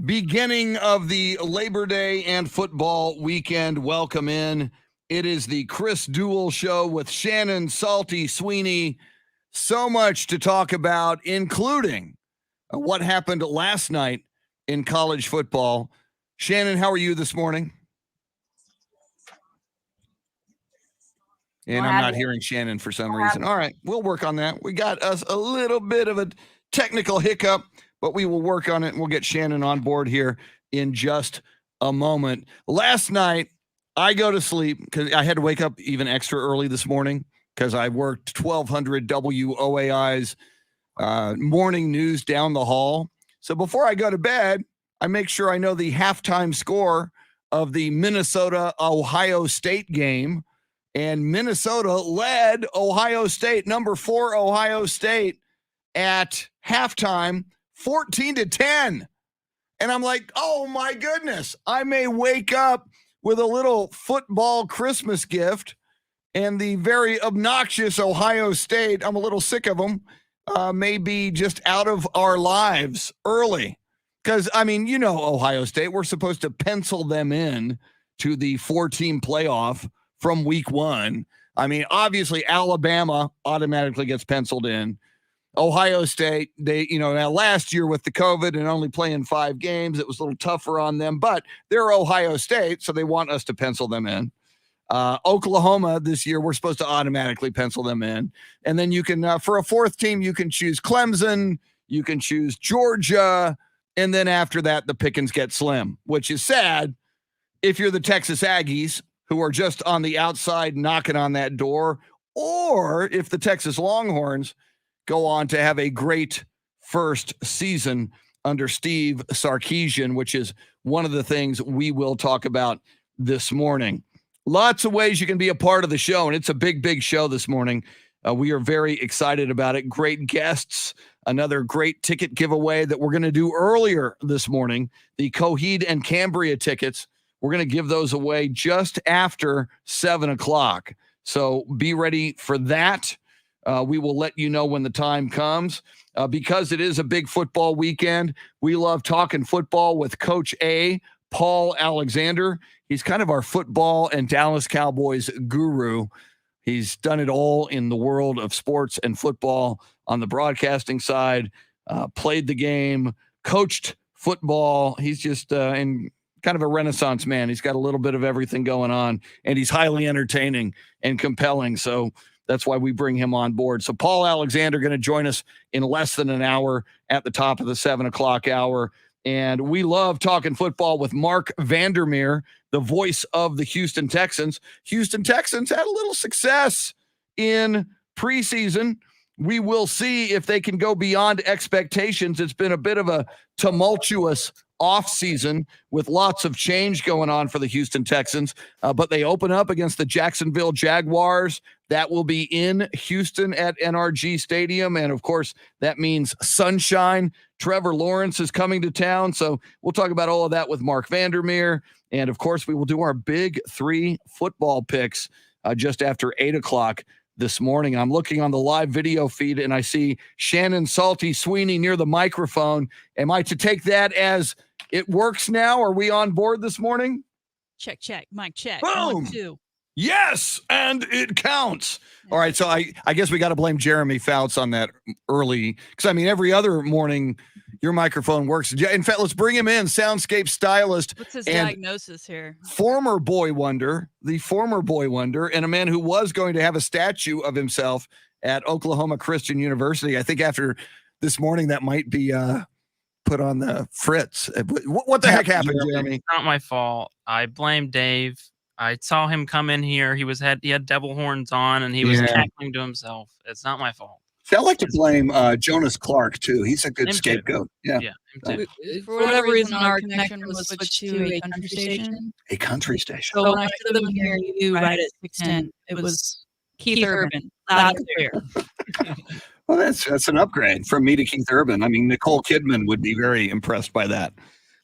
Beginning of the Labor Day and football weekend. Welcome in. It is the Chris Duel show with Shannon, Salty, Sweeney. So much to talk about, including what happened last night in college football. Shannon, how are you this morning? And I'm not hearing Shannon for some reason. All right, we'll work on that. We got us a little bit of a technical hiccup, but we will work on it, and we'll get Shannon on board here in just a moment. Last night, I go to sleep because I had to wake up even extra early this morning because I worked 1200 WOAI's morning news down the hall. So before I go to bed, I make sure I know the halftime score of the Minnesota-Ohio State game. And Minnesota led Ohio State, number 4 Ohio State, at halftime, 14-10. And I'm like, oh my goodness, I may wake up with a little football Christmas gift, and the very obnoxious Ohio State, I'm a little sick of them, may be just out of our lives early. Because, I mean, you know Ohio State, we're supposed to pencil them in to the 4-team playoff from week one. I mean, obviously, Alabama automatically gets penciled in. Ohio State, now last year with the COVID and only playing 5 games, it was a little tougher on them, but they're Ohio State, so they want us to pencil them in. Oklahoma this year, we're supposed to automatically pencil them in. And then you can, for a 4th team, you can choose Clemson, you can choose Georgia, and then after that, the pickings get slim, which is sad if you're the Texas Aggies, who are just on the outside knocking on that door, or if the Texas Longhorns go on to have a great first season under Steve Sarkisian, which is one of the things we will talk about this morning. Lots of ways you can be a part of the show, and it's a big, big show this morning. We are very excited about it. Great guests, another great ticket giveaway that we're going to do earlier this morning, the Coheed and Cambria tickets. We're going to give those away just after 7 o'clock. So be ready for that. We will let you know when the time comes. Because it is a big football weekend, we love talking football with Coach A, Paul Alexander. He's kind of our football and Dallas Cowboys guru. He's done it all in the world of sports and football on the broadcasting side, played the game, coached football. He's just in kind of a renaissance man. He's got a little bit of everything going on, and he's highly entertaining and compelling. So that's why we bring him on board. So Paul Alexander going to join us in less than an hour at the top of the 7 o'clock hour. And we love talking football with Mark Vandermeer, the voice of the Houston Texans. Houston Texans had a little success in preseason. We will see if they can go beyond expectations. It's been a bit of a tumultuous offseason with lots of change going on for the Houston Texans, but they open up against the Jacksonville Jaguars. That will be in Houston at NRG Stadium, and of course, that means sunshine. Trevor Lawrence is coming to town, so we'll talk about all of that with Mark Vandermeer, and of course, we will do our big 3 football picks just after 8 o'clock this morning. I'm looking on the live video feed, and I see Shannon, Salty, Sweeney near the microphone. Am I to take that as it works now? Are we on board this morning? Check. Mic check. Boom. 1, 2. Yes, and it counts. All right, so I guess we got to blame Jeremy Fouts on that early, because, I mean, every other morning your microphone works. In fact, let's bring him in, soundscape stylist. What's his diagnosis here? The former boy wonder, and a man who was going to have a statue of himself at Oklahoma Christian University. I think after this morning that might be put on the fritz. What the heck happened, Jeremy? It's not my fault. I blame Dave. I saw him come in here. He had devil horns on, and he was cackling to himself. It's not my fault. See, I like to blame Jonas Clark, too. He's a good scapegoat. Yeah, him too. For whatever reason, our connection was switched to a country station. A country station. So when I should have been hearing you right at 610, it was Keith Urban. Loud and clear. Well, that's an upgrade from me to Keith Urban. I mean, Nicole Kidman would be very impressed by that.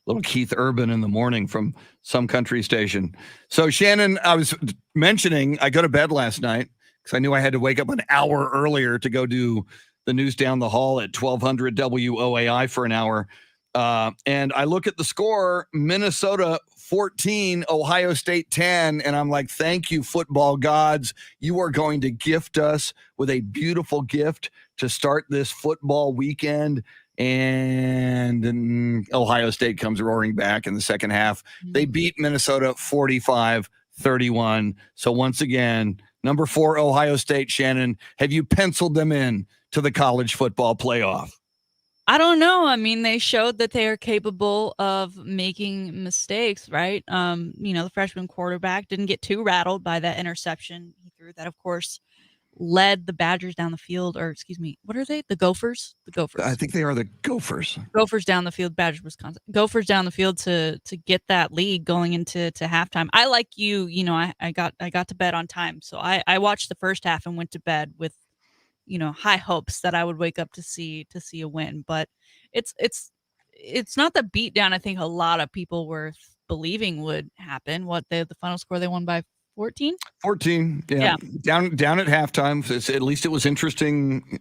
Little Keith Urban in the morning from some country station. So, Shannon, I was mentioning I go to bed last night because I knew I had to wake up an hour earlier to go do the news down the hall at 1200 WOAI for an hour. And I look at the score, Minnesota 14, Ohio State 10, and I'm like, thank you, football gods. You are going to gift us with a beautiful gift to start this football weekend. And Ohio State comes roaring back in the second half. They beat Minnesota 45-31. So once again, number 4, Ohio State, Shannon, have you penciled them in to the college football playoff? I don't know. I mean, they showed that they are capable of making mistakes, right? The freshman quarterback didn't get too rattled by that interception he threw. That, of course, led the Badgers down the field, or excuse me, what are they? The Gophers? The Gophers. I think they are the Gophers. Gophers down the field, Badgers, Wisconsin. Gophers down the field to get that lead going into halftime. I like you. I got to bed on time, so I watched the first half and went to bed with high hopes that I would wake up to see a win. But it's not the beatdown I think a lot of people were believing would happen. What the final score, they won by 14? 14, yeah. Down at halftime. At least it was interesting.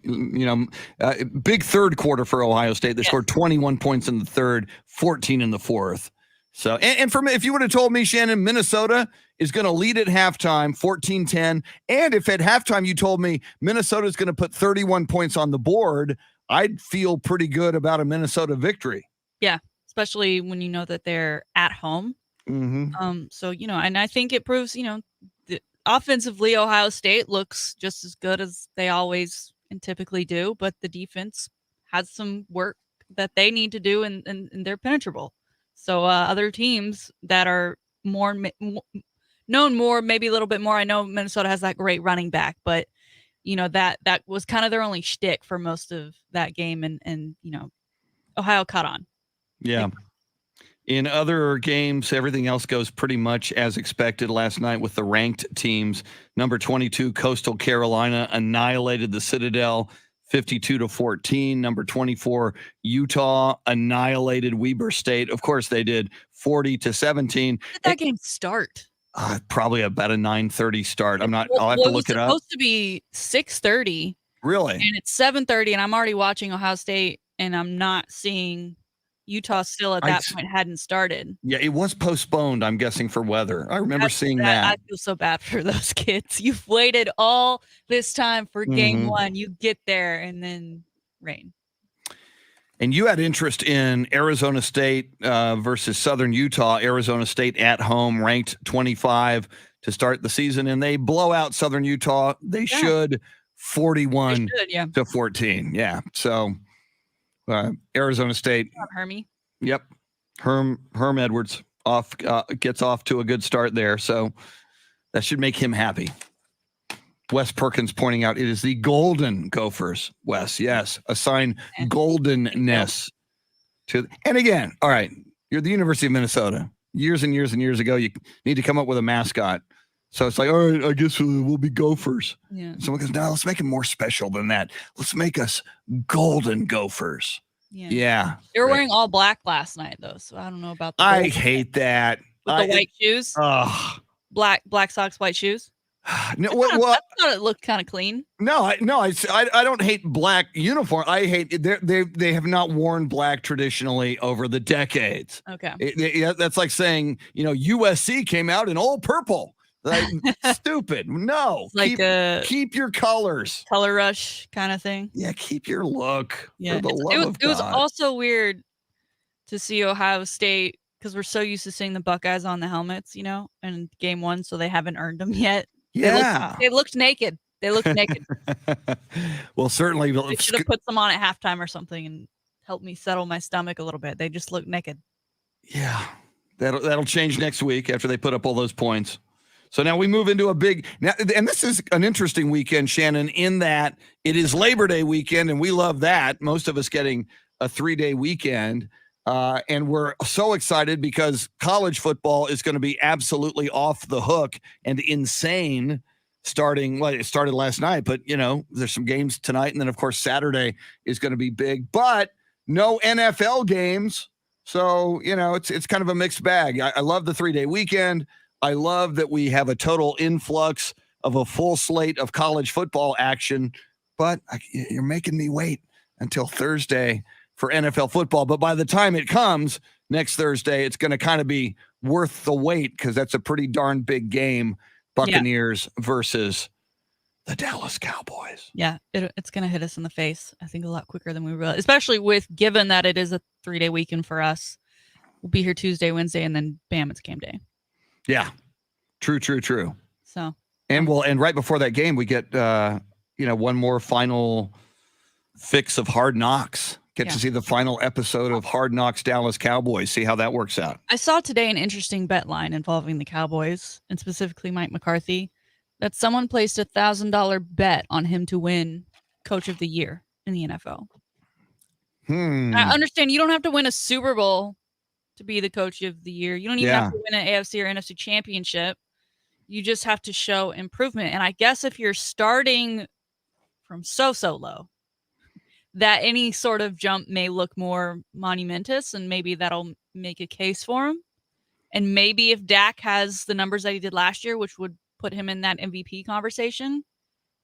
Big third quarter for Ohio State. They scored 21 points in the third, 14 in the fourth. So, and for me, if you would have told me, Shannon, Minnesota is going to lead at halftime, 14-10, and if at halftime you told me Minnesota is going to put 31 points on the board, I'd feel pretty good about a Minnesota victory. Yeah, especially when you know that they're at home. Mm-hmm. So, and I think it proves, offensively, Ohio State looks just as good as they always and typically do, but the defense has some work that they need to do, and they're penetrable. So other teams that are known more, maybe a little bit more. I know Minnesota has that great running back, but that was kind of their only shtick for most of that game, and Ohio caught on. Yeah. In other games, everything else goes pretty much as expected last night with the ranked teams. Number 22, Coastal Carolina annihilated the Citadel 52-14. Number 24, Utah annihilated Weber State. Of course they did, 40-17. When did that game start? Probably about a 9:30 start. I'll have to look it up. It's supposed to be 6:30. Really? And it's 7:30, and I'm already watching Ohio State, and I'm not seeing Utah still at that point hadn't started. Yeah, it was postponed, I'm guessing, for weather. I remember seeing that. I feel so bad for those kids. You've waited all this time for game one. You get there, and then rain. And you had interest in Arizona State versus Southern Utah. Arizona State at home, ranked 25 to start the season, and they blow out Southern Utah. They should, 41-14. Yeah, so Arizona State. Hermie. Yep, Herm Edwards gets off to a good start there, so that should make him happy. Wes Perkins pointing out it is the Golden Gophers. Wes, yes, assign goldenness to. And again, all right, you're the University of Minnesota. Years and years and years ago, you need to come up with a mascot. So it's like, all right, I guess we'll be Gophers. Yeah. Someone goes, no, let's make it more special than that. Let's make us Golden Gophers. Yeah. They were wearing all black last night, though, so I don't know about that. I hate that. With the white shoes? Black socks, white shoes? No, I thought it looked kind of clean. No, I don't hate black uniform. I hate they have not worn black traditionally over the decades. Okay. That's like saying, USC came out in all purple. Like, stupid. No, like keep your colors. Color rush kind of thing. Yeah, keep your look. Yeah, for the love of God. It was also weird to see Ohio State, because we're so used to seeing the Buckeyes on the helmets, in game one, so they haven't earned them yet. Yeah, they looked naked. They looked naked. Well, certainly they should have put some on at halftime or something and helped me settle my stomach a little bit. They just looked naked. Yeah, that'll change next week after they put up all those points. So now we move into and this is an interesting weekend, Shannon, in that it is Labor Day weekend, and we love that. Most of us getting a 3-day weekend. And we're so excited because college football is going to be absolutely off the hook and insane it started last night, but there's some games tonight. And then of course, Saturday is going to be big, but no NFL games. So, it's kind of a mixed bag. I love the 3-day weekend. I love that we have a total influx of a full slate of college football action, but you're making me wait until Thursday for NFL football. But by the time it comes next Thursday, it's going to kind of be worth the wait because that's a pretty darn big game. Buccaneers versus the Dallas Cowboys. Yeah, it's going to hit us in the face, I think, a lot quicker than we realize, especially given that it is a 3-day weekend for us. We'll be here Tuesday, Wednesday, and then bam, it's game day. Yeah, true. So, and right before that game, we get one more final fix of Hard Knocks. Get to see the final episode of Hard Knocks Dallas Cowboys. See how that works out. I saw today an interesting bet line involving the Cowboys and specifically Mike McCarthy, that someone placed a $1,000 bet on him to win Coach of the Year in the NFL. I understand you don't have to win a Super Bowl to be the Coach of the Year. You don't even have to win an AFC or NFC championship. You just have to show improvement. And I guess if you're starting from so low, that any sort of jump may look more monumentous, and maybe that'll make a case for him. And maybe if Dak has the numbers that he did last year, which would put him in that MVP conversation,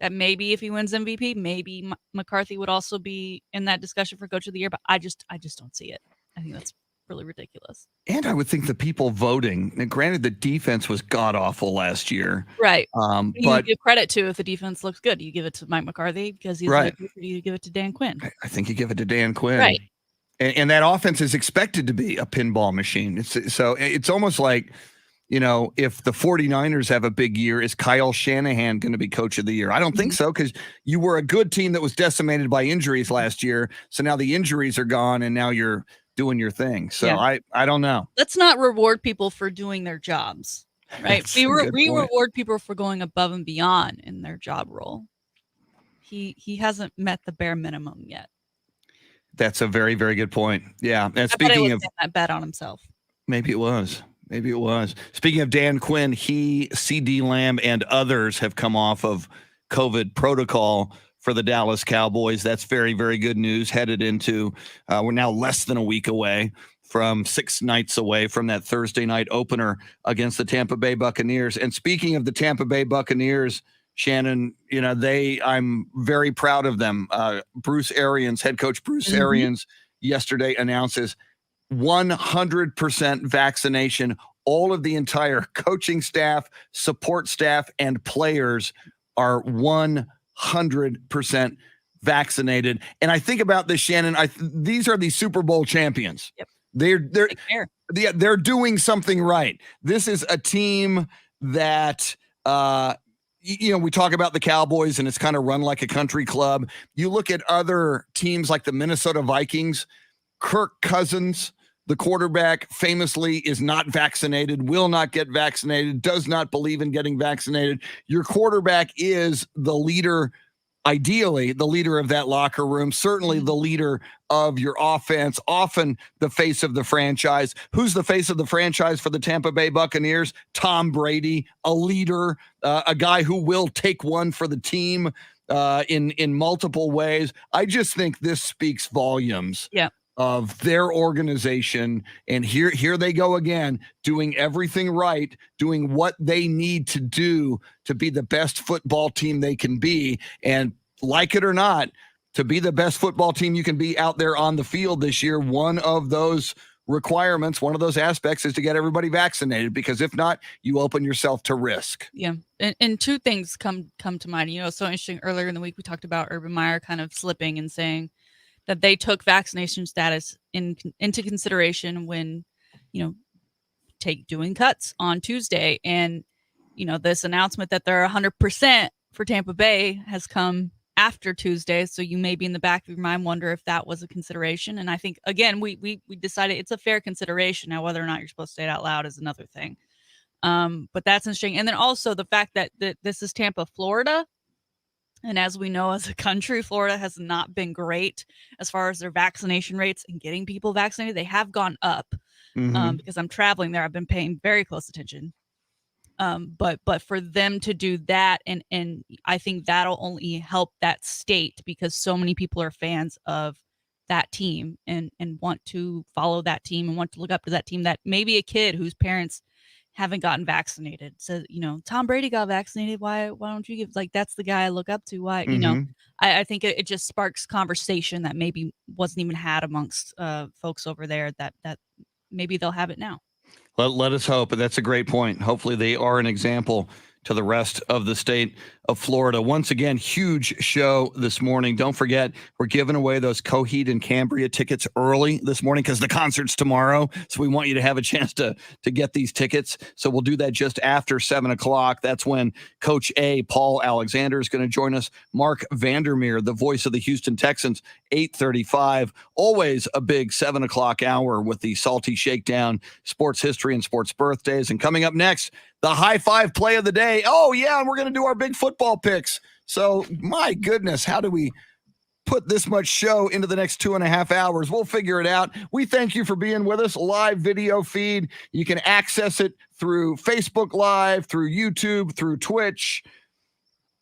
that maybe if he wins MVP, maybe McCarthy would also be in that discussion for Coach of the Year. But I just don't see it. I think that's really ridiculous. And I would think the people voting, and granted the defense was god-awful last year. Right. But you give credit to if the defense looks good. You give it to Mike McCarthy because he's right. Good, or you give it to Dan Quinn. I think you give it to Dan Quinn. Right. And that offense is expected to be a pinball machine. So it's almost like, if the 49ers have a big year, is Kyle Shanahan going to be Coach of the Year? I don't think so, because you were a good team that was decimated by injuries last year. So now the injuries are gone, and now you're doing your thing. So I don't know. Let's not reward people for doing their jobs, right? We reward people for going above and beyond in their job role. He hasn't met the bare minimum yet. That's a very, very good point. Yeah. And I speaking of that bet on himself, maybe it was. Speaking of Dan Quinn, he, CeeDee Lamb, and others have come off of COVID protocol for the Dallas Cowboys. That's very, very good news. Headed into, we're now less than a week away from 6 nights away from that Thursday night opener against the Tampa Bay Buccaneers. And speaking of the Tampa Bay Buccaneers, Shannon, I'm very proud of them. Bruce Arians, head coach Bruce Arians, yesterday announces 100% vaccination. All of the entire coaching staff, support staff, and players are 100% vaccinated. And I think about this, Shannon. These are the Super Bowl champions. Yep. They're doing something right. This is a team that we talk about the Cowboys, and it's kind of run like a country club. You look at other teams like the Minnesota Vikings. Kirk Cousins, the quarterback, famously is not vaccinated, will not get vaccinated, does not believe in getting vaccinated. Your quarterback is the leader, ideally the leader of that locker room, certainly the leader of your offense, often the face of the franchise. Who's the face of the franchise for the Tampa Bay Buccaneers? Tom Brady, a leader, a guy who will take one for the team in multiple ways. I just think this speaks volumes. Yeah. Of their organization, and here they go again, doing everything right, doing what they need to do to be the best football team they can be. And like it or not, to be the best football team you can be out there on the field this year, one of those requirements, one of those aspects is to get everybody vaccinated, because if not, you open yourself to risk. Yeah. And two things come to mind. So interesting. Earlier in the week, we talked about Urban Meyer kind of slipping and saying that they took vaccination status into consideration when, doing cuts on Tuesday. And, this announcement that they're 100% for Tampa Bay has come after Tuesday. So you may be in the back of your mind, wonder if that was a consideration. And I think, again, we decided it's a fair consideration. Now, whether or not you're supposed to say it out loud is another thing. But that's interesting. And then also the fact that this is Tampa, Florida. And as we know, as a country, Florida has not been great as far as their vaccination rates and getting people vaccinated. They have gone up because I'm traveling there. I've been paying very close attention. But for them to do that, and I think that'll only help that state, because so many people are fans of that team and want to follow that team and want to look up to that team, that maybe a kid whose parents haven't gotten vaccinated. So, Tom Brady got vaccinated. Why don't you give, like, that's the guy I look up to. Why, Mhm. I think it just sparks conversation that maybe wasn't even had amongst folks over there that maybe they'll have it now. Let us hope. And that's a great point. Hopefully they are an example to the rest of the state of Florida. Once again, huge show this morning. Don't forget, we're giving away those Coheed and Cambria tickets early this morning because the concert's tomorrow. So we want you to have a chance to get these tickets. So we'll do that just after 7 o'clock. That's when Coach A, Paul Alexander, is going to join us. Mark Vandermeer, the voice of the Houston Texans, 8:35. Always a big 7 o'clock hour with the Salty Shakedown, sports history and sports birthdays. And coming up next, the high five play of the day. Oh, yeah, and we're going to do our big football picks. So, my goodness, how do we put this much show into the next 2.5 hours? We'll figure it out. We thank you for being with us. Live video feed. You can access it through Facebook Live, through YouTube, through Twitch.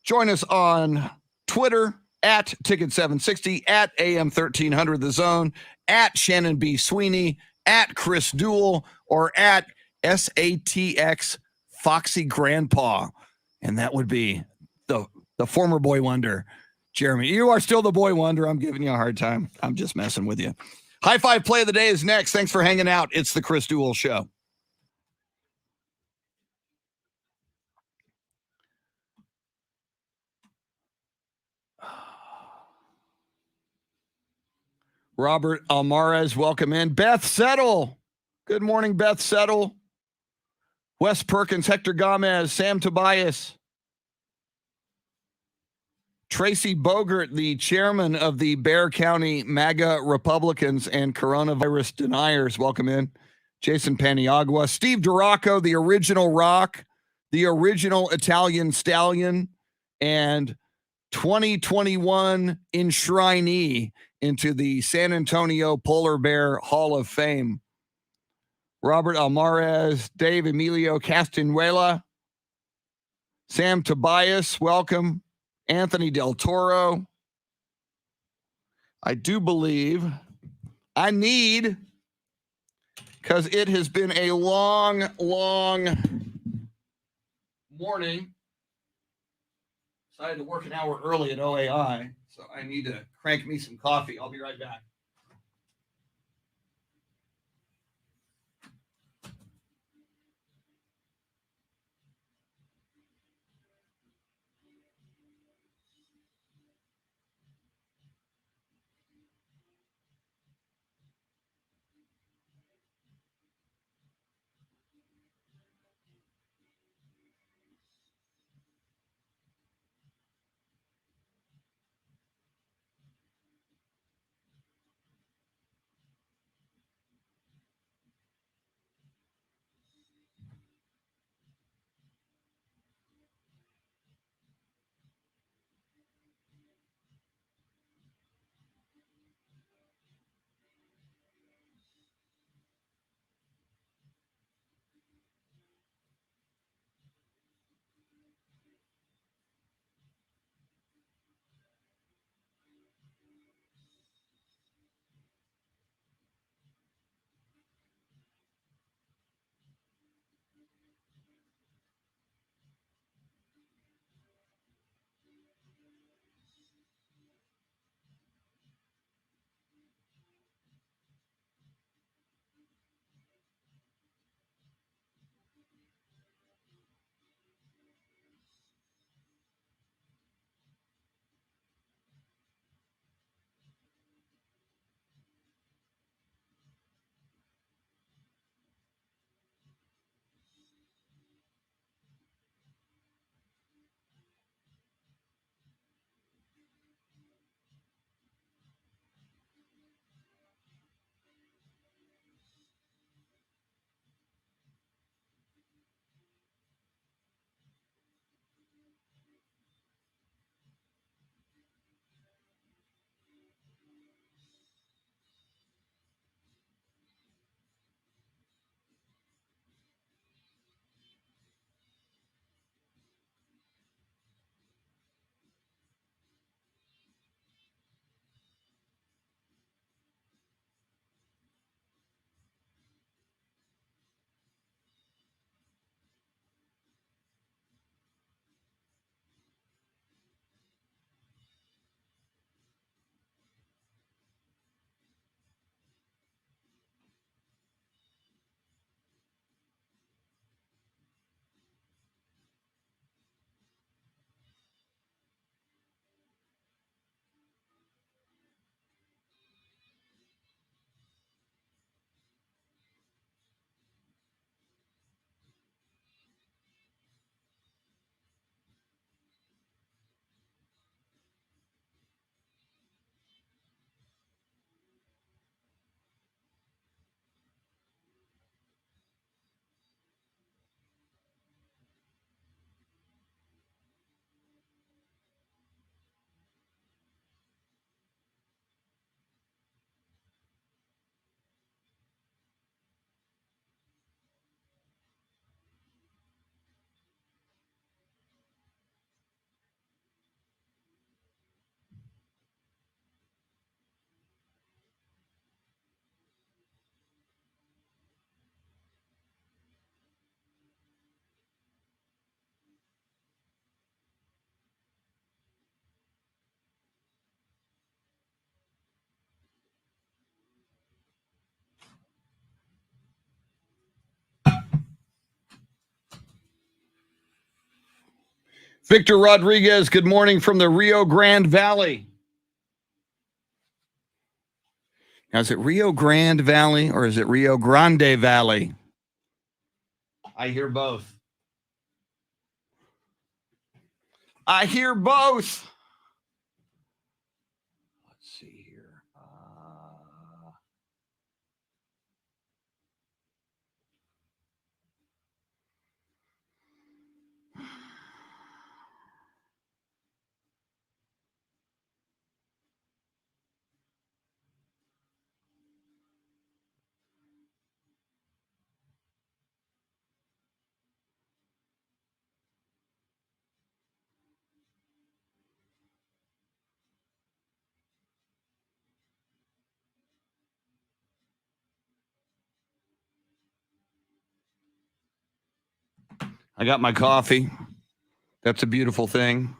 Join us on Twitter at Ticket760, at AM1300 The Zone, at Shannon B. Sweeney, at Chris Duel, or at SATX Foxy Grandpa. And that would be the former boy wonder, Jeremy. You are still the boy wonder. I'm giving you a hard time. I'm just messing with you. High five play of the day is next. Thanks for hanging out. It's the Chris Duel Show. Robert Almarez, welcome in. Beth Settle. Good morning, Beth Settle. Wes Perkins, Hector Gomez, Sam Tobias. Tracy Bogert, the chairman of the Bexar County MAGA Republicans and coronavirus deniers, welcome in. Jason Paniagua. Steve Duraco, the original Rock, the original Italian Stallion, and 2021 enshrinee into the San Antonio Polar Bear Hall of Fame. Robert Almarez, Dave Emilio Castanuela, Sam Tobias, welcome. Anthony Del Toro. I do believe I need, because it has been a long, long morning. Decided to work an hour early at OAI, so I need to crank me some coffee. I'll be right back. Victor Rodriguez, good morning from the Rio Grande Valley. Now, is it Rio Grande Valley or is it Rio Grande Valley? I hear both. I hear both. Let's see here. I got my coffee. That's a beautiful thing.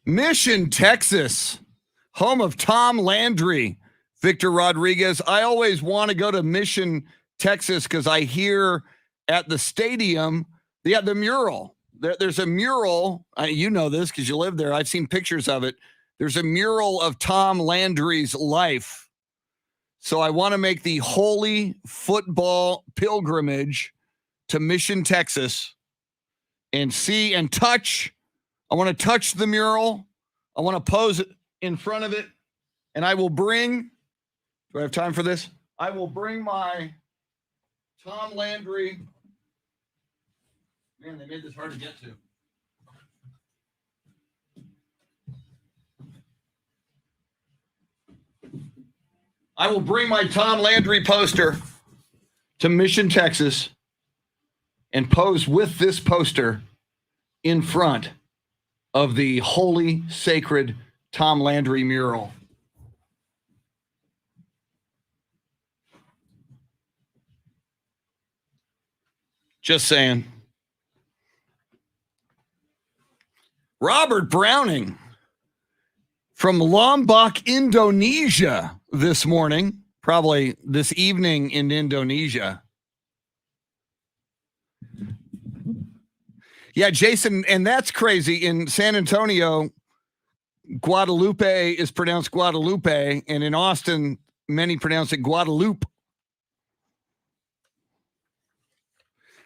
Mission, Texas, home of Tom Landry. Victor Rodriguez. I always want to go to Mission, Texas, because I hear at the stadium, the mural. There's a mural. You know this because you live there. I've seen pictures of it. There's a mural of Tom Landry's life. So I want to make the holy football pilgrimage to Mission, Texas, and see and touch. I want to touch the mural. I want to pose it in front of it. And I will bring, do I have time for this? I will bring my Tom Landry. Man, they made this hard to get to. I will bring my Tom Landry poster to Mission, Texas, and pose with this poster in front of the holy, sacred Tom Landry mural. Just saying. Robert Browning from Lombok, Indonesia this morning, probably this evening in Indonesia. Yeah, Jason, and that's crazy. In San Antonio, Guadalupe is pronounced Guadalupe, and in Austin, many pronounce it Guadalupe.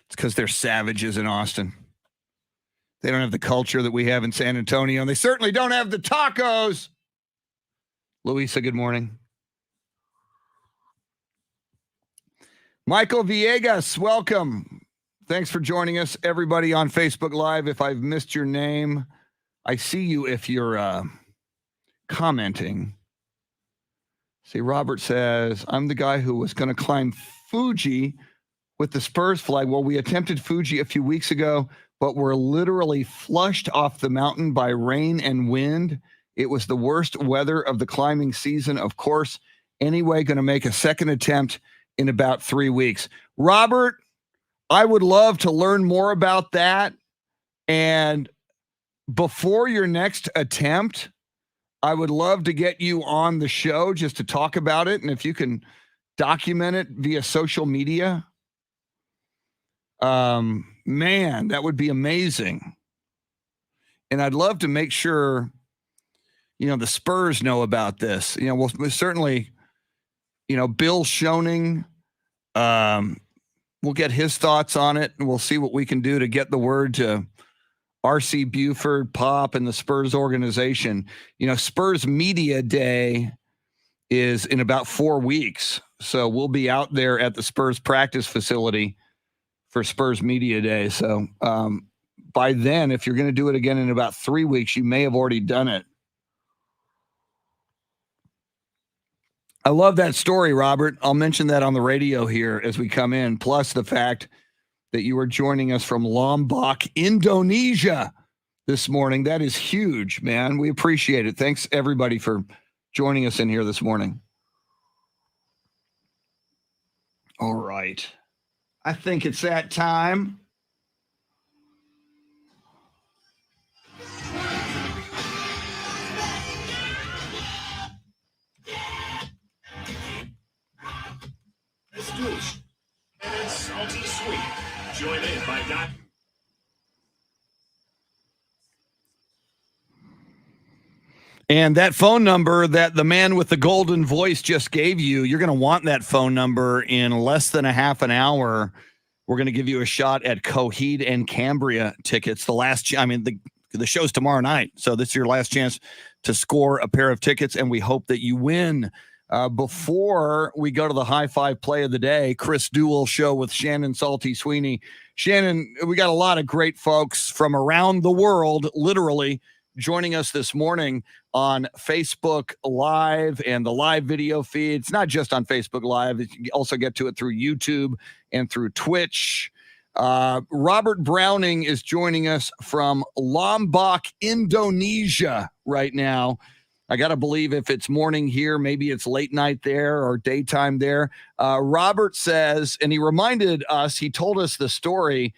It's because they're savages in Austin. They don't have the culture that we have in San Antonio, and they certainly don't have the tacos. Luisa, good morning. Michael Villegas, welcome. Thanks for joining us, everybody on Facebook Live. If I've missed your name, I see you if you're commenting. See, Robert says, I'm the guy who was going to climb Fuji with the Spurs flag. Well, we attempted Fuji a few weeks ago, but were literally flushed off the mountain by rain and wind. It was the worst weather of the climbing season, of course. Anyway, going to make a second attempt in about 3 weeks. Robert, I would love to learn more about that. And before your next attempt, I would love to get you on the show just to talk about it. And if you can document it via social media, man, that would be amazing. And I'd love to make sure, the Spurs know about this. We'll certainly, Bill Schoening, we'll get his thoughts on it, and we'll see what we can do to get the word to R.C. Buford, Pop, and the Spurs organization. Spurs Media Day is in about 4 weeks. So we'll be out there at the Spurs practice facility for Spurs Media Day. So by then, if you're going to do it again in about 3 weeks, you may have already done it. I love that story, Robert. I'll mention that on the radio here as we come in, plus the fact that you are joining us from Lombok, Indonesia this morning. That is huge, man. We appreciate it. Thanks, everybody, for joining us in here this morning. All right. I think it's that time. Stoosh and Salty Sweet. Joined in by Doc. And that phone number that the man with the golden voice just gave you, you're going to want that phone number in less than a half an hour. We're going to give you a shot at Coheed and Cambria tickets. The show's tomorrow night, so this is your last chance to score a pair of tickets, and we hope that you win. Before we go to the high five play of the day, Chris Duel show with Shannon Salty Sweeney. Shannon, we got a lot of great folks from around the world, literally, joining us this morning on Facebook Live and the live video feed. It's not just on Facebook Live. You can also get to it through YouTube and through Twitch. Robert Browning is joining us from Lombok, Indonesia right now. I got to believe if it's morning here, maybe it's late night there or daytime there. Robert says, and he reminded us, he told us the story.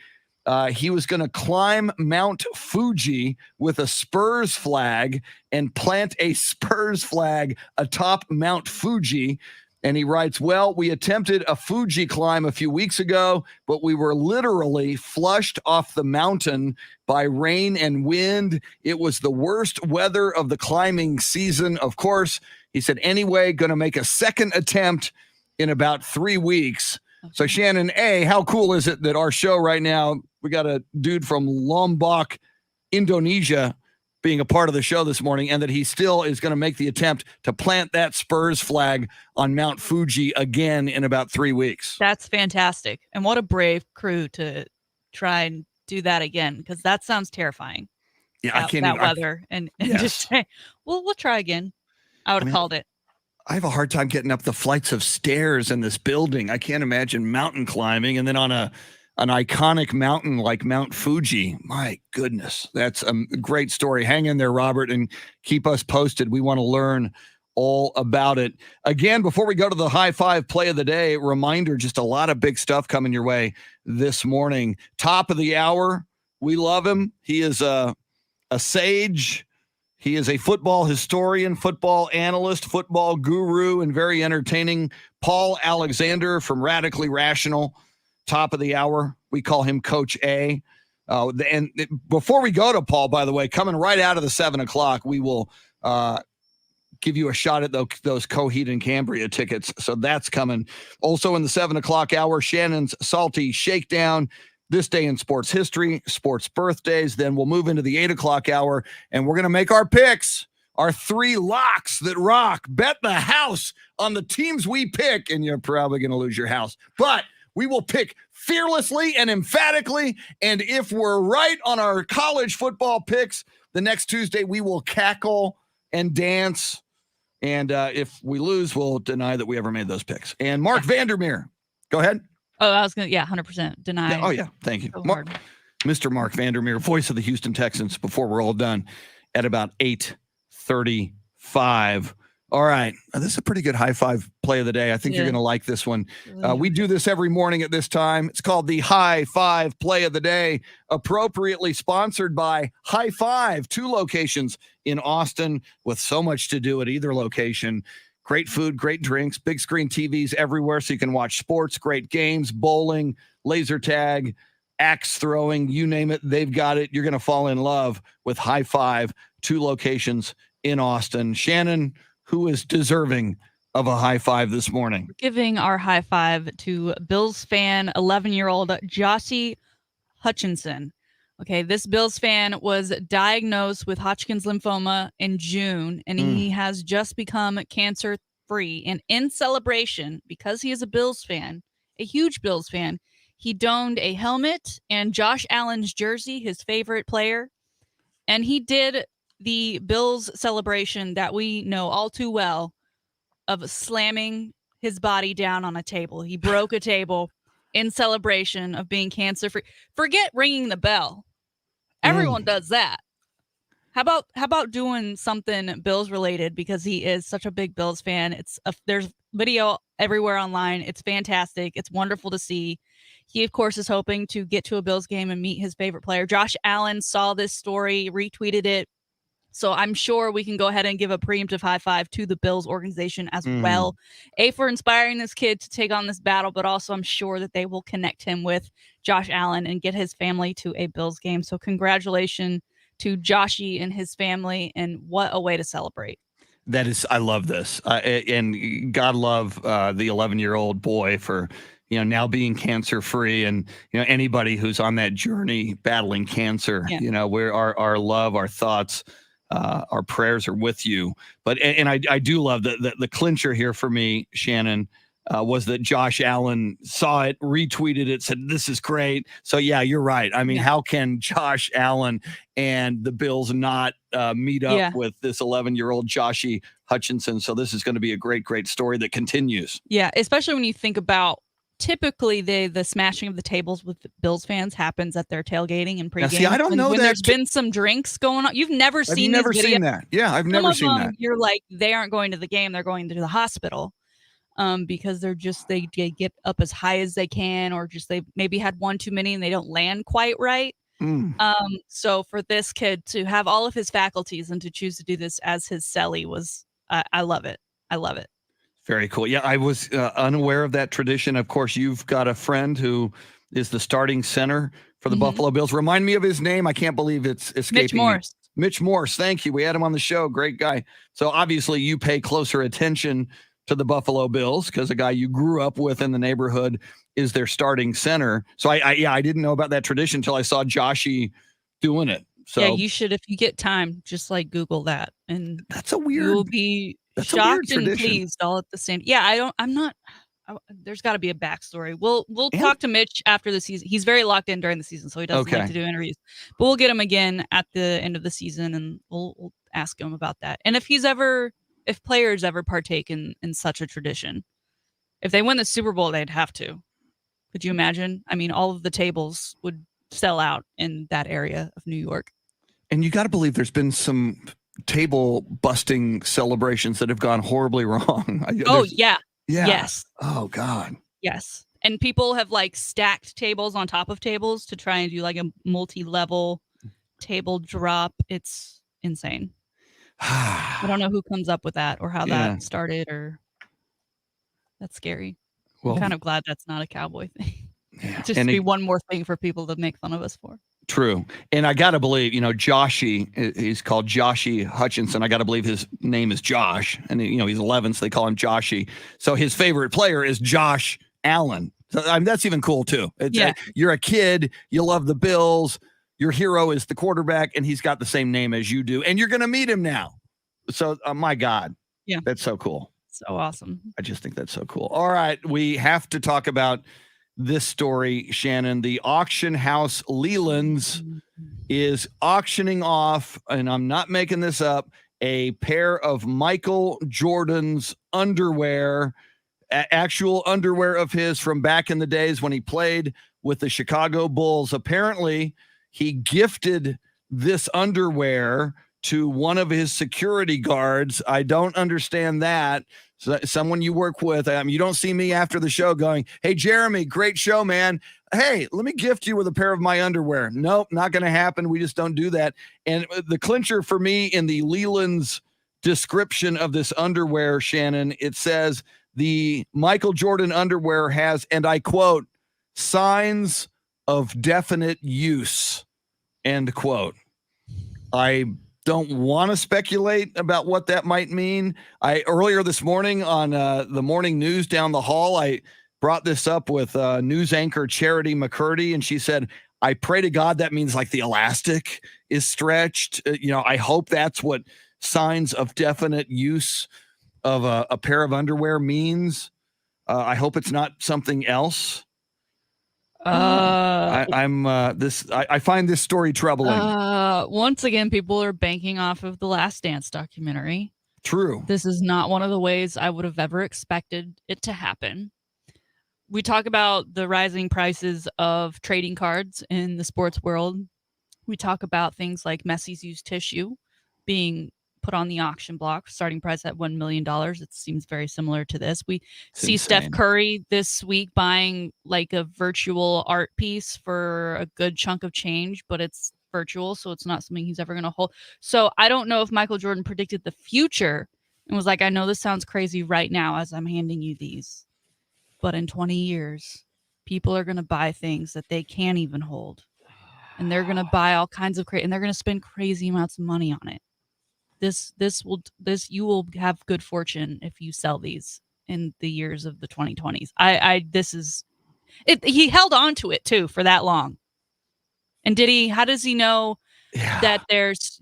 He was going to climb Mount Fuji with a Spurs flag and plant a Spurs flag atop Mount Fuji. And he writes, well, we attempted a Fuji climb a few weeks ago, but we were literally flushed off the mountain by rain and wind. It was the worst weather of the climbing season. Of course, he said, anyway, going to make a second attempt in about 3 weeks. So Shannon, how cool is it that our show right now, we got a dude from Lombok, Indonesia, being a part of the show this morning, and that he still is going to make the attempt to plant that Spurs flag on Mount Fuji again in about 3 weeks. That's fantastic. And what a brave crew to try and do that again, because that sounds terrifying. Yeah, I can't that weather and yes. just say, well, we'll try again. I would have called it. I have a hard time getting up the flights of stairs in this building. I can't imagine mountain climbing and then on an iconic mountain like Mount Fuji. My goodness, that's a great story. Hang in there, Robert, and keep us posted. We want to learn all about it. Again, before we go to the high five play of the day, reminder, just a lot of big stuff coming your way this morning. Top of the hour, we love him. He is a sage. He is a football historian, football analyst, football guru, and very entertaining. Paul Alexander from Radically Rational. Top of the hour. We call him Coach A. And before we go to Paul, by the way, coming right out of the 7 o'clock, we will give you a shot at those Coheed and Cambria tickets. So that's coming. Also in the 7 o'clock hour, Shannon's Salty Shakedown. This day in sports history, sports birthdays. Then we'll move into the 8 o'clock hour, and we're going to make our picks, our 3 locks that rock. Bet the house on the teams we pick, and you're probably going to lose your house. But we will pick fearlessly and emphatically. And if we're right on our college football picks, the next Tuesday we will cackle and dance. And if we lose, we'll deny that we ever made those picks. And Mark Vandermeer, go ahead. Oh, I was going to, 100% deny. Yeah, oh, yeah. Thank you. So Mr. Mark Vandermeer, voice of the Houston Texans, before we're all done at about 8:35. All right. This is a pretty good high five play of the day. I think you're going to like this one. We do this every morning at this time. It's called the high five play of the day, appropriately sponsored by High Five, 2 locations in Austin with so much to do at either location. Great food, great drinks, big screen TVs everywhere so you can watch sports, great games, bowling, laser tag, axe throwing, you name it, they've got it. You're going to fall in love with High Five, 2 locations in Austin. Shannon, who is deserving of a high five this morning? Giving our high five to Bills fan, 11-year-old Jossie Hutchinson. Okay, this Bills fan was diagnosed with Hodgkin's lymphoma in June, and he has just become cancer-free. And in celebration, because he is a Bills fan, a huge Bills fan, he donned a helmet and Josh Allen's jersey, his favorite player. And he did the Bills celebration that we know all too well of slamming his body down on a table. He broke a table in celebration of being cancer-free. Forget ringing the bell. Everyone does that. How about doing something Bills related, because he is such a big Bills fan. There's video everywhere online. It's fantastic. It's wonderful to see. He, of course, is hoping to get to a Bills game and meet his favorite player. Josh Allen saw this story, retweeted it. So I'm sure we can go ahead and give a preemptive high five to the Bills organization as well. For inspiring this kid to take on this battle, but also I'm sure that they will connect him with Josh Allen and get his family to a Bills game. So congratulations to Joshy and his family, and what a way to celebrate. That is, I love this. And God love the 11-year-old boy for, now being cancer free, and, anybody who's on that journey battling cancer, where our love, our thoughts, our prayers are with you. But, and I do love the clincher here for me, Shannon, was that Josh Allen saw it, retweeted it, said, this is great. So yeah, you're right. I mean, how can Josh Allen and the Bills not meet up with this 11-year-old Joshy Hutchinson? So this is going to be a great, great story that continues. Yeah. Especially when you think about typically the smashing of the tables with Bills fans happens at their tailgating and pregame. See, I don't know when that there's been some drinks going on. You've never seen I've never seen that. Yeah, I've never seen that. You're like, they aren't going to the game, they're going to the hospital. Because they get up as high as they can, or just they maybe had one too many and they don't land quite right. So for this kid to have all of his faculties and to choose to do this as his celly was, I love it. I love it. Very cool. Yeah, I was unaware of that tradition. Of course, you've got a friend who is the starting center for the Buffalo Bills. Remind me of his name. I can't believe it's escaping Mitch Morse. me. Mitch Morse. Thank you. We had him on the show. Great guy. So obviously you pay closer attention to the Buffalo Bills because a guy you grew up with in the neighborhood is their starting center. So I didn't know about that tradition until I saw Joshy doing it. So yeah, you should, if you get time, just like Google that, and that's a weird. You'll be shocked and pleased all at the same. Yeah, there's got to be a backstory. We'll talk to Mitch after the season. He's very locked in during the season, so he doesn't like to do interviews. But we'll get him again at the end of the season, and we'll ask him about that. And if players ever partake in such a tradition, if they win the Super Bowl, they'd have to. Could you imagine? I mean, all of the tables would sell out in that area of New York. And you got to believe there's been some table busting celebrations that have gone horribly wrong. Yes. Oh God. Yes. And people have like stacked tables on top of tables to try and do like a multi-level table drop. It's insane. I don't know who comes up with that or how that started, or that's scary. Well, I'm kind of glad that's not a Cowboy thing. Yeah. Just to be one more thing for people to make fun of us for. True. And I got to believe, Joshy, he's called Joshy Hutchinson. I got to believe his name is Josh. And, he's 11, so they call him Joshy. So his favorite player is Josh Allen. So, that's even cool, too. You're a kid. You love the Bills. Your hero is the quarterback, and he's got the same name as you do. And you're going to meet him now. So, my God. Yeah. That's so cool. So awesome. I just think that's so cool. All right. We have to talk about this story, Shannon. The auction house Leland's is auctioning off, and I'm not making this up, a pair of Michael Jordan's underwear, actual underwear of his from back in the days when he played with the Chicago Bulls. Apparently, he gifted this underwear to one of his security guards. I don't understand that. So someone you work with, you don't see me after the show going, hey, Jeremy, great show, man. Hey, let me gift you with a pair of my underwear. Nope, not going to happen. We just don't do that. And the clincher for me in the Leland's description of this underwear, Shannon, it says the Michael Jordan underwear has, and I quote, signs of definite use, end quote. I don't want to speculate about what that might mean. Earlier this morning on the morning news down the hall, I brought this up with news anchor Charity McCurdy, and she said, I pray to God that means like the elastic is stretched. I hope that's what signs of definite use of a pair of underwear means. I hope it's not something else. I find this story troubling. Once again, people are banking off of the Last Dance documentary. True. This is not one of the ways I would have ever expected it to happen. We talk about the rising prices of trading cards in the sports world. We talk about things like Messi's used tissue being put on the auction block, starting price at $1 million. It seems very similar to this. We see Steph Curry this week buying like a virtual art piece for a good chunk of change, but it's virtual, so it's not something he's ever going to hold. So I don't know if Michael Jordan predicted the future and was like, I know this sounds crazy right now as I'm handing you these, but in 20 years, people are going to buy things that they can't even hold. And they're going to buy all kinds of and they're going to spend crazy amounts of money on it. You will have good fortune if you sell these in the years of the 2020s. He held on to it too for that long. And how does he know that there's,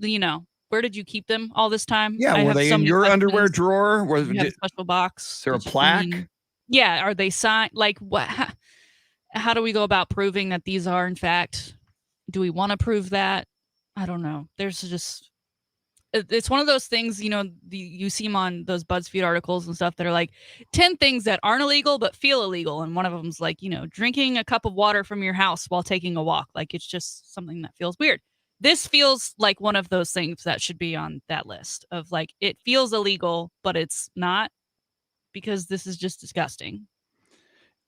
where did you keep them all this time? Yeah, were they in your underwear drawer? You have a special box. Is there a plaque? Yeah, are they signed? Like, what? How do we go about proving that these are, in fact, do we want to prove that? I don't know. There's just, it's one of those things, you see them on those BuzzFeed articles and stuff that are like 10 things that aren't illegal but feel illegal. And one of them's like, drinking a cup of water from your house while taking a walk. Like, it's just something that feels weird. This feels like one of those things that should be on that list of like, it feels illegal, but it's not, because this is just disgusting.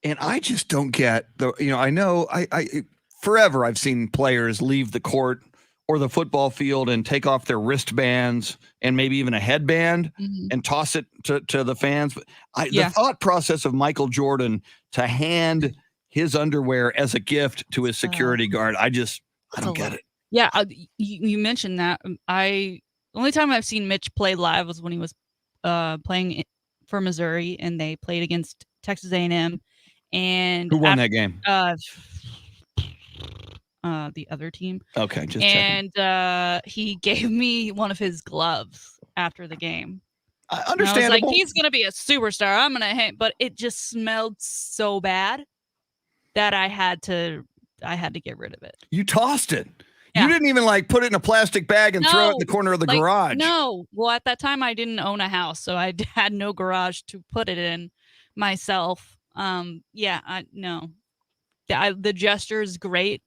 And I just don't get I know I forever I've seen players leave the court or the football field and take off their wristbands and maybe even a headband and toss it to the fans. But the thought process of Michael Jordan to hand his underwear as a gift to his security guard, I don't get it. Yeah, you mentioned that. The only time I've seen Mitch play live was when he was playing for Missouri, and they played against Texas A&M. And who won that game? The other team. Okay, just checking. And he gave me one of his gloves after the game. Understandable. I was like, he's gonna be a superstar. I'm gonna hang, but it just smelled so bad that I had to get rid of it. You tossed it. Yeah. You didn't even put it in a plastic bag and throw it in the corner of the garage. No. Well, at that time I didn't own a house, so I had no garage to put it in myself. No. The gesture is great,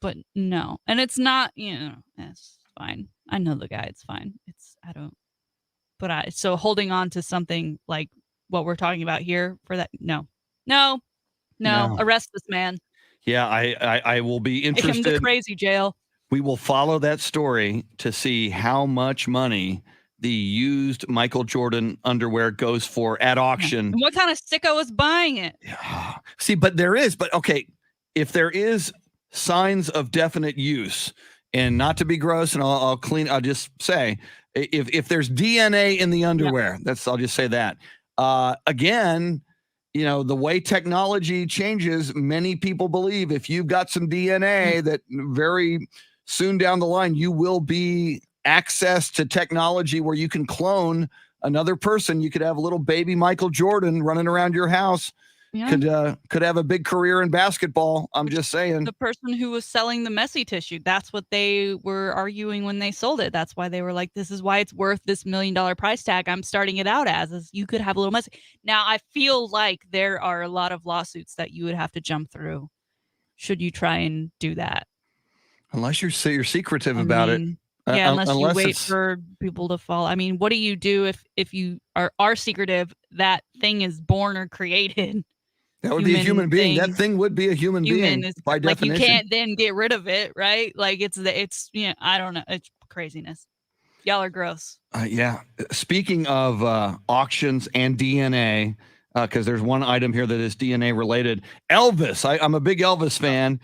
but no. And it's not, it's fine. I know the guy, it's fine. So holding on to something like what we're talking about here for that, no. Arrest this man. Yeah, I will be interested. Take him to crazy jail. We will follow that story to see how much money the used Michael Jordan underwear goes for at auction. And what kind of sicko is buying it? See, okay, if there is signs of definite use, and not to be gross, and I'll just say, if there's DNA in the underwear, I'll just say that. Again, the way technology changes, many people believe if you've got some DNA that very soon down the line, you will be access to technology where you can clone another person. You could have a little baby Michael Jordan running around your house. Yeah. Could have a big career in basketball. I'm just saying. The person who was selling the messy tissue, that's what they were arguing when they sold it. That's why they were like, this is why it's worth this $1 million price tag. I'm starting it out as you could have a little messy. Now, I feel like there are a lot of lawsuits that you would have to jump through should you try and do that. Unless you're secretive about it. Unless you wait for people to fall. I mean, what do you do if you are secretive? That thing is born or created. That would be a human being. That thing would be a human being by definition. You can't then get rid of it, right? Like it's I don't know. It's craziness. Y'all are gross. Yeah. Speaking of auctions and DNA, because there's one item here that is DNA related. Elvis. I'm a big Elvis fan.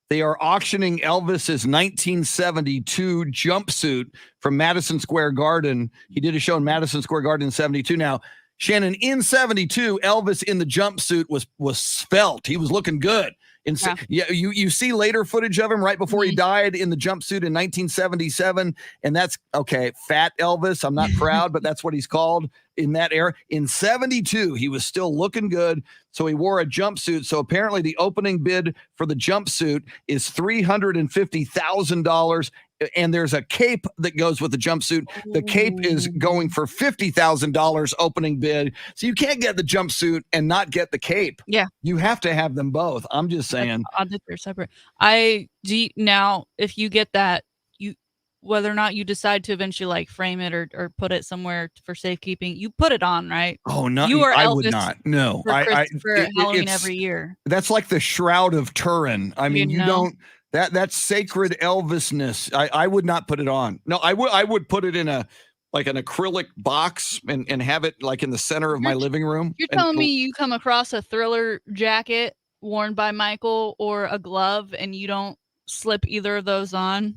They are auctioning Elvis's 1972 jumpsuit from Madison Square Garden. He did a show in Madison Square Garden in 72. Now, Shannon, in 72, Elvis in the jumpsuit was svelte. He was looking good. You see later footage of him right before he died in the jumpsuit in 1977, and that's okay. Fat Elvis. I'm not proud, but that's what he's called in that era. In 72, he was still looking good, so he wore a jumpsuit. So apparently, the opening bid for the jumpsuit is $350,000. And there's a cape that goes with the jumpsuit. The cape is going for $50,000 opening bid. So you can't get the jumpsuit and not get the cape. Yeah. You have to have them both. I'm just saying. They're separate. Now, if you get that, whether or not you decide to eventually like frame it or put it somewhere for safekeeping, you put it on, right? Oh no, You are I would Elvis not. No, for Halloween it's every year. that's like the Shroud of Turin. I mean, You you know? don't that's sacred Elvisness. I would not put it on. No, I would put it in an acrylic box and have it like in the center of my living room. You're And telling me you come across a Thriller jacket worn by Michael or a glove and you don't slip either of those on?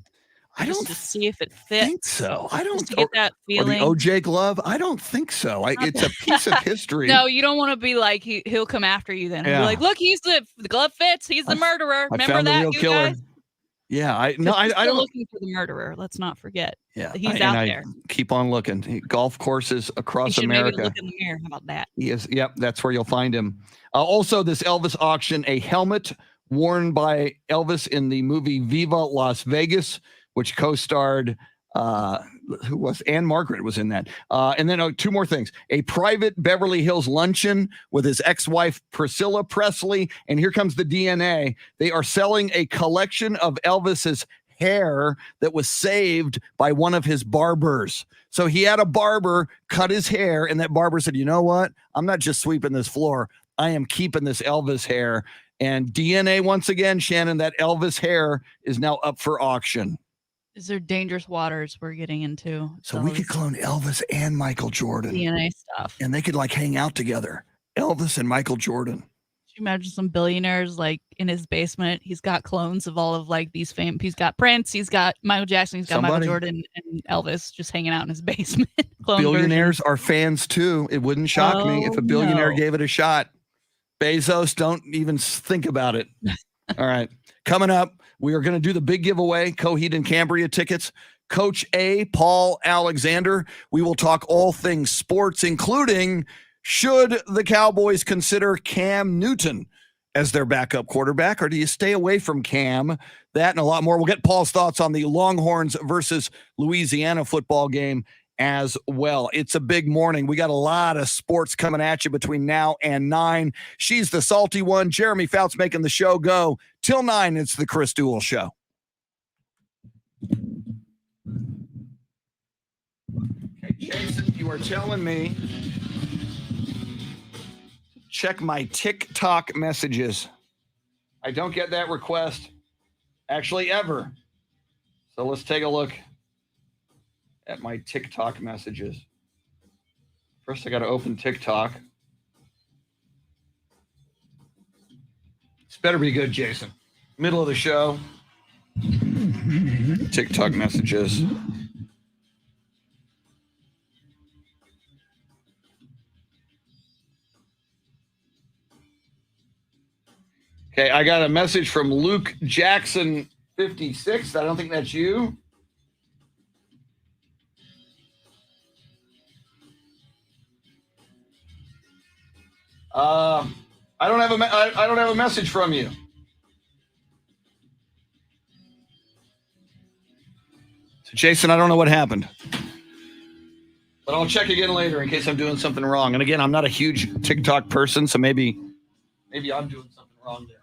I Just don't to see if it fits. think so. I don't Just to get that or the feeling. OJ glove. I don't think so. It's a piece of history. No, you don't want to be like he'll come after you then. Yeah. Be like, look, the glove fits. He's the murderer. I Remember found the that, real you killer. guys? Yeah, I 'Cause he's still don't. looking for the murderer. Let's not forget. Yeah, He's out there. Keep on looking. Golf courses You across should America. maybe look in the mirror. How about that? He is. Yep, that's where you'll find him. Also, this Elvis auction, a helmet worn by Elvis in the movie Viva Las Vegas, which co-starred who was Anne Margaret was in that. And then two more things: a private Beverly Hills luncheon with his ex-wife Priscilla Presley, and here comes the DNA. They are selling a collection of Elvis's hair that was saved by one of his barbers. So he had a barber cut his hair, and that barber said, "You know what? I'm not just sweeping this floor. I am keeping this Elvis hair." And DNA, once again, Shannon, that Elvis hair is now up for auction. These are dangerous waters we're getting into. So we could clone Elvis and Michael Jordan. DNA stuff. And they could like hang out together. Elvis and Michael Jordan. Could you imagine some billionaires like in his basement? He's got clones of all of like these famous. He's got Prince. He's got Michael Jackson. He's got Michael Jordan and Elvis just hanging out in his basement. Billionaires are fans too. It wouldn't shock me if a billionaire gave it a shot. Bezos, don't even think about it. All right. Coming up, we are going to do the big giveaway, Coheed and Cambria tickets. Coach A, Paul Alexander. We will talk all things sports, including should the Cowboys consider Cam Newton as their backup quarterback, or do you stay away from Cam? That and a lot more. We'll get Paul's thoughts on the Longhorns versus Louisiana football game as well. It's a big morning. We got a lot of sports coming at you between now and 9. She's the salty one. Jeremy Fouts making the show go. Till 9, it's the Chris Duel Show. Okay, Jason, you are telling me check my TikTok messages. I don't get that request actually ever. So let's take a look at my TikTok messages. First, I got to open TikTok. This better be good, Jason. Middle of the show. TikTok messages. Okay, I got a message from Luke Jackson 56. I don't think that's you. I don't have a message from you. So Jason, I don't know what happened, but I'll check again later in case I'm doing something wrong. And again, I'm not a huge TikTok person, so maybe I'm doing something wrong there.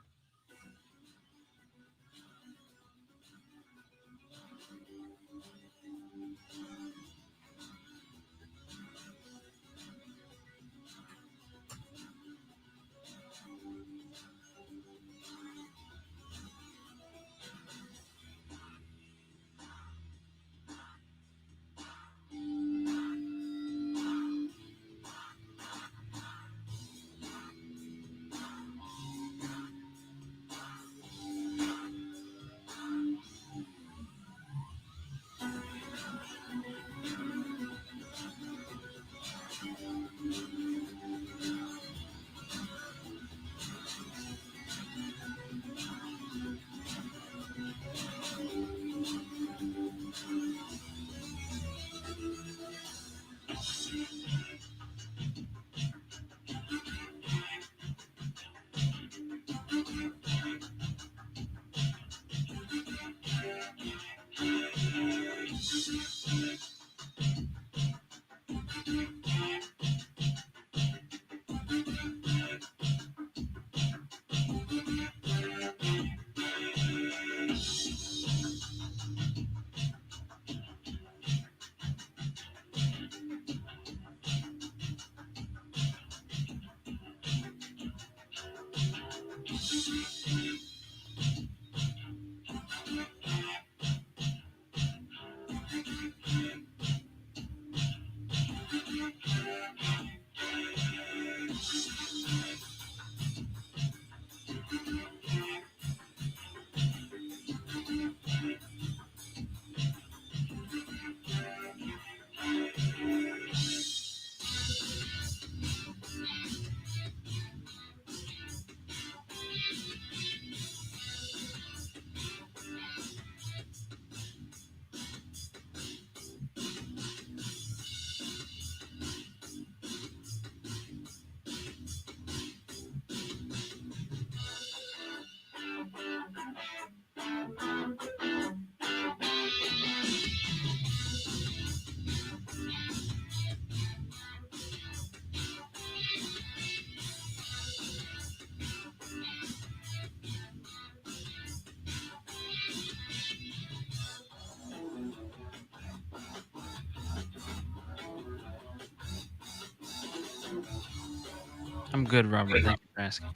I'm good, Robert. Thank you for asking.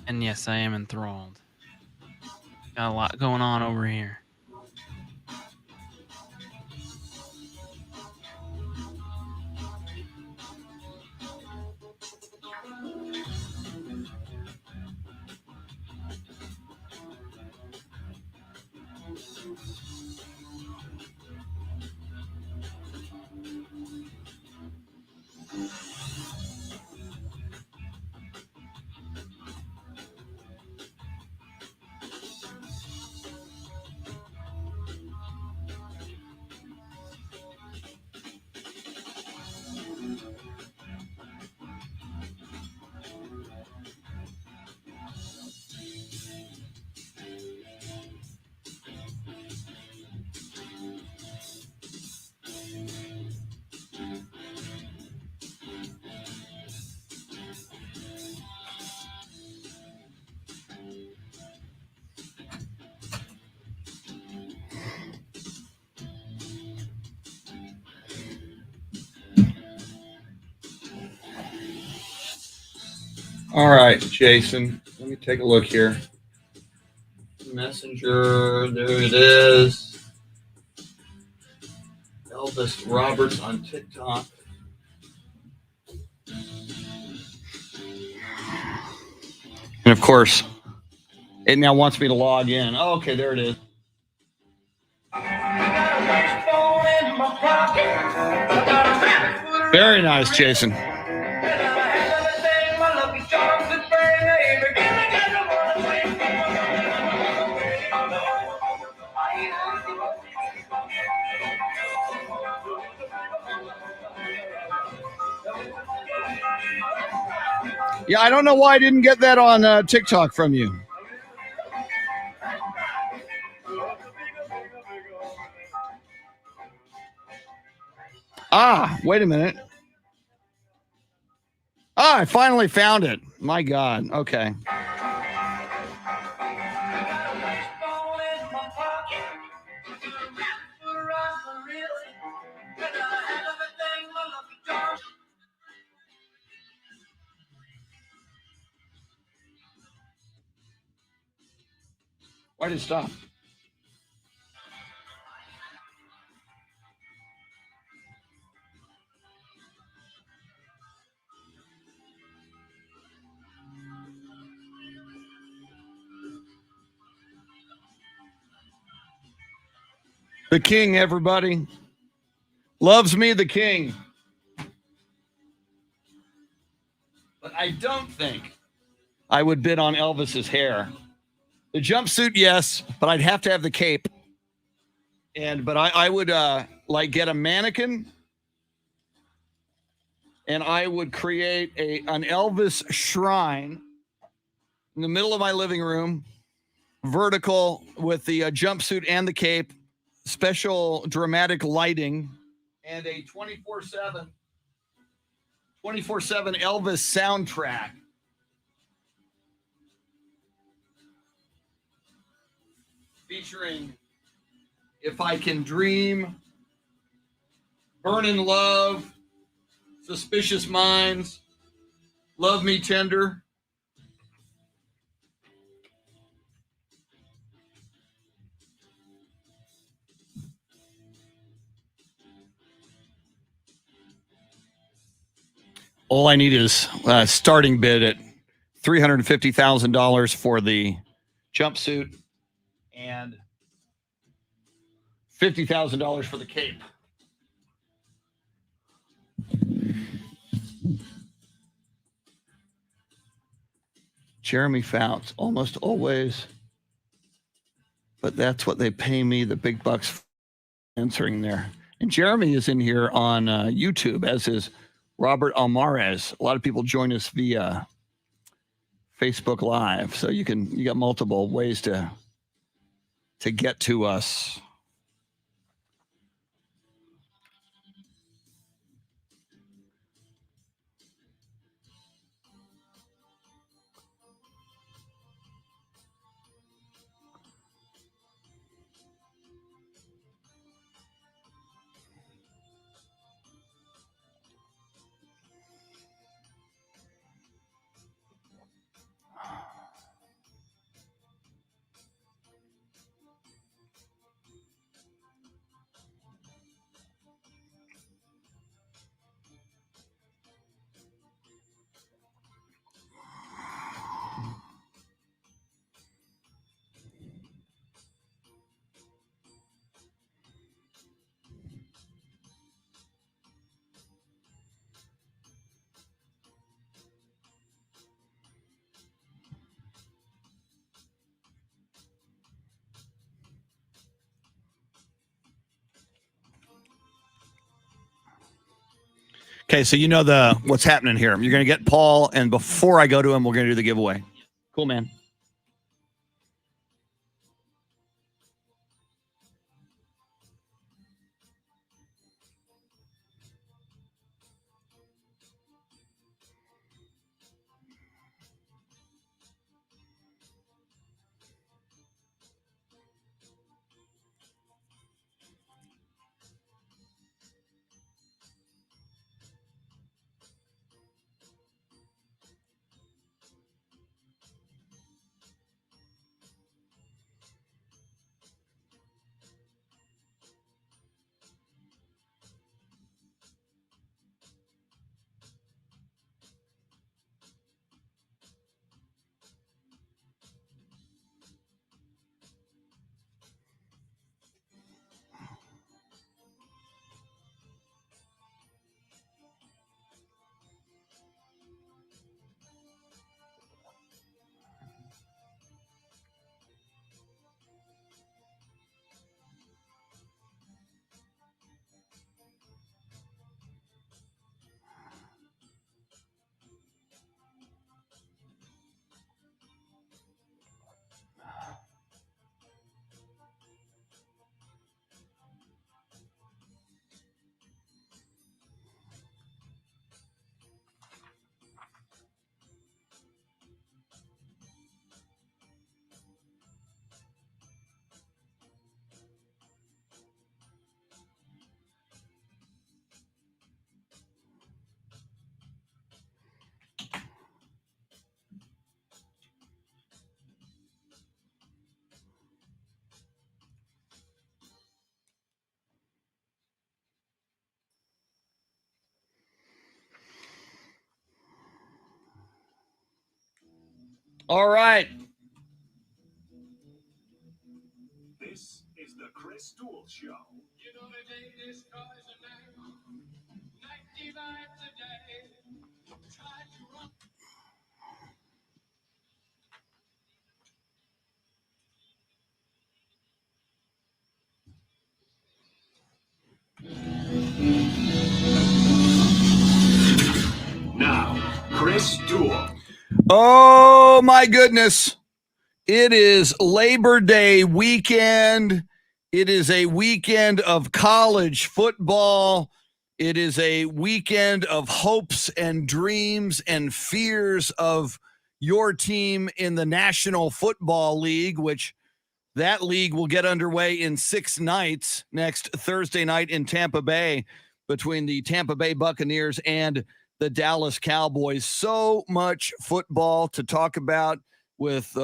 And yes, I am enthralled. Got a lot going on over here. All right, Jason. Let me take a look here. Messenger, there it is. Elvis Roberts on TikTok. And of course, it now wants me to log in. Oh, okay, there it is. Very nice, Jason. Yeah, I don't know why I didn't get that on TikTok from you. Ah, wait a minute. Ah, I finally found it. My God. Okay. Why did it stop? The king, everybody. Loves me, the king. But I don't think I would bid on Elvis's hair. The jumpsuit, yes, but I'd have to have the cape. But I would like get a mannequin, and I would create an Elvis shrine in the middle of my living room, vertical with the jumpsuit and the cape, special dramatic lighting, and a 24/7 Elvis soundtrack. Featuring If I Can Dream, Burn in Love, Suspicious Minds, Love me tender. All I need is a starting bid at $350,000 for the jumpsuit and $50,000 for the cape. Jeremy Fouts, almost always. But that's what they pay me the big bucks for answering there. And Jeremy is in here on YouTube, as is Robert Almares. A lot of people join us via Facebook Live. So you got multiple ways to get to us. Okay, so you know what's happening here. You're going to get Paul, and before I go to him, we're going to do the giveaway. Cool, man. All right. This is the Chris Duel Show. You know the day destroys a man, night divides the day. Try to run. Now, Chris Duel. Oh, my goodness. It is Labor Day weekend. It is a weekend of college football. It is a weekend of hopes and dreams and fears of your team in the National Football League, which that league will get underway in 6 nights next Thursday night in Tampa Bay between the Tampa Bay Buccaneers and the Dallas Cowboys. So much football to talk about with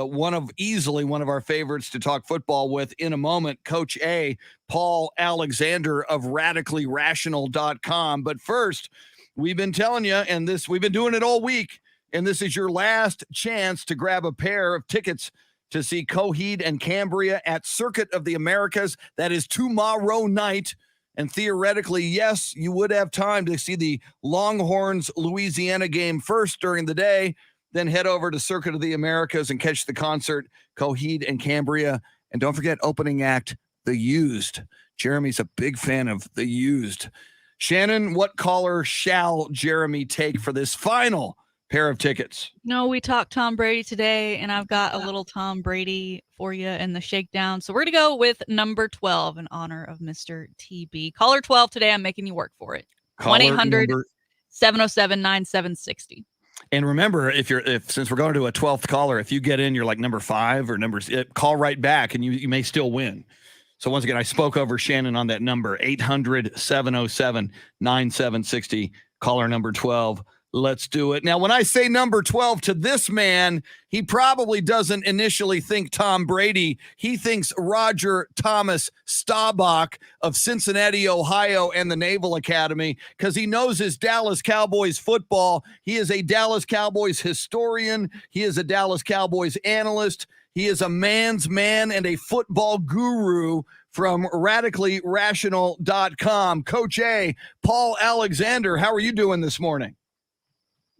easily one of our favorites to talk football with in a moment, Coach A, Paul Alexander of radicallyrational.com. But first, we've been telling you, and we've been doing it all week, and this is your last chance to grab a pair of tickets to see Coheed and Cambria at Circuit of the Americas. That is tomorrow night. And theoretically, yes, you would have time to see the Longhorns Louisiana game first during the day, then head over to Circuit of the Americas and catch the concert, Coheed and Cambria. And don't forget, opening act, The Used. Jeremy's a big fan of The Used. Shannon, what caller shall Jeremy take for this final pair of tickets? No, we talked Tom Brady today, and I've got a little Tom Brady for you in the shakedown. So we're going to go with number 12 in honor of Mr. TB. Caller 12 today. I'm making you work for it. 1-800-707-9760. And remember, since we're going to a 12th caller, if you get in, you're like number 5 or call right back and you may still win. So once again, I spoke over Shannon on that number, 800-707-9760, caller number 12. Let's do it. Now, when I say number 12 to this man, he probably doesn't initially think Tom Brady. He thinks Roger Thomas Staubach of Cincinnati, Ohio, and the Naval Academy, because he knows his Dallas Cowboys football. He is a Dallas Cowboys historian. He is a Dallas Cowboys analyst. He is a man's man and a football guru from radicallyrational.com. Coach A, Paul Alexander, how are you doing this morning?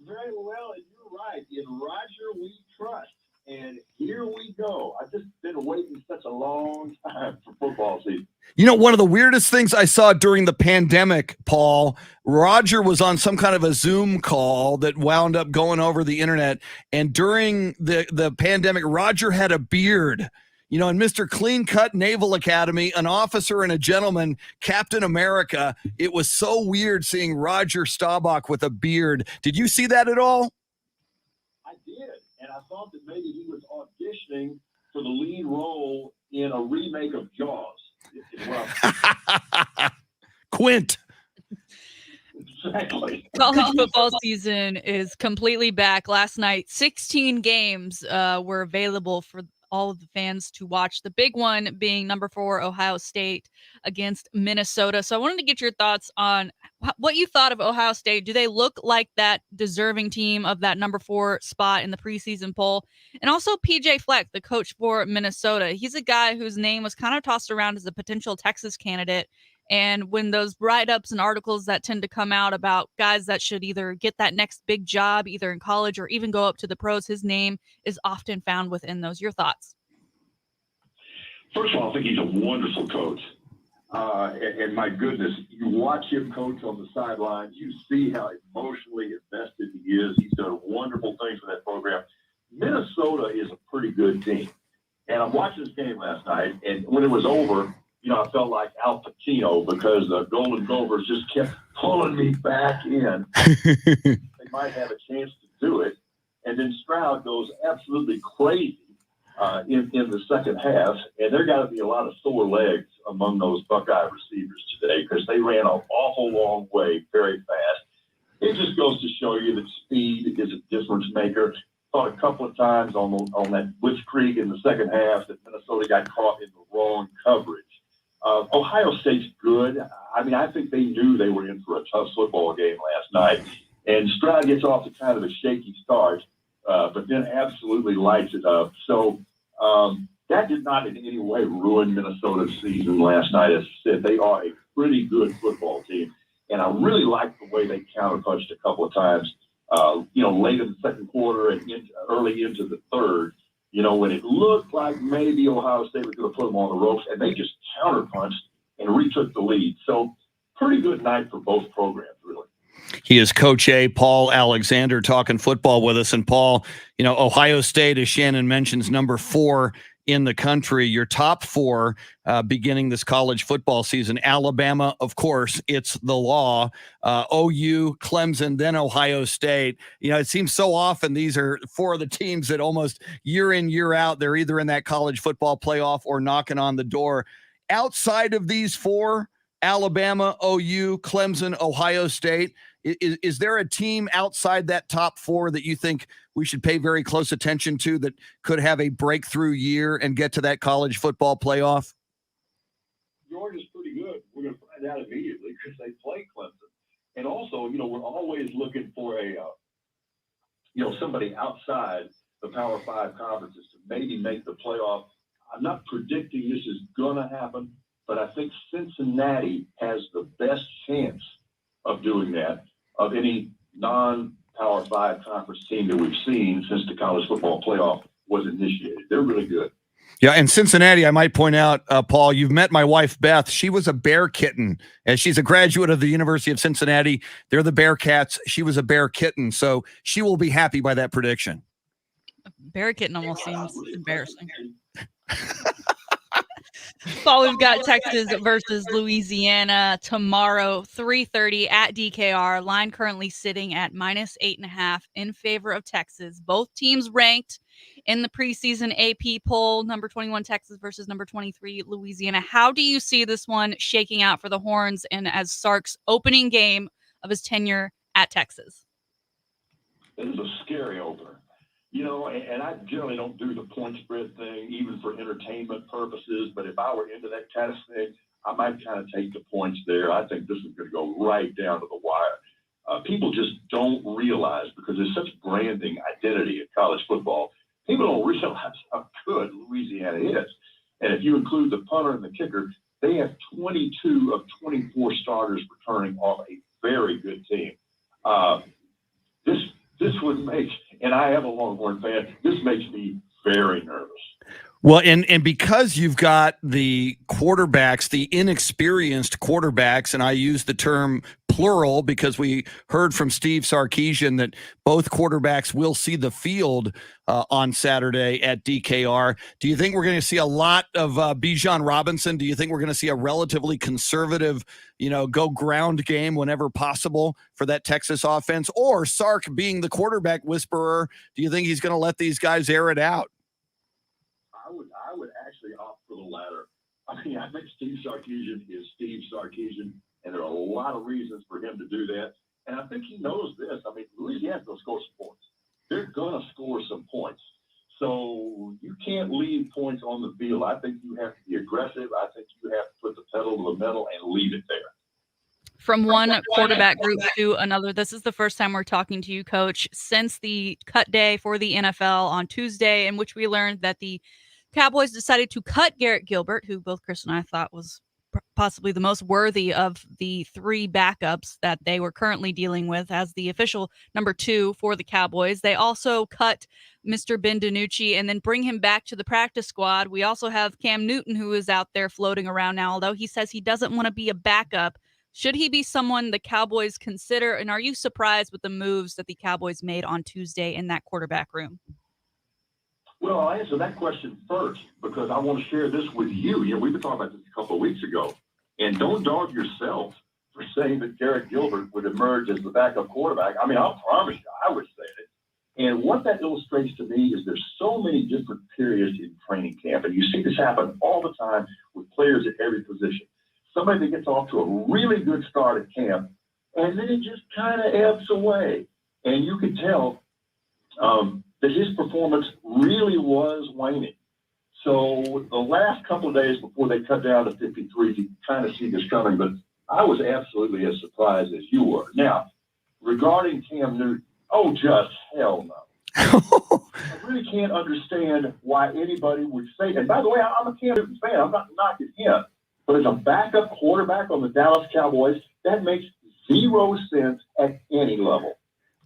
Very well, and you're right. In Roger we trust. And here we go. I've just been waiting such a long time for football season. You know, one of the weirdest things I saw during the pandemic, Paul, Roger was on some kind of a Zoom call that wound up going over the internet. And during the pandemic, Roger had a beard. You know, in Mr. Clean Cut Naval Academy, an officer and a gentleman, Captain America, it was so weird seeing Roger Staubach with a beard. Did you see that at all? I did, and I thought that maybe he was auditioning for the lead role in a remake of Jaws. Well, Quint. exactly. College football season is completely back. Last night, 16 games were available for all of the fans to watch. The big one being number 4 Ohio State against Minnesota. So I wanted to get your thoughts on what you thought of Ohio State. Do they look like that deserving team of that number 4 spot in the preseason poll? And also PJ Fleck, the coach for Minnesota. He's a guy whose name was kind of tossed around as a potential Texas candidate. And when those write-ups and articles that tend to come out about guys that should either get that next big job, either in college or even go up to the pros, his name is often found within those. Your thoughts? First of all, I think he's a wonderful coach. And my goodness, you watch him coach on the sidelines, you see how emotionally invested he is. He's done wonderful things for that program. Minnesota is a pretty good team. And I'm watching this game last night, and when it was over, you know, I felt like Al Pacino because the Golden Gophers just kept pulling me back in. They might have a chance to do it. And then Stroud goes absolutely crazy in the second half. And there got to be a lot of sore legs among those Buckeye receivers today because they ran an awful long way very fast. It just goes to show you that speed is a difference maker. Thought a couple of times on that blitzkrieg in the second half that Minnesota got caught in the wrong coverage. Ohio State's good. I mean, I think they knew they were in for a tough football game last night. And Stroud gets off to kind of a shaky start, but then absolutely lights it up. So that did not in any way ruin Minnesota's season last night. As I said, they are a pretty good football team. And I really like the way they counterpunched a couple of times, late in the second quarter and early into the third. You know, when it looked like maybe Ohio State was going to put them on the ropes, and they just counterpunched and retook the lead. So pretty good night for both programs, really. He is Coach A, Paul Alexander, talking football with us. And Paul, you know, Ohio State, as Shannon mentions, number 4 in the country. Your top 4 beginning this college football season. Alabama, of course, it's the law. OU, Clemson, then Ohio State. You know, it seems so often these are 4 of the teams that almost year in, year out, they're either in that college football playoff or knocking on the door. Outside of these 4, Alabama, OU, Clemson, Ohio State. Is there a team outside that top four that you think we should pay very close attention to that could have a breakthrough year and get to that college football playoff? Georgia's pretty good. We're going to find out immediately because they play Clemson. And also, we're always looking for somebody outside the Power 5 conferences to maybe make the playoff. I'm not predicting this is going to happen, but I think Cincinnati has the best chance of doing that of any non-Power 5 conference team that we've seen since the college football playoff was initiated. They're really good. Yeah, and Cincinnati, I might point out, Paul, you've met my wife, Beth. She was a bear kitten, and she's a graduate of the University of Cincinnati. They're the Bearcats. She was a bear kitten, so she will be happy by that prediction. Bear kitten almost seems embarrassing. Paul, we've got Texas versus Louisiana tomorrow, 3:30 at DKR. Line currently sitting at -8.5 in favor of Texas. Both teams ranked in the preseason AP poll, number 21 Texas versus number 23 Louisiana. How do you see this one shaking out for the Horns and as Sark's opening game of his tenure at Texas? This is a scary opener. And I generally don't do the point spread thing, even for entertainment purposes. But if I were into that kind of thing, I might kind of take the points there. I think this is going to go right down to the wire. People just don't realize, because there's such branding identity in college football, people don't realize how good Louisiana is. And if you include the punter and the kicker, they have 22 of 24 starters returning off a very good team. This would make, and I am a Longhorn fan, this makes me very nervous. Well, and because you've got the quarterbacks, the inexperienced quarterbacks, and I use the term plural because we heard from Steve Sarkisian that both quarterbacks will see the field on Saturday at DKR. Do you think we're going to see a lot of Bijan Robinson? Do you think we're going to see a relatively conservative, go ground game whenever possible for that Texas offense? Or Sark being the quarterback whisperer, do you think he's going to let these guys air it out? I would actually opt for the latter. I think Steve Sarkisian is Steve Sarkisian, and there are a lot of reasons for him to do that. And I think he knows this. Louisiana's going to score some points. They're going to score some points. So you can't leave points on the field. I think you have to be aggressive. I think you have to put the pedal to the metal and leave it there. From one quarterback group to another, this is the first time we're talking to you, Coach, since the cut day for the NFL on Tuesday, in which we learned that the Cowboys decided to cut Garrett Gilbert, who both Chris and I thought was possibly the most worthy of the three backups that they were currently dealing with as the official number 2 for the Cowboys. They also cut Mr. Ben DiNucci and then bring him back to the practice squad. We also have Cam Newton, who is out there floating around now, although he says he doesn't want to be a backup. Should he be someone the Cowboys consider? And are you surprised with the moves that the Cowboys made on Tuesday in that quarterback room? Well, I'll answer that question first because I want to share this with you. We've been talking about this a couple of weeks ago. And don't dog yourself for saying that Garrett Gilbert would emerge as the backup quarterback. I'll promise you, I would say it. And what that illustrates to me is there's so many different periods in training camp. And you see this happen all the time with players at every position. Somebody that gets off to a really good start at camp, and then it just kind of ebbs away. And you can tell that his performance really was waning. So the last couple of days before they cut down to 53, you kind of see this coming, but I was absolutely as surprised as you were. Now, regarding Cam Newton, just hell no. I really can't understand why anybody would say that. And by the way, I'm a Cam Newton fan. I'm not knocking him. But as a backup quarterback on the Dallas Cowboys, that makes zero sense at any level.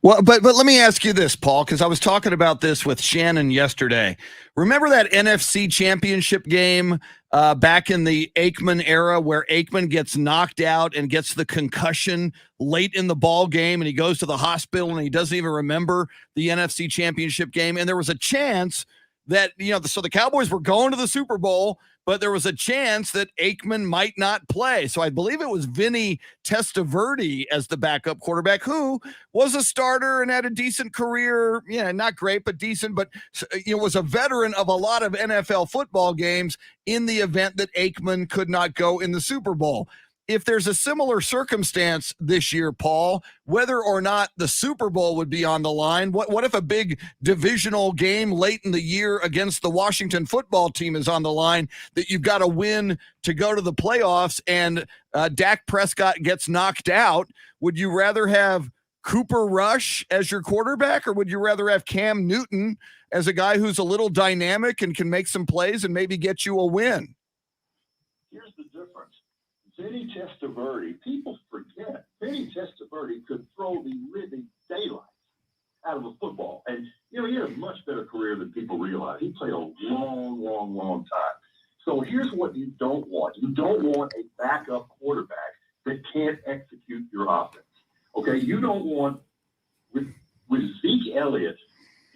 Well, but let me ask you this, Paul, because I was talking about this with Shannon yesterday. Remember that NFC Championship game back in the Aikman era where Aikman gets knocked out and gets the concussion late in the ball game and he goes to the hospital and he doesn't even remember the NFC Championship game? And there was a chance that, so the Cowboys were going to the Super Bowl, but there was a chance that Aikman might not play. So I believe it was Vinny Testaverde as the backup quarterback, who was a starter and had a decent career. Yeah, not great, but decent, but was a veteran of a lot of NFL football games in the event that Aikman could not go in the Super Bowl. if there's a similar circumstance this year, Paul, whether or not the Super Bowl would be on the line, what if a big divisional game late in the year against the Washington football team is on the line that you've got to win to go to the playoffs and Dak Prescott gets knocked out? Would you rather have Cooper Rush as your quarterback, or would you rather have Cam Newton as a guy who's a little dynamic and can make some plays and maybe get you a win? Here's the difference. Vinny Testaverde, people forget, Vinny Testaverde could throw the living daylights out of a football. And, he had a much better career than people realize. He played a long, long, long time. So here's what you don't want. You don't want a backup quarterback that can't execute your offense. Okay, you don't want, with Zeke Elliott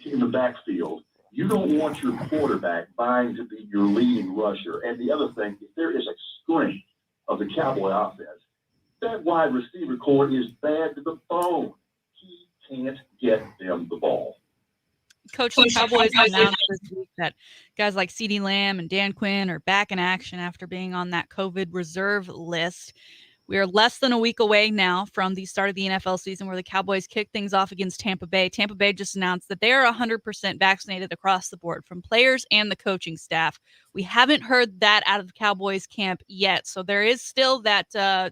in the backfield, you don't want your quarterback vying to be your leading rusher. And the other thing, if there is a strength of the Cowboy offense, that wide receiver core is bad to the bone. He can't get them the ball. Coach, the Cowboys announced this week that guys like CeeDee Lamb and Dan Quinn are back in action after being on that COVID reserve list. We are less than a week away now from the start of the NFL season, where the Cowboys kick things off against Tampa Bay. Tampa Bay just announced that they are 100% vaccinated across the board, from players and the coaching staff. We haven't heard that out of the Cowboys camp yet, so there is still that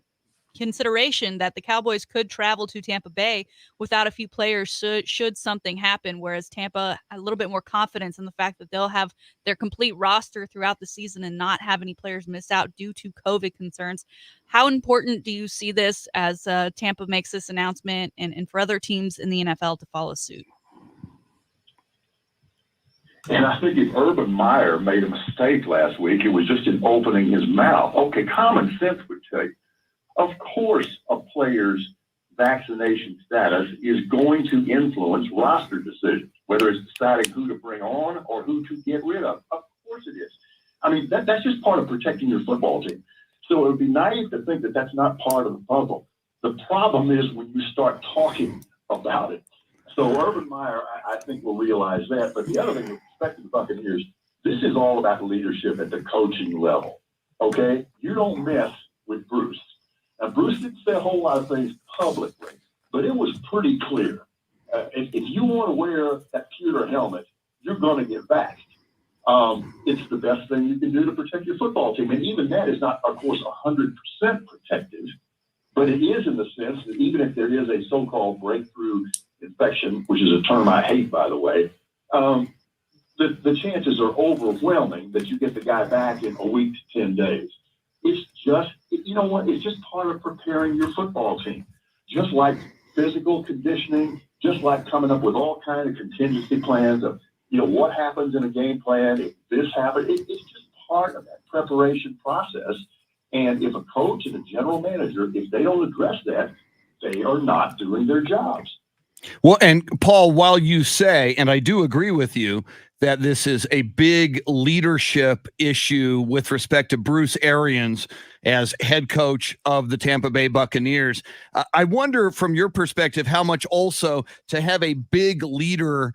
consideration that the Cowboys could travel to Tampa Bay without a few players should something happen, whereas Tampa a little bit more confidence in the fact that they'll have their complete roster throughout the season and not have any players miss out due to COVID concerns. How important do you see this as Tampa makes this announcement and for other teams in the NFL to follow suit? And I think if Urban Meyer made a mistake last week, it was just in opening his mouth. Okay, common sense would tell you, of course, a player's vaccination status is going to influence roster decisions, whether it's deciding who to bring on or who to get rid of. Of course it is. I mean, that's just part of protecting your football team. So it would be naive to think that that's not part of the puzzle. The problem is when you start talking about it. So Urban Meyer, I think, will realize that. But the other thing with respect to the Buccaneers, this is all about leadership at the coaching level. Okay? You don't mess with Bruce. Now, Bruce didn't say a whole lot of things publicly, but it was pretty clear. If you want to wear that pewter helmet, you're going to get vaxxed. It's the best thing you can do to protect your football team. And even that is not, of course, 100% protective, but it is in the sense that even if there is a so-called breakthrough infection, which is a term I hate, by the way, the chances are overwhelming that you get the guy back in a week to 10 days. It's just, you know what, it's just part of preparing your football team. Just like physical conditioning, just like coming up with all kinds of contingency plans of, what happens in a game plan if this happens. It's just part of that preparation process. And if a coach and a general manager, if they don't address that, they are not doing their jobs. Well, and Paul, while you say, and I do agree with you, that this is a big leadership issue with respect to Bruce Arians as head coach of the Tampa Bay Buccaneers, I wonder from your perspective how much also to have a big leader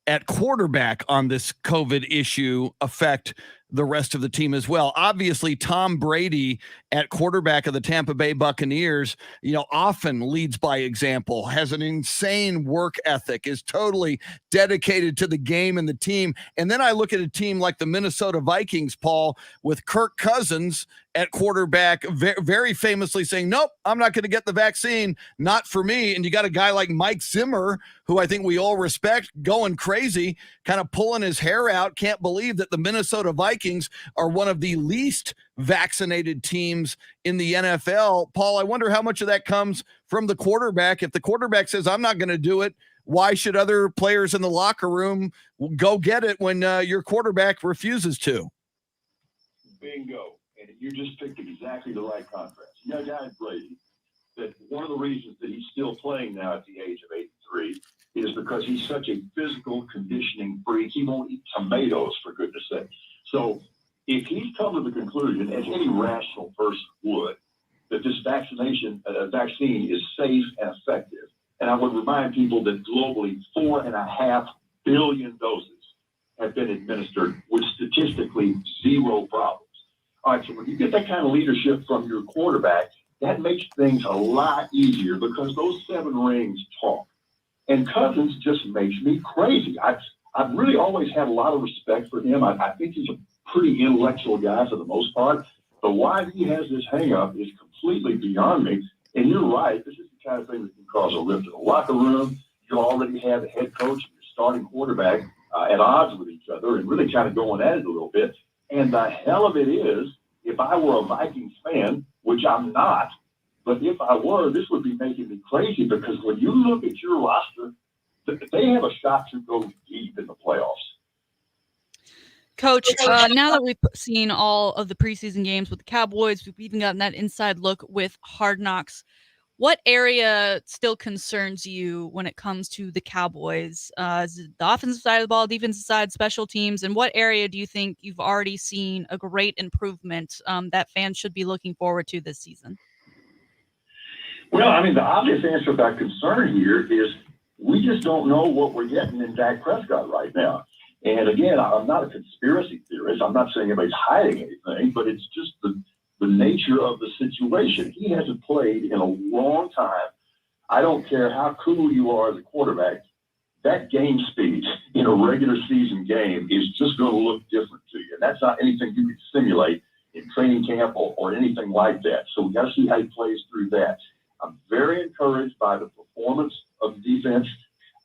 at quarterback on this COVID issue affect the rest of the team as well. Obviously, Tom Brady at quarterback of the Tampa Bay Buccaneers, often leads by example, has an insane work ethic, is totally dedicated to the game and the team. And then I look at a team like the Minnesota Vikings, Paul, with Kirk Cousins at quarterback, very famously saying, nope, I'm not going to get the vaccine. Not for me. And you got a guy like Mike Zimmer, who I think we all respect, going crazy, kind of pulling his hair out. Can't believe that the Minnesota Vikings are one of the least vaccinated teams in the NFL. Paul, I wonder how much of that comes from the quarterback. If the quarterback says, I'm not going to do it, why should other players in the locker room go get it when your quarterback refuses to? Bingo. And you just picked exactly the right contrast. You got a guy in Brady that one of the reasons that he's still playing now at the age of 83 is because he's such a physical conditioning freak. He won't eat tomatoes, for goodness sake. So if he's come to the conclusion, as any rational person would, that this vaccine is safe and effective, and I would remind people that globally 4.5 billion doses have been administered with statistically zero problems. All right, so when you get that kind of leadership from your quarterback, that makes things a lot easier because those 7 rings talk. And Cousins just makes me crazy. I've really always had a lot of respect for him. I think he's a pretty intellectual guy for the most part. But why he has this hang-up is completely beyond me. And you're right, this is the kind of thing that can cause a rift in the locker room. You already have the head coach and your starting quarterback at odds with each other and really kind of going at it a little bit. And the hell of it is, if I were a Vikings fan, which I'm not, but if I were, this would be making me crazy because when you look at your roster, they have a shot to go deep in the playoffs. Coach, now that we've seen all of the preseason games with the Cowboys, we've even gotten that inside look with Hard Knocks. What area still concerns you when it comes to the Cowboys? Is it the offensive side of the ball, defensive side, special teams? And what area do you think you've already seen a great improvement that fans should be looking forward to this season? Well, I mean, the obvious answer about concern here is we just don't know what we're getting in Dak Prescott right now. And again, I'm not a conspiracy theorist. I'm not saying anybody's hiding anything, but it's just the nature of the situation. He hasn't played in a long time. I don't care how cool you are as a quarterback. That game speed in a regular season game is just going to look different to you. And that's not anything you can simulate in training camp or anything like that. So we got to see how he plays through that. I'm very encouraged by the performance of the defense.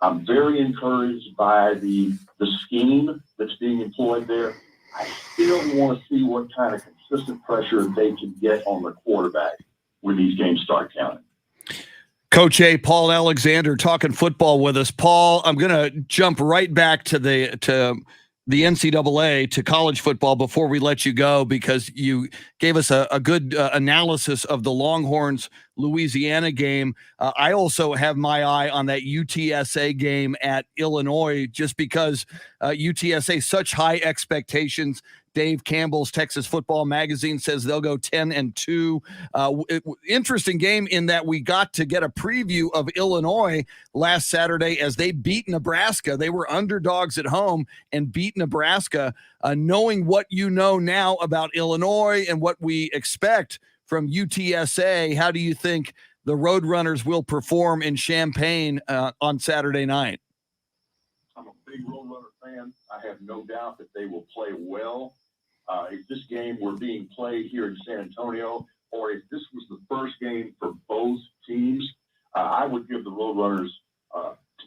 I'm very encouraged by the scheme that's being employed there. I still want to see what kind of consistent pressure they can get on the quarterback when these games start counting. Coach A, Paul Alexander, talking football with us. Paul, I'm going to jump right back to the NCAA, to college football before we let you go, because you gave us a good analysis of the Longhorns Louisiana game. I also have my eye on that UTSA game at Illinois, just because UTSA, such high expectations. Dave Campbell's Texas Football Magazine says they'll go 10-2. Interesting game in that we got to get a preview of Illinois last Saturday as they beat Nebraska. They were underdogs at home and beat Nebraska. Knowing what you know now about Illinois and what we expect from UTSA, how do you think the Roadrunners will perform in Champaign on Saturday night? I'm a big Roadrunner fan. I have no doubt that they will play well. If this game were being played here in San Antonio, or if this was the first game for both teams, I would give the Roadrunners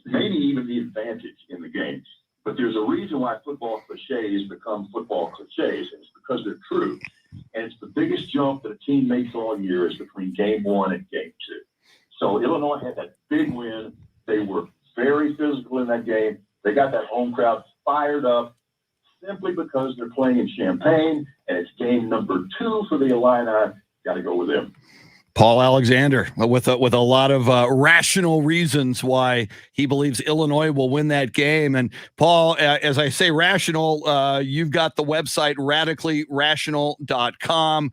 maybe even the advantage in the game. But there's a reason why football cliches become football cliches, and it's because they're true. And it's the biggest jump that a team makes all year is between game 1 and game 2. So Illinois had that big win. They were very physical in that game. They got that home crowd fired up simply because they're playing in Champaign, and it's game number 2 for the Illini. Got to go with them. Paul Alexander with a lot of rational reasons why he believes Illinois will win that game. And Paul, as I say rational, you've got the website radicallyrational.com.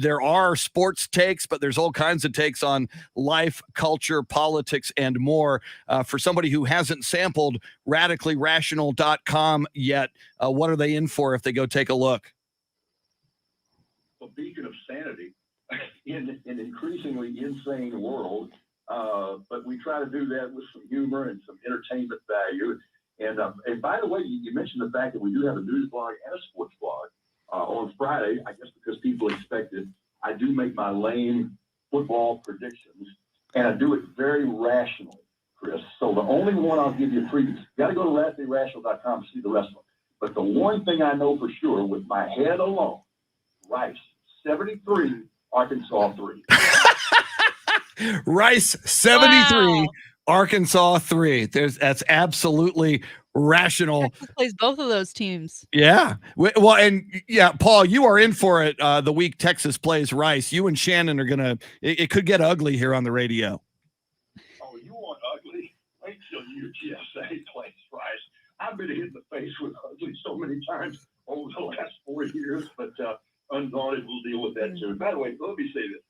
There are sports takes, but there's all kinds of takes on life, culture, politics, and more. For somebody who hasn't sampled radicallyrational.com yet, what are they in for if they go take a look? A beacon of sanity in an increasingly insane world, but we try to do that with some humor and some entertainment value. And by the way, you mentioned the fact that we do have a news blog and a sports blog on Friday. I guess because people expected, I do make my lame football predictions, and I do it very rationally, Chris. So the only one I'll give you a preview. You got to go to radicallyrational.com to see the rest of them. But the one thing I know for sure, with my head alone, Rice 73. Arkansas 3. Rice 73, Wow. Arkansas 3. That's absolutely rational. Texas plays both of those teams. Yeah. Well, and yeah, Paul, you are in for it the week Texas plays Rice. You and Shannon are gonna. It could get ugly here on the radio. Oh, you want ugly? Wait till UTSA plays Rice. I've been hit in the face with ugly so many times over the last 4 years, but Undaunted will deal with that too. By the way, let me say this.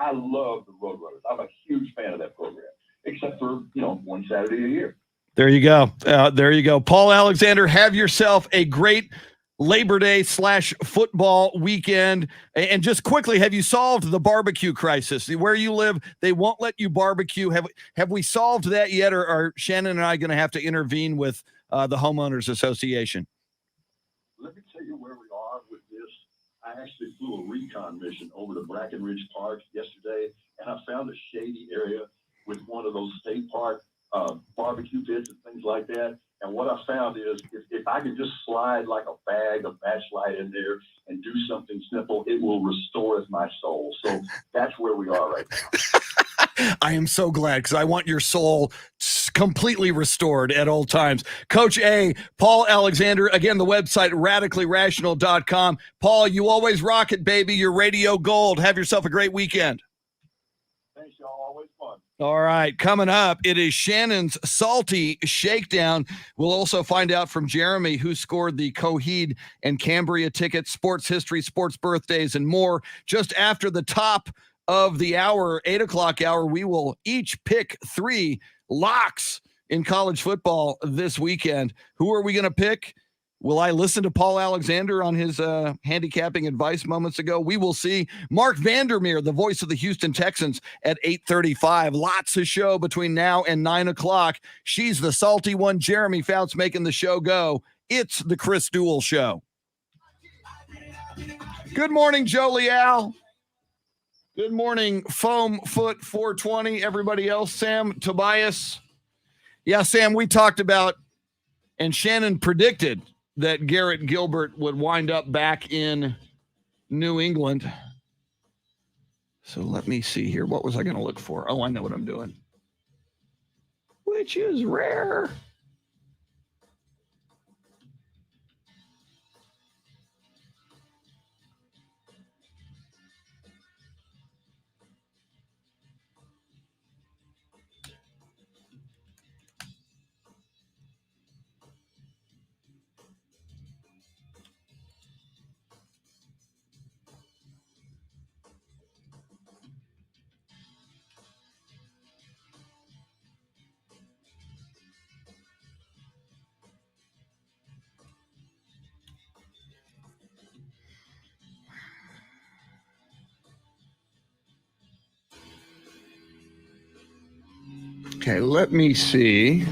I love the Roadrunners. I'm a huge fan of that program, except for, one Saturday a year. There you go. There you go. Paul Alexander, have yourself a great Labor Day / football weekend. And just quickly, have you solved the barbecue crisis? Where you live, they won't let you barbecue. Have we solved that yet, or are Shannon and I going to have to intervene with the homeowners association? Let me tell you where we are with this. I actually flew a recon mission over to Brackenridge Park yesterday, and I found a shady area with one of those state park barbecue pits and things like that. And what I found is if I could just slide like a bag of matchlight in there and do something simple, it will restore my soul. So that's where we are right now. I am so glad, because I want your soul completely restored at all times. Coach A, Paul Alexander, again, the website, radicallyrational.com. Paul, you always rock it, baby. You're radio gold. Have yourself a great weekend. Thanks, y'all. Always fun. All right, coming up, it is Shannon's Salty Shakedown. We'll also find out from Jeremy who scored the Coheed and Cambria tickets, sports history, sports birthdays, and more. Just after the top of the hour, 8 o'clock hour, we will each pick 3 locks in college football this weekend. Who are we going to pick? Will I listen to Paul Alexander on his handicapping advice moments ago? We will see. Mark Vandermeer, the voice of the Houston Texans, at 8:35. Lots of show between now and 9 o'clock. She's the salty one. Jeremy Fouts making the show go. It's the Chris Duel Show. Good morning, Joe Leal. Good morning, Foam Foot 420. Everybody else, Sam, Tobias. Yeah, Sam, we talked about, and Shannon predicted that Garrett Gilbert would wind up back in New England. So let me see here. What was I going to look for? Oh, I know what I'm doing. Which is rare. Okay, let me see.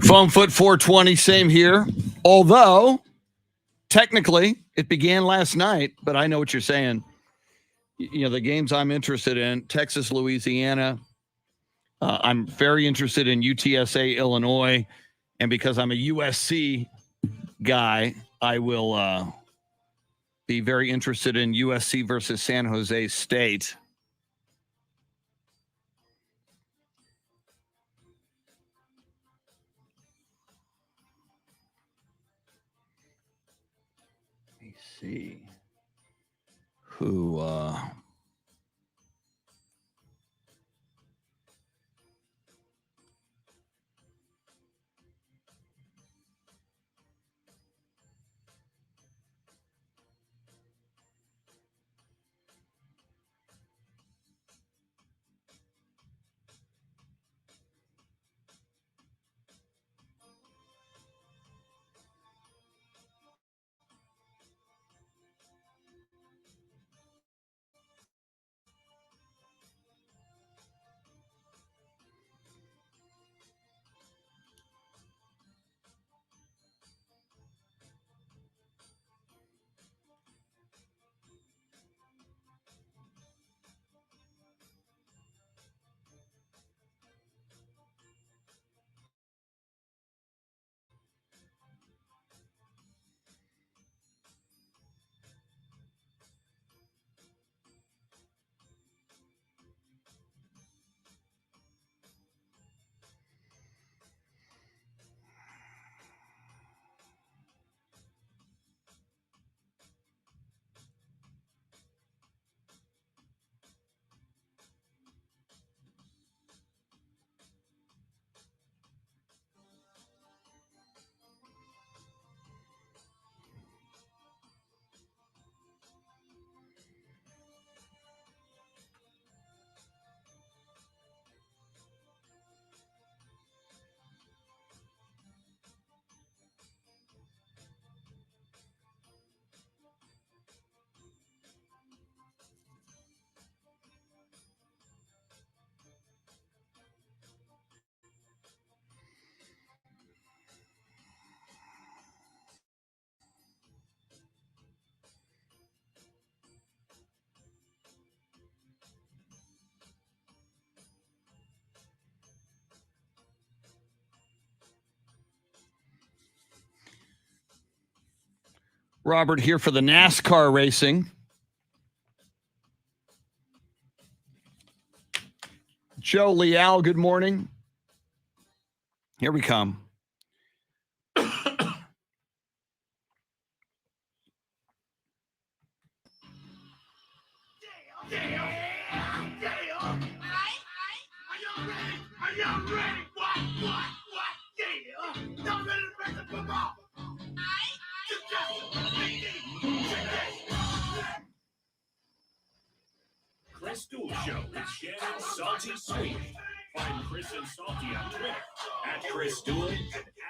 Foam Foot 420, same here. Although, technically, it began last night, but I know what you're saying. You know, the games I'm interested in, Texas, Louisiana. I'm very interested in UTSA, Illinois. And because I'm a USC guy, I will be very interested in USC versus San Jose State. Let me see who Robert here for the NASCAR racing. Joe Leal, good morning. Here we come. Chris Duel Show with Shannon Salty Sweet. Find Chris and Salty on Twitter at Chris Duel and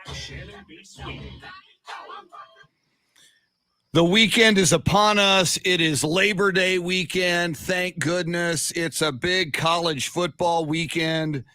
at Shannon B. Sweet. The weekend is upon us. It is Labor Day weekend. Thank goodness. It's a big college football weekend,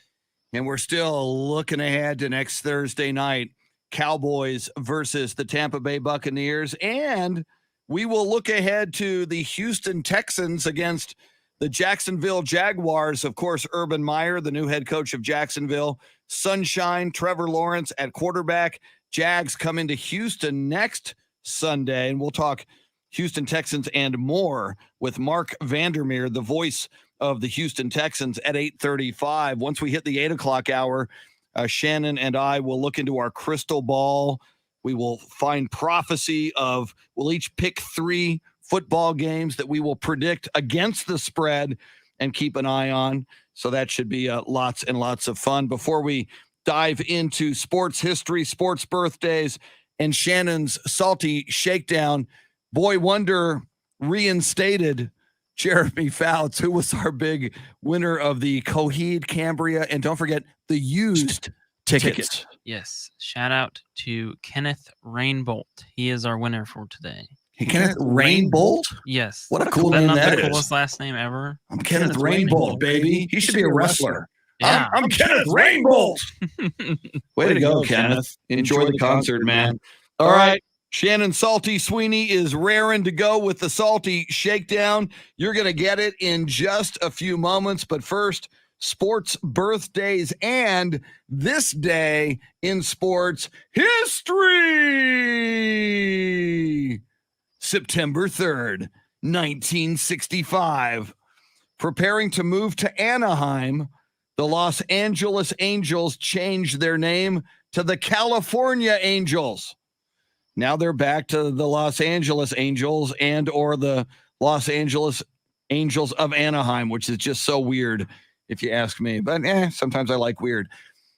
and we're still looking ahead to next Thursday night, Cowboys versus the Tampa Bay Buccaneers, and we will look ahead to the Houston Texans against the Jacksonville Jaguars. Of course, Urban Meyer, the new head coach of Jacksonville, Sunshine, Trevor Lawrence at quarterback. Jags come into Houston next Sunday, and we'll talk Houston Texans and more with Mark Vandermeer, the voice of the Houston Texans, at 8:35. Once we hit the 8 o'clock hour, Shannon and I will look into our crystal ball. We will find prophecy of, we'll each pick 3 football games that we will predict against the spread and keep an eye on. So that should be lots and lots of fun. Before we dive into sports history, sports birthdays, and Shannon's Salty Shakedown, Boy Wonder reinstated Jeremy Fouts, who was our big winner of the Coheed, Cambria, and don't forget the used tickets. Yes. Shout out to Kenneth Rainbolt. He is our winner for today. Hey, Kenneth Rainbolt? Yes. What a cool Is that name not that the is. coolest last name ever? I'm Kenneth Rainbolt, baby. He should be a wrestler. Yeah. I'm Kenneth Rainbolt. Way to go, Kenneth. Enjoy the concert, man. All right. Shannon Salty Sweeney is raring to go with the Salty Shakedown. You're going to get it in just a few moments. But first, sports birthdays and this day in sports history. September 3rd, 1965. Preparing to move to Anaheim, the Los Angeles Angels changed their name to the California Angels. Now they're back to the Los Angeles Angels and or the Los Angeles Angels of Anaheim, which is just so weird if you ask me. But sometimes I like weird.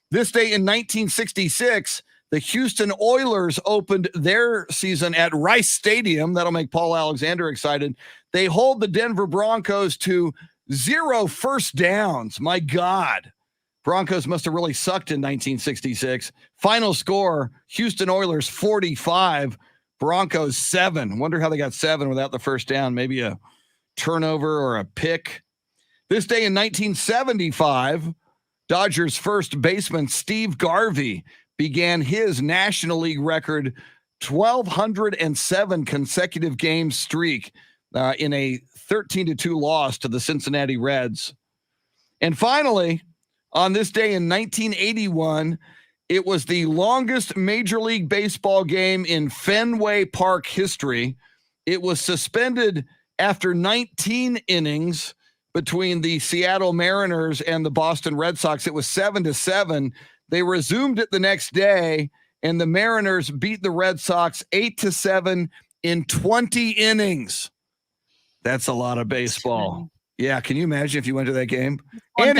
This day in 1966, the Houston Oilers opened their season at Rice Stadium. That'll make Paul Alexander excited. They hold the Denver Broncos to 0 first downs. My God. Broncos must have really sucked in 1966. Final score, Houston Oilers 45, Broncos 7. Wonder how they got 7 without the first down. Maybe a turnover or a pick. This day in 1975, Dodgers first baseman Steve Garvey began his National League record 1,207 consecutive game streak in a 13-2 loss to the Cincinnati Reds. And finally, on this day in 1981, it was the longest Major League Baseball game in Fenway Park history. It was suspended after 19 innings between the Seattle Mariners and the Boston Red Sox. It was 7-7. They resumed it the next day, and the Mariners beat the Red Sox 8-7 in 20 innings. That's a lot of baseball. Yeah, can you imagine if you went to that game? And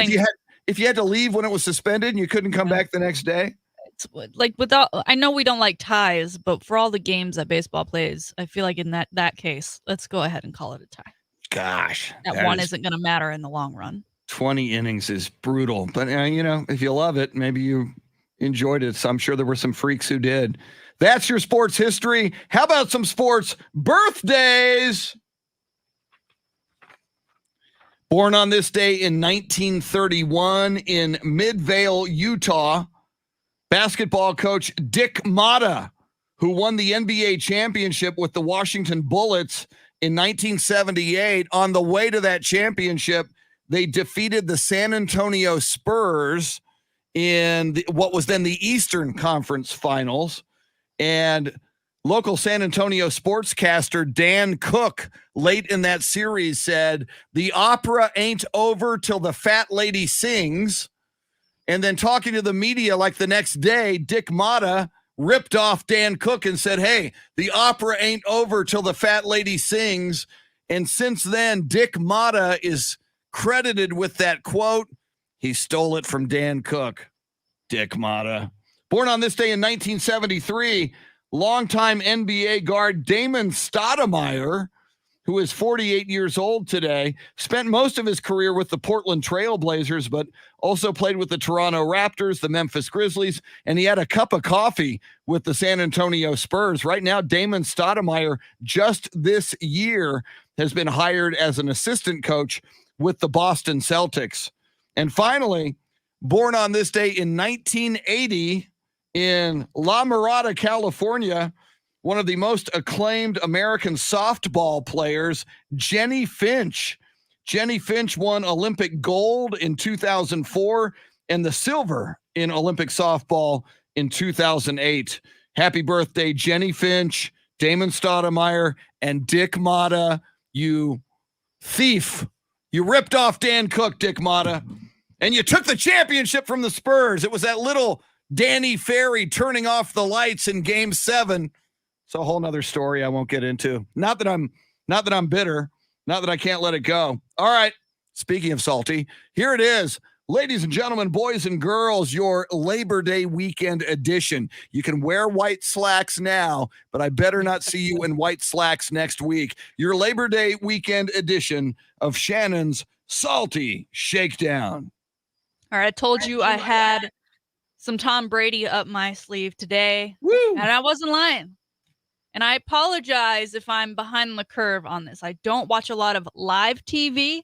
if you had to leave when it was suspended and you couldn't come back the next day? It's like without, I know we don't like ties, but for all the games that baseball plays, I feel like in that case, let's go ahead and call it a tie. Gosh. That one isn't going to matter in the long run. 20 innings is brutal. But, if you love it, maybe you enjoyed it. So I'm sure there were some freaks who did. That's your sports history. How about some sports birthdays? Born on this day in 1931 in Midvale, Utah, basketball coach Dick Motta, who won the NBA championship with the Washington Bullets in 1978. On the way to that championship, they defeated the San Antonio Spurs in what was then the Eastern Conference Finals. And local San Antonio sportscaster Dan Cook late in that series said, "The opera ain't over till the fat lady sings." And then talking to the media like the next day, Dick Motta ripped off Dan Cook and said, "Hey, the opera ain't over till the fat lady sings." And since then, Dick Motta is credited with that quote. He stole it from Dan Cook. Dick Motta. Born on this day in 1973, longtime NBA guard Damon Stottemeyer, who is 48 years old today, spent most of his career with the Portland Trail Blazers, but also played with the Toronto Raptors, the Memphis Grizzlies, and he had a cup of coffee with the San Antonio Spurs. Right now, Damon Stottemeyer, just this year, has been hired as an assistant coach with the Boston Celtics. And finally, born on this day in 1980 in La Mirada, California, one of the most acclaimed American softball players, Jenny Finch. Jenny Finch won Olympic gold in 2004 and the silver in Olympic softball in 2008. Happy birthday, Jenny Finch, Damon Stottemeyer, and Dick Motta, you thief. You ripped off Dan Cook, Dick Motta, and you took the championship from the Spurs. It was that little Danny Ferry turning off the lights in Game 7. It's a whole nother story I won't get into. Not that I'm bitter, not that I can't let it go. All right. Speaking of salty, here it is. Ladies and gentlemen, boys and girls, your Labor Day weekend edition. You can wear white slacks now, but I better not see you in white slacks next week. Your Labor Day weekend edition of Shannon's Salty Shakedown. All right, I told you I had some Tom Brady up my sleeve today, Woo! and I wasn't lying. And I apologize if I'm behind the curve on this. I don't watch a lot of live TV.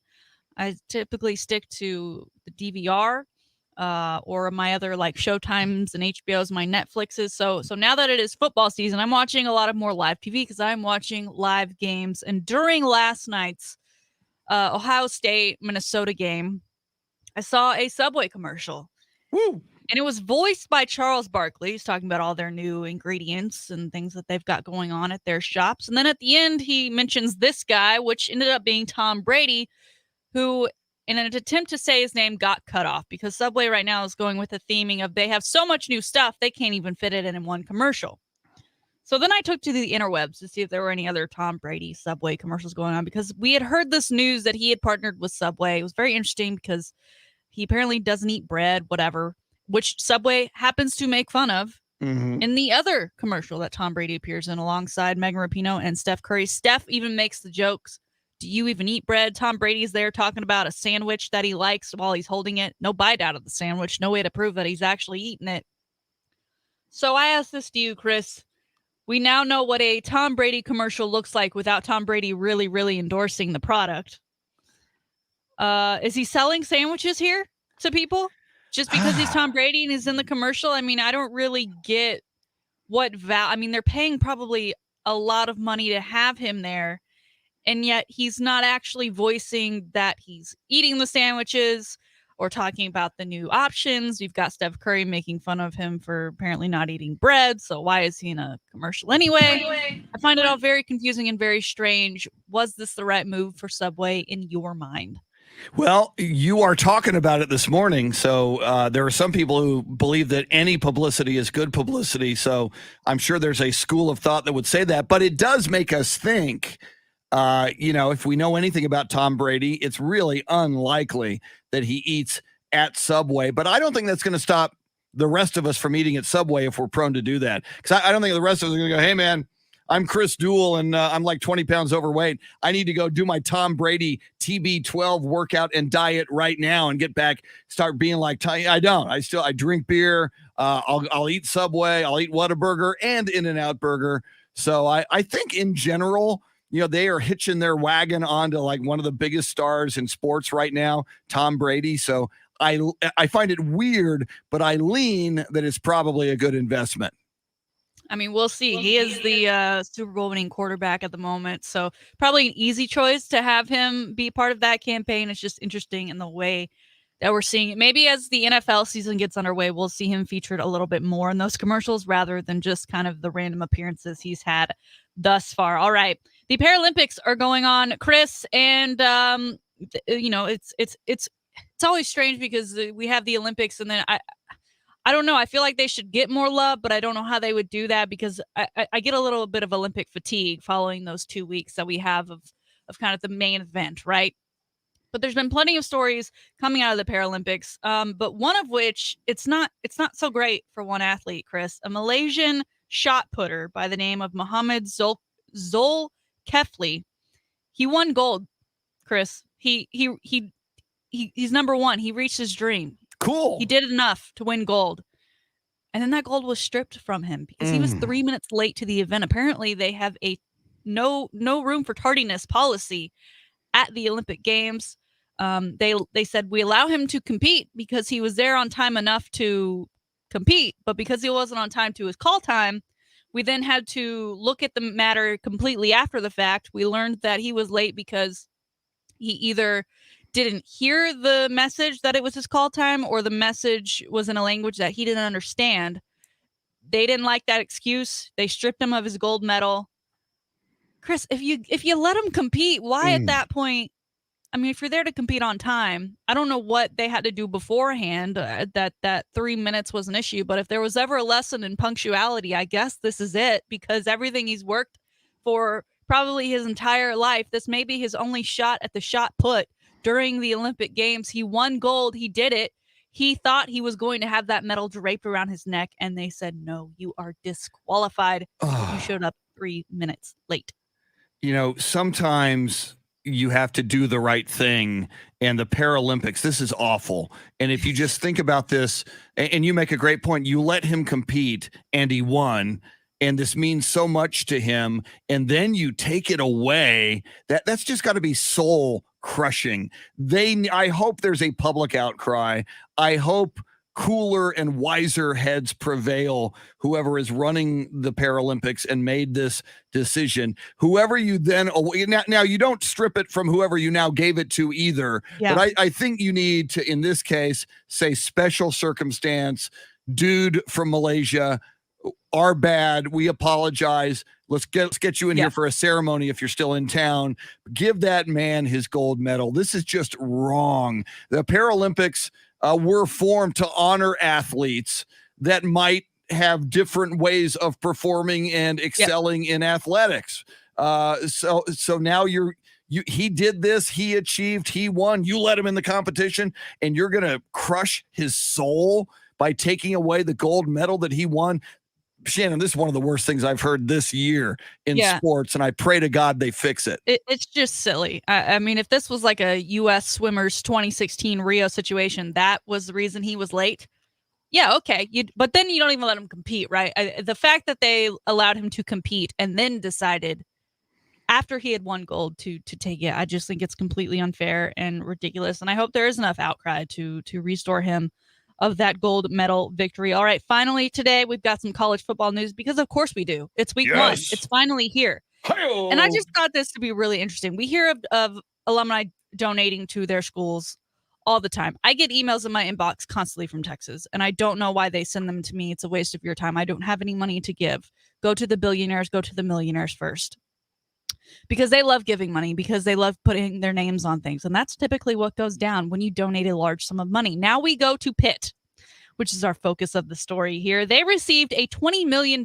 I typically stick to the DVR. or my other like Showtimes and HBOs, my Netflixes. So now that it is football season, I'm watching a lot of more live TV because I'm watching live games. And during last night's Ohio State Minnesota game, I saw a Subway commercial. Woo. And it was voiced by Charles Barkley. He's talking about all their new ingredients and things that they've got going on at their shops. And then at the end, he mentions this guy, which ended up being Tom Brady, who, in an attempt to say his name, got cut off because Subway right now is going with the theming of they have so much new stuff, they can't even fit it in one commercial. So then I took to the interwebs to see if there were any other Tom Brady Subway commercials going on because we had heard this news that he had partnered with Subway. It was very interesting because he apparently doesn't eat bread, whatever, which Subway happens to make fun of. In the other commercial that Tom Brady appears in alongside Megan Rapinoe and Steph Curry. Steph even makes the jokes. Do you even eat bread? Tom Brady's there talking about a sandwich that he likes while he's holding it. No bite out of the sandwich. No way to prove that he's actually eating it. So I ask this to you, Chris. We now know what a Tom Brady commercial looks like without Tom Brady really, really endorsing the product. Is he selling sandwiches here to people just because he's Tom Brady and he's in the commercial? I mean, I don't really get what I mean, they're paying probably a lot of money to have him there. And yet he's not actually voicing that he's eating the sandwiches or talking about the new options. You've got Steph Curry making fun of him for apparently not eating bread. So why is he in a commercial anyway? I find it all very confusing and very strange. Was this the right move for Subway in your mind? Well, you are talking about it this morning. So there are some people who believe that any publicity is good publicity. So I'm sure there's a school of thought that would say that. But it does make us think, if we know anything about Tom Brady, it's really unlikely that he eats at Subway. But I don't think that's going to stop the rest of us from eating at Subway if we're prone to do that. Because I don't think the rest of us are going to go, hey, man, I'm Chris Duel and I'm like 20 pounds overweight. I need to go do my Tom Brady TB12 workout and diet right now and get back, start being like, I don't. I drink beer. I'll eat Subway. I'll eat Whataburger and In-N-Out Burger. So I think in general, they are hitching their wagon onto like one of the biggest stars in sports right now, Tom Brady. So I find it weird, but I lean that it's probably a good investment. I mean, we'll see. He is the Super Bowl winning quarterback at the moment. So probably an easy choice to have him be part of that campaign. It's just interesting in the way that we're seeing it. Maybe as the NFL season gets underway, we'll see him featured a little bit more in those commercials rather than just kind of the random appearances he's had thus far. All right. The Paralympics are going on, Chris, and it's always strange because we have the Olympics and then I don't know. I feel like they should get more love, but I don't know how they would do that because I get a little bit of Olympic fatigue following those 2 weeks that we have of kind of the main event, right? But there's been plenty of stories coming out of the Paralympics, but one of which it's not so great for one athlete, Chris. A Malaysian shot putter by the name of Mohammed Zulkifli. He won gold, Chris. He's number one. He reached his dream. Cool. He did enough to win gold. And then that gold was stripped from him because he was 3 minutes late to the event. Apparently, they have a no room for tardiness policy at the Olympic Games. They said we allow him to compete because he was there on time enough to compete, but because he wasn't on time to his call time, we then had to look at the matter completely after the fact. We learned that he was late because he either didn't hear the message that it was his call time or the message was in a language that he didn't understand. They didn't like that excuse. They stripped him of his gold medal. Chris, if you let him compete, why at that point? I mean, if you're there to compete on time, I don't know what they had to do beforehand that 3 minutes was an issue. But if there was ever a lesson in punctuality, I guess this is it, because everything he's worked for probably his entire life, this may be his only shot at the shot put during the Olympic Games. He won gold. He did it. He thought he was going to have that medal draped around his neck, and they said, no, you are disqualified. You showed up 3 minutes late. Sometimes you have to do the right thing, and the Paralympics, this is awful. And if you just think about this, and you make a great point, you let him compete and he won, and this means so much to him, and then you take it away. That's just got to be soul crushing. I hope there's a public outcry. I hope cooler and wiser heads prevail, whoever is running the Paralympics and made this decision. Whoever you then, now you don't strip it from whoever you now gave it to either, Yeah. but I think you need to, in this case, say special circumstance, dude from Malaysia, are bad. We apologize. Let's get you in here for a ceremony if you're still in town. Give that man his gold medal. This is just wrong. The Paralympics were formed to honor athletes that might have different ways of performing and excelling in athletics. So now he did this, he achieved, he won, you let him in the competition, and you're going to crush his soul by taking away the gold medal that he won. Shannon, this is one of the worst things I've heard this year in sports, and I pray to God they fix it. It's just silly. I mean, if this was like a U.S. swimmers 2016 Rio situation, that was the reason he was late. Yeah, okay. But then you don't even let him compete, right? The fact that they allowed him to compete and then decided after he had won gold to take it, I just think it's completely unfair and ridiculous. And I hope there is enough outcry to restore him of that gold medal victory. All right, finally today we've got some college football news because of course we do. It's week 1. It's finally here. Hi-oh. And I just thought this to be really interesting. We hear of alumni donating to their schools all the time. I get emails in my inbox constantly from Texas, and I don't know why they send them to me. It's a waste of your time. I don't have any money to give. Go to the billionaires, go to the millionaires first. Because they love giving money, because they love putting their names on things. And that's typically what goes down when you donate a large sum of money. Now we go to Pitt, which is our focus of the story here. They received a $20 million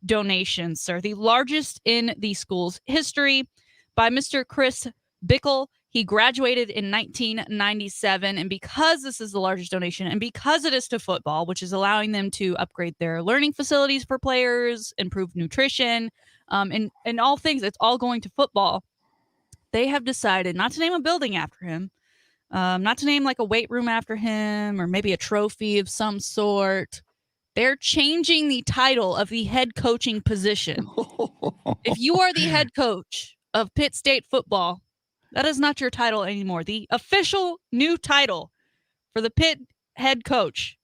donation, sir, the largest in the school's history, by Mr. Chris Bickle. He graduated in 1997. And because this is the largest donation, and because it is to football, which is allowing them to upgrade their learning facilities for players, improve nutrition, and all things, it's all going to football. They have decided not to name a building after him, not to name like a weight room after him, or maybe a trophy of some sort. They're changing the title of the head coaching position. If you are the head coach of Pitt State football, that is not your title anymore. The official new title for the Pitt head coach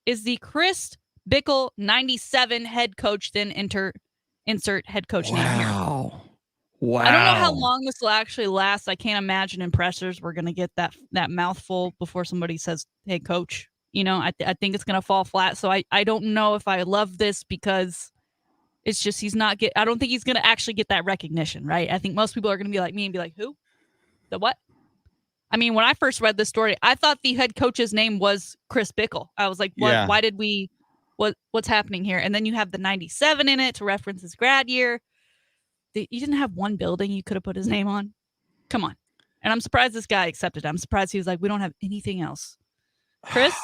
is the Chris Bickle 97 head coach, then insert head coach name here. Wow. I don't know how long this will actually last. I can't imagine impressors we're going to get that mouthful before somebody says, hey, coach. You know, I think it's going to fall flat. So I don't know if I love this, because it's just I don't think he's going to actually get that recognition, right? I think most people are going to be like me and be like, who? The what? I mean, when I first read this story, I thought the head coach's name was Chris Bickle. I was like, what? Yeah. Why did what's happening here? And then you have the 97 in it to reference his grad year. You didn't have one building you could have put his name on. Come on. And I'm surprised this guy accepted it. I'm surprised he was like, we don't have anything else. Chris?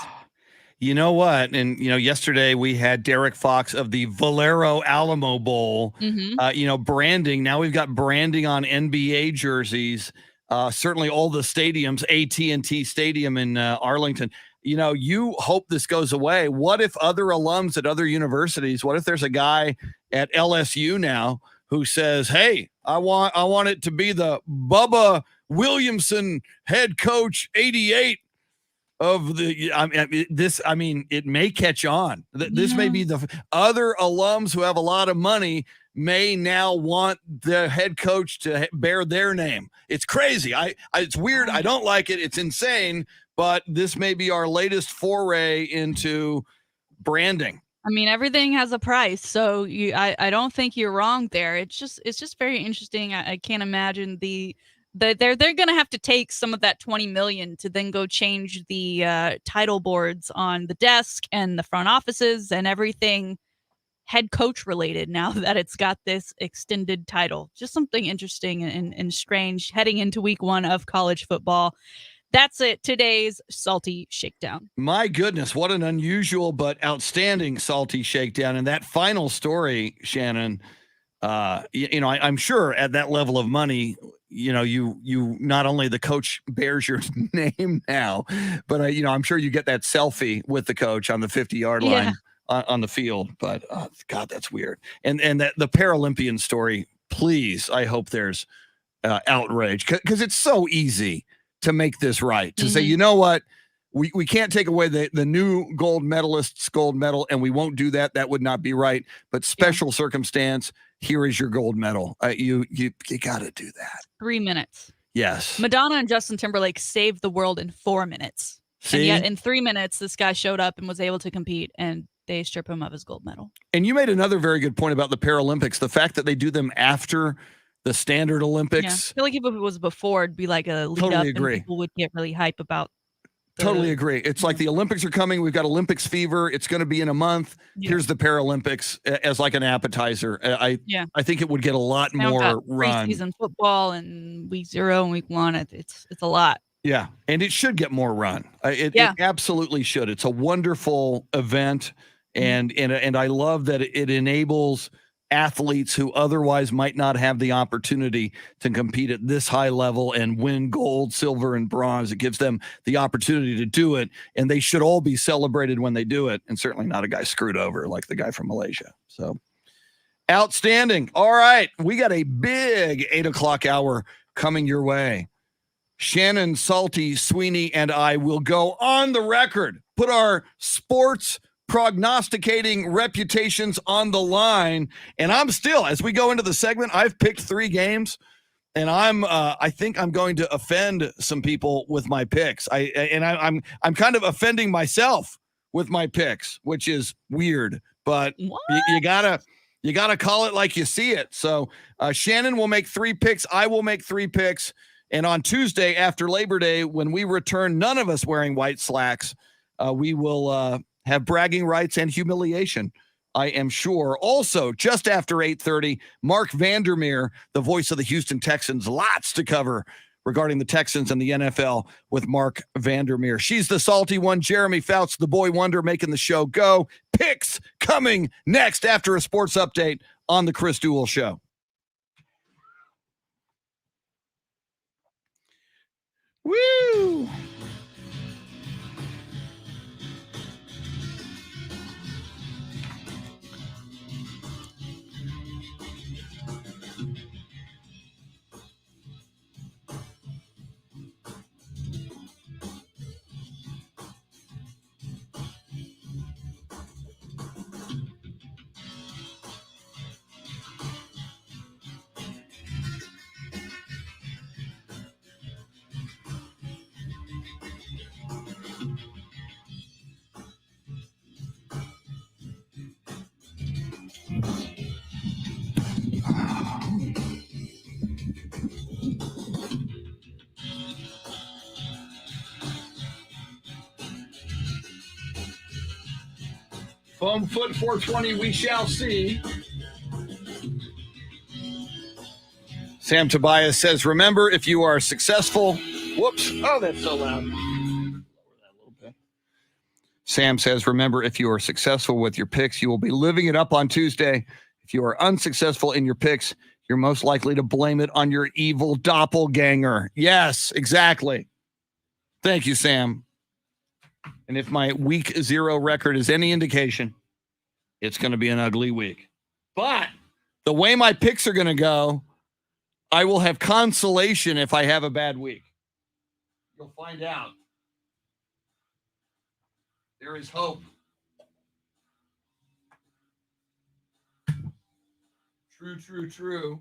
You know what? And, yesterday we had Derek Fox of the Valero Alamo Bowl, branding. Now we've got branding on NBA jerseys. Certainly all the stadiums, AT&T Stadium in Arlington. You hope this goes away. What if other alums at other universities, what if there's a guy at LSU now who says, hey, I want it to be the Bubba Williamson head coach 88 of the, it may catch on. This may be the other alums who have a lot of money may now want the head coach to bear their name. It's crazy. It's weird. I don't like it. It's insane, but this may be our latest foray into branding. I mean, everything has a price, so I don't think you're wrong there. It's just very interesting. I can't imagine they're going to have to take some of that 20 million to then go change the title boards on the desk and the front offices and everything head coach related, now that it's got this extended title. Just something interesting and strange heading into week 1 of college football. That's it. Today's Salty Shakedown. My goodness, what an unusual but outstanding Salty Shakedown. And that final story, Shannon, I'm sure at that level of money, you not only the coach bears your name now, but I'm sure you get that selfie with the coach on the 50-yard line on the field. But God, that's weird. And that the Paralympian story, please, I hope there's outrage because it's so easy to make this right, to say, Mhm. you know what? We can't take away the new gold medalist's gold medal, and we won't do that. That would not be right. But special circumstance, here is your gold medal. You got to do that. 3 minutes. Yes. Madonna and Justin Timberlake saved the world in 4 minutes. See? And yet in 3 minutes, this guy showed up and was able to compete, and they strip him of his gold medal. And you made another very good point about the Paralympics. The fact that they do them after the standard Yeah. Olympics. I feel like if it was before, it'd be like a lead Totally up agree. and people would get really hype about Totally agree. It's like the Olympics are coming. We've got Olympics fever. It's going to be in a month. Yeah. Here's the Paralympics as like an appetizer. I think it would get a lot Now we've more got run. preseason football and week 0 and week 1. It's a lot. Yeah, and it should get more run. It absolutely should. It's a wonderful event, and I love that it enables athletes who otherwise might not have the opportunity to compete at this high level and win gold, silver, and bronze. It gives them the opportunity to do it, and they should all be celebrated when they do it, and certainly not a guy screwed over like the guy from Malaysia. So outstanding. All right, we got a big 8 o'clock hour coming your way. Shannon, Salty, Sweeney, and I will go on the record, put our sports prognosticating reputations on the line. And I'm still, as we go into the segment, I've picked 3 games, and I think I'm going to offend some people with my picks. I'm kind of offending myself with my picks, which is weird, but you gotta call it like you see it. So Shannon will make 3 picks. I will make 3 picks. And on Tuesday after Labor Day, when we return, none of us wearing white slacks, we will have bragging rights and humiliation, I am sure. Also, just after 8:30, Mark Vandermeer, the voice of the Houston Texans. Lots to cover regarding the Texans and the NFL with Mark Vandermeer. She's the salty one. Jeremy Fouts, the boy wonder, making the show go. Picks coming next after a sports update on the Chris Duel Show. Woo! Foam foot 420, we shall see. Sam Tobias says, remember, if you are successful. Whoops. Oh, that's so loud. Lower that a little bit. Sam says, remember, if you are successful with your picks, you will be living it up on Tuesday. If you are unsuccessful in your picks, you're most likely to blame it on your evil doppelganger. Yes, exactly. Thank you, Sam. And if my week 0 record is any indication, it's going to be an ugly week. But the way my picks are going to go, I will have consolation if I have a bad week. You'll find out. There is hope. True, true, true.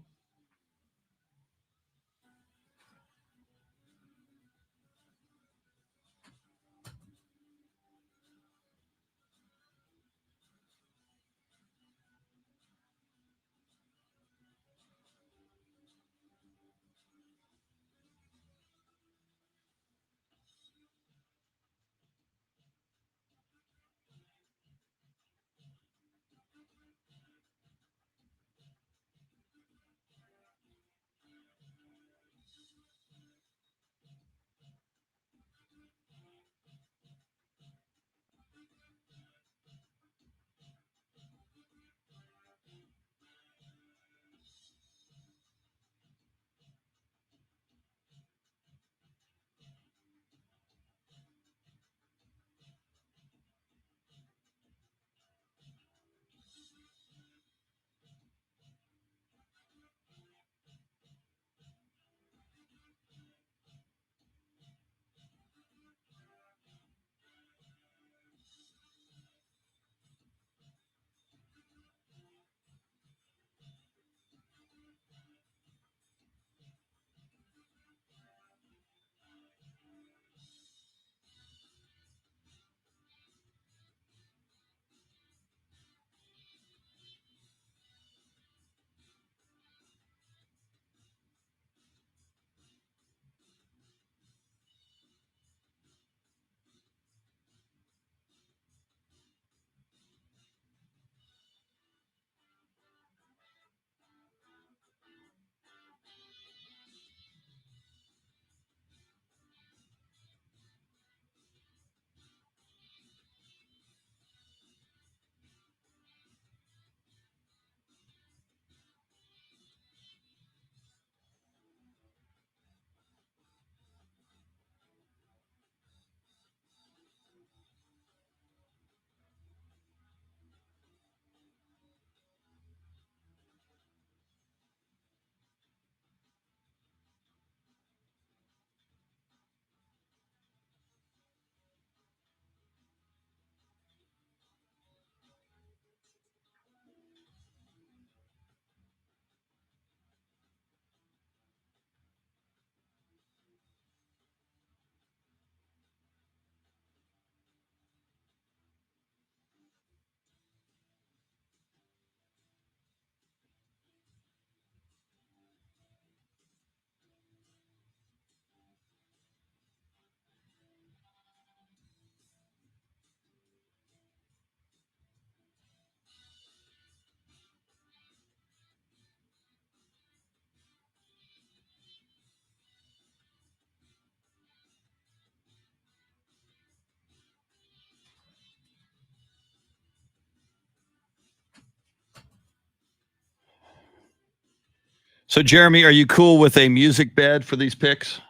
So, Jeremy, are you cool with a music bed for these picks?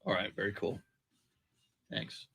All right, very cool. Thanks.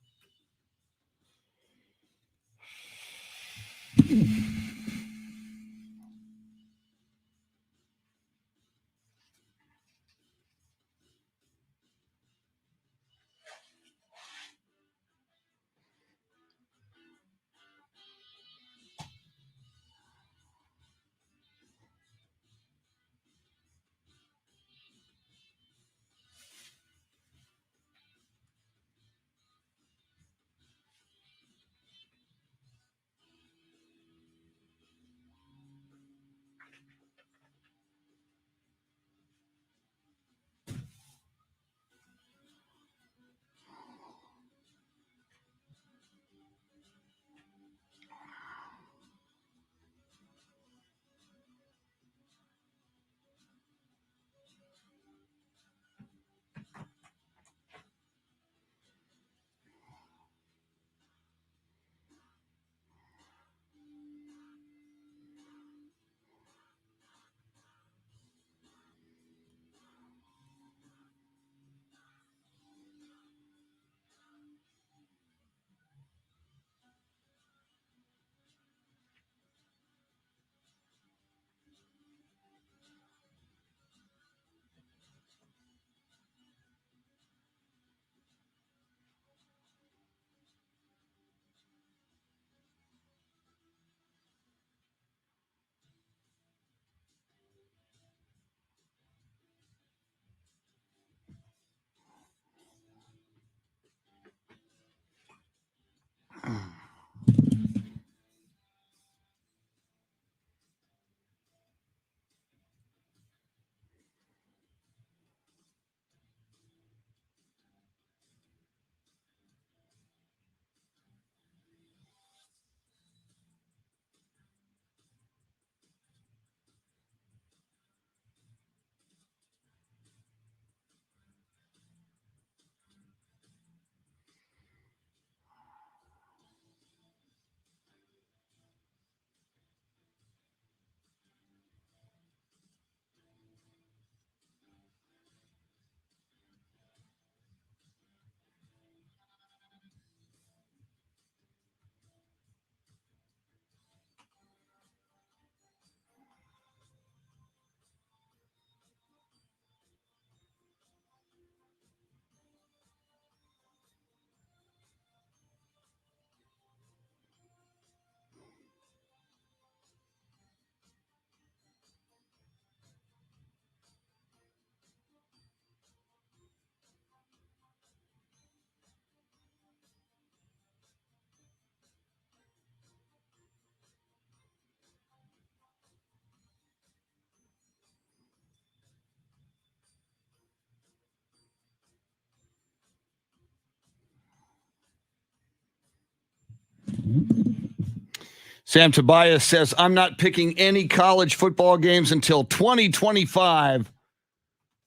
Sam Tobias says, I'm not picking any college football games until 2025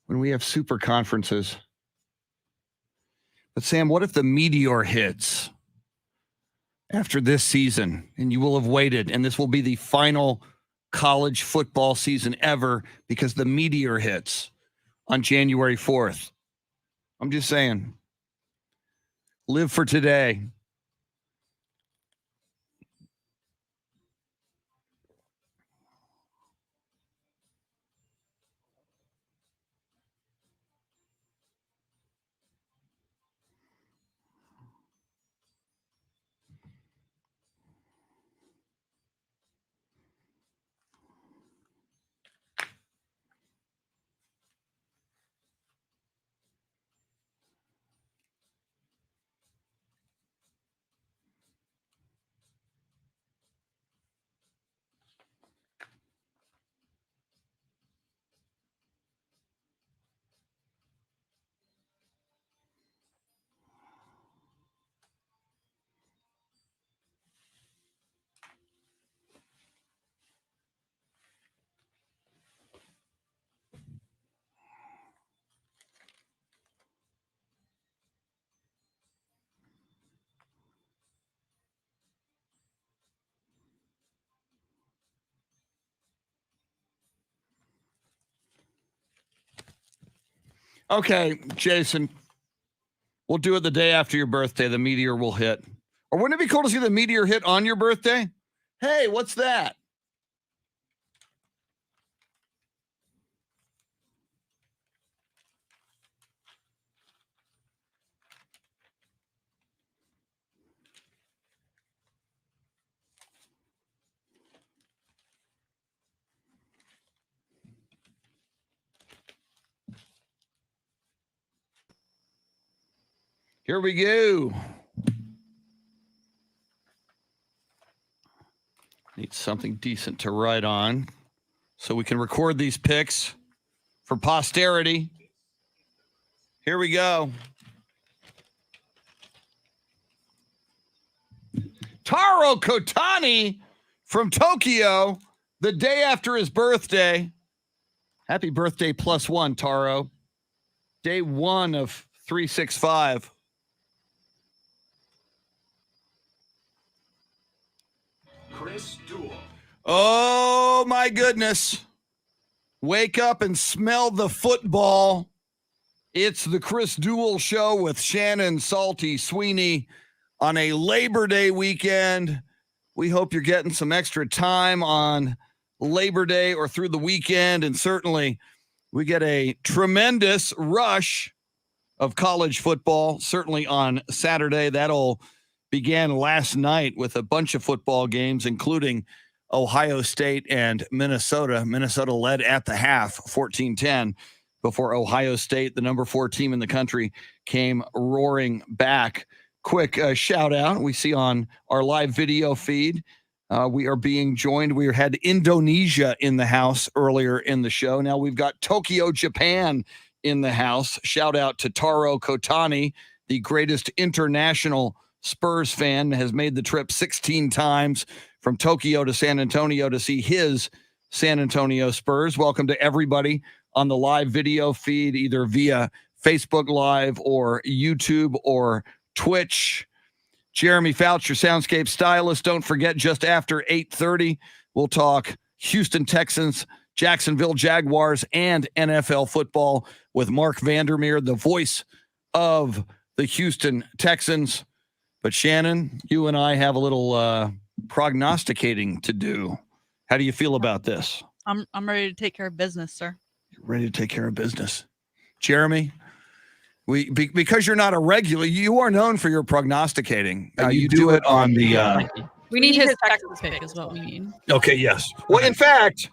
when we have super conferences. But Sam, what if the meteor hits after this season and you will have waited and this will be the final college football season ever because the meteor hits on January 4th? I'm just saying, live for today. Okay, Jason. We'll do it the day after your birthday. The meteor will hit. Or wouldn't it be cool to see the meteor hit on your birthday? Hey, what's that? Here we go. Need something decent to write on so we can record these picks for posterity. Here we go. Taro Kotani from Tokyo, the day after his birthday. Happy birthday +1, Taro. Day 1 of 365. Chris Duel. Oh, my goodness. Wake up and smell the football. It's the Chris Duel Show with Shannon, Salty, Sweeney on a Labor Day weekend. We hope you're getting some extra time on Labor Day or through the weekend. And certainly we get a tremendous rush of college football, certainly on Saturday. That'll began last night with a bunch of football games, including Ohio State and Minnesota. Minnesota led at the half, 14-10, before Ohio State, the number 4 team in the country, came roaring back. Quick shout out. We see on our live video feed, we are being joined. We had Indonesia in the house earlier in the show. Now we've got Tokyo, Japan in the house. Shout out to Taro Kotani, the greatest international Spurs fan, has made the trip 16 times from Tokyo to San Antonio to see his San Antonio Spurs. Welcome to everybody on the live video feed, either via Facebook Live or YouTube or Twitch. Jeremy Fouch, your soundscape stylist. Don't forget, just after 8:30, we'll talk Houston Texans, Jacksonville Jaguars, and NFL football with Mark Vandermeer, the voice of the Houston Texans. But Shannon, you and I have a little prognosticating to do. How do you feel about this? I'm ready to take care of business, sir. You're ready to take care of business. Jeremy, because you're not a regular, you are known for your prognosticating. You do it on the... We need his Texas pick is what we need. Okay, yes. Well, in fact...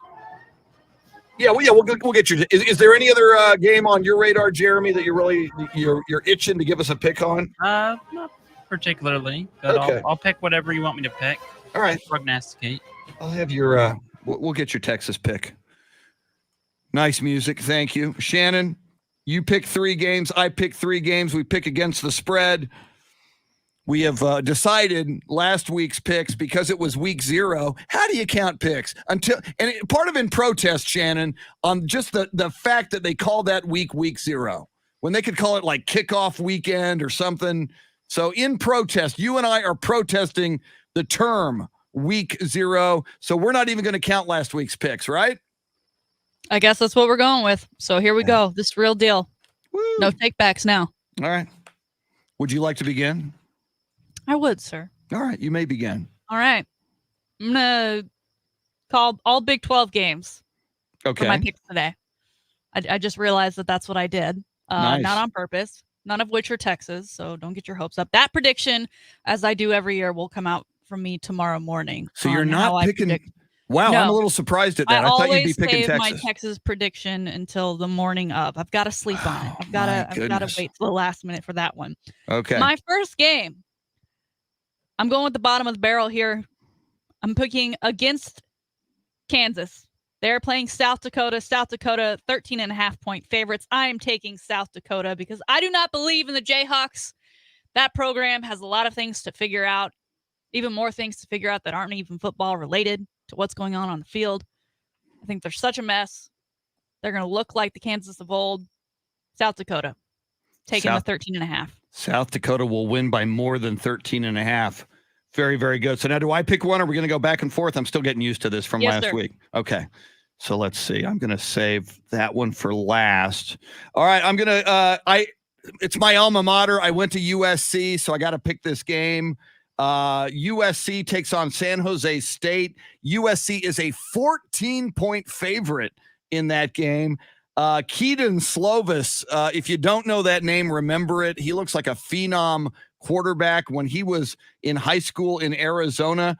we'll get you. Is there any other game on your radar, Jeremy, that you're itching to give us a pick on? Not particularly, but Okay. I'll pick whatever you want me to pick. All right. Prognosticate. I'll have your we'll get your Texas pick. Nice music. Thank you. Shannon, you pick 3 games. I pick 3 games. We pick against the spread. We have decided last week's picks because it was week 0. How do you count picks? Part of in protest, Shannon, on just the fact that they call that week 0 when they could call it like kickoff weekend or something. So in protest, you and I are protesting the term week 0. So we're not even going to count last week's picks, right? I guess that's what we're going with. So here we go. This is real deal. Woo. No takebacks now. All right. Would you like to begin? I would, sir. All right. You may begin. All right. I'm going to call all Big 12 games for my Okay. picks today. I just realized that that's what I did. Nice. Not on purpose. None of which are Texas, so don't get your hopes up. That prediction, as I do every year, will come out from me tomorrow morning. So you're on how not I picking. predict. Wow. No. I'm a little surprised at that. I I thought you'd be always picking save my Texas. Texas prediction until the morning of. I've got to sleep on it. I've got My to goodness. wait till the last minute for that one. Okay. My first game. I'm going with the bottom of the barrel here. I'm picking against Kansas. They're playing South Dakota. South Dakota, 13.5-point favorites. I am taking South Dakota because I do not believe in the Jayhawks. That program has a lot of things to figure out, even more things to figure out that aren't even football related to what's going on the field. I think they're such a mess. They're going to look like the Kansas of old. South Dakota, taking the 13.5. South Dakota will win by more than 13.5. Very, very good. So now do I pick one or are we going to go back and forth? I'm still getting used to this from Yes, last sir. week. Okay. So let's see. I'm going to save that one for last. All right. I'm going to, it's my alma mater. I went to USC, so I got to pick this game. USC takes on San Jose State. USC is a 14-point favorite in that game. Keaton Slovis, if you don't know that name, remember it. He looks like a phenom quarterback. When he was in high school in Arizona,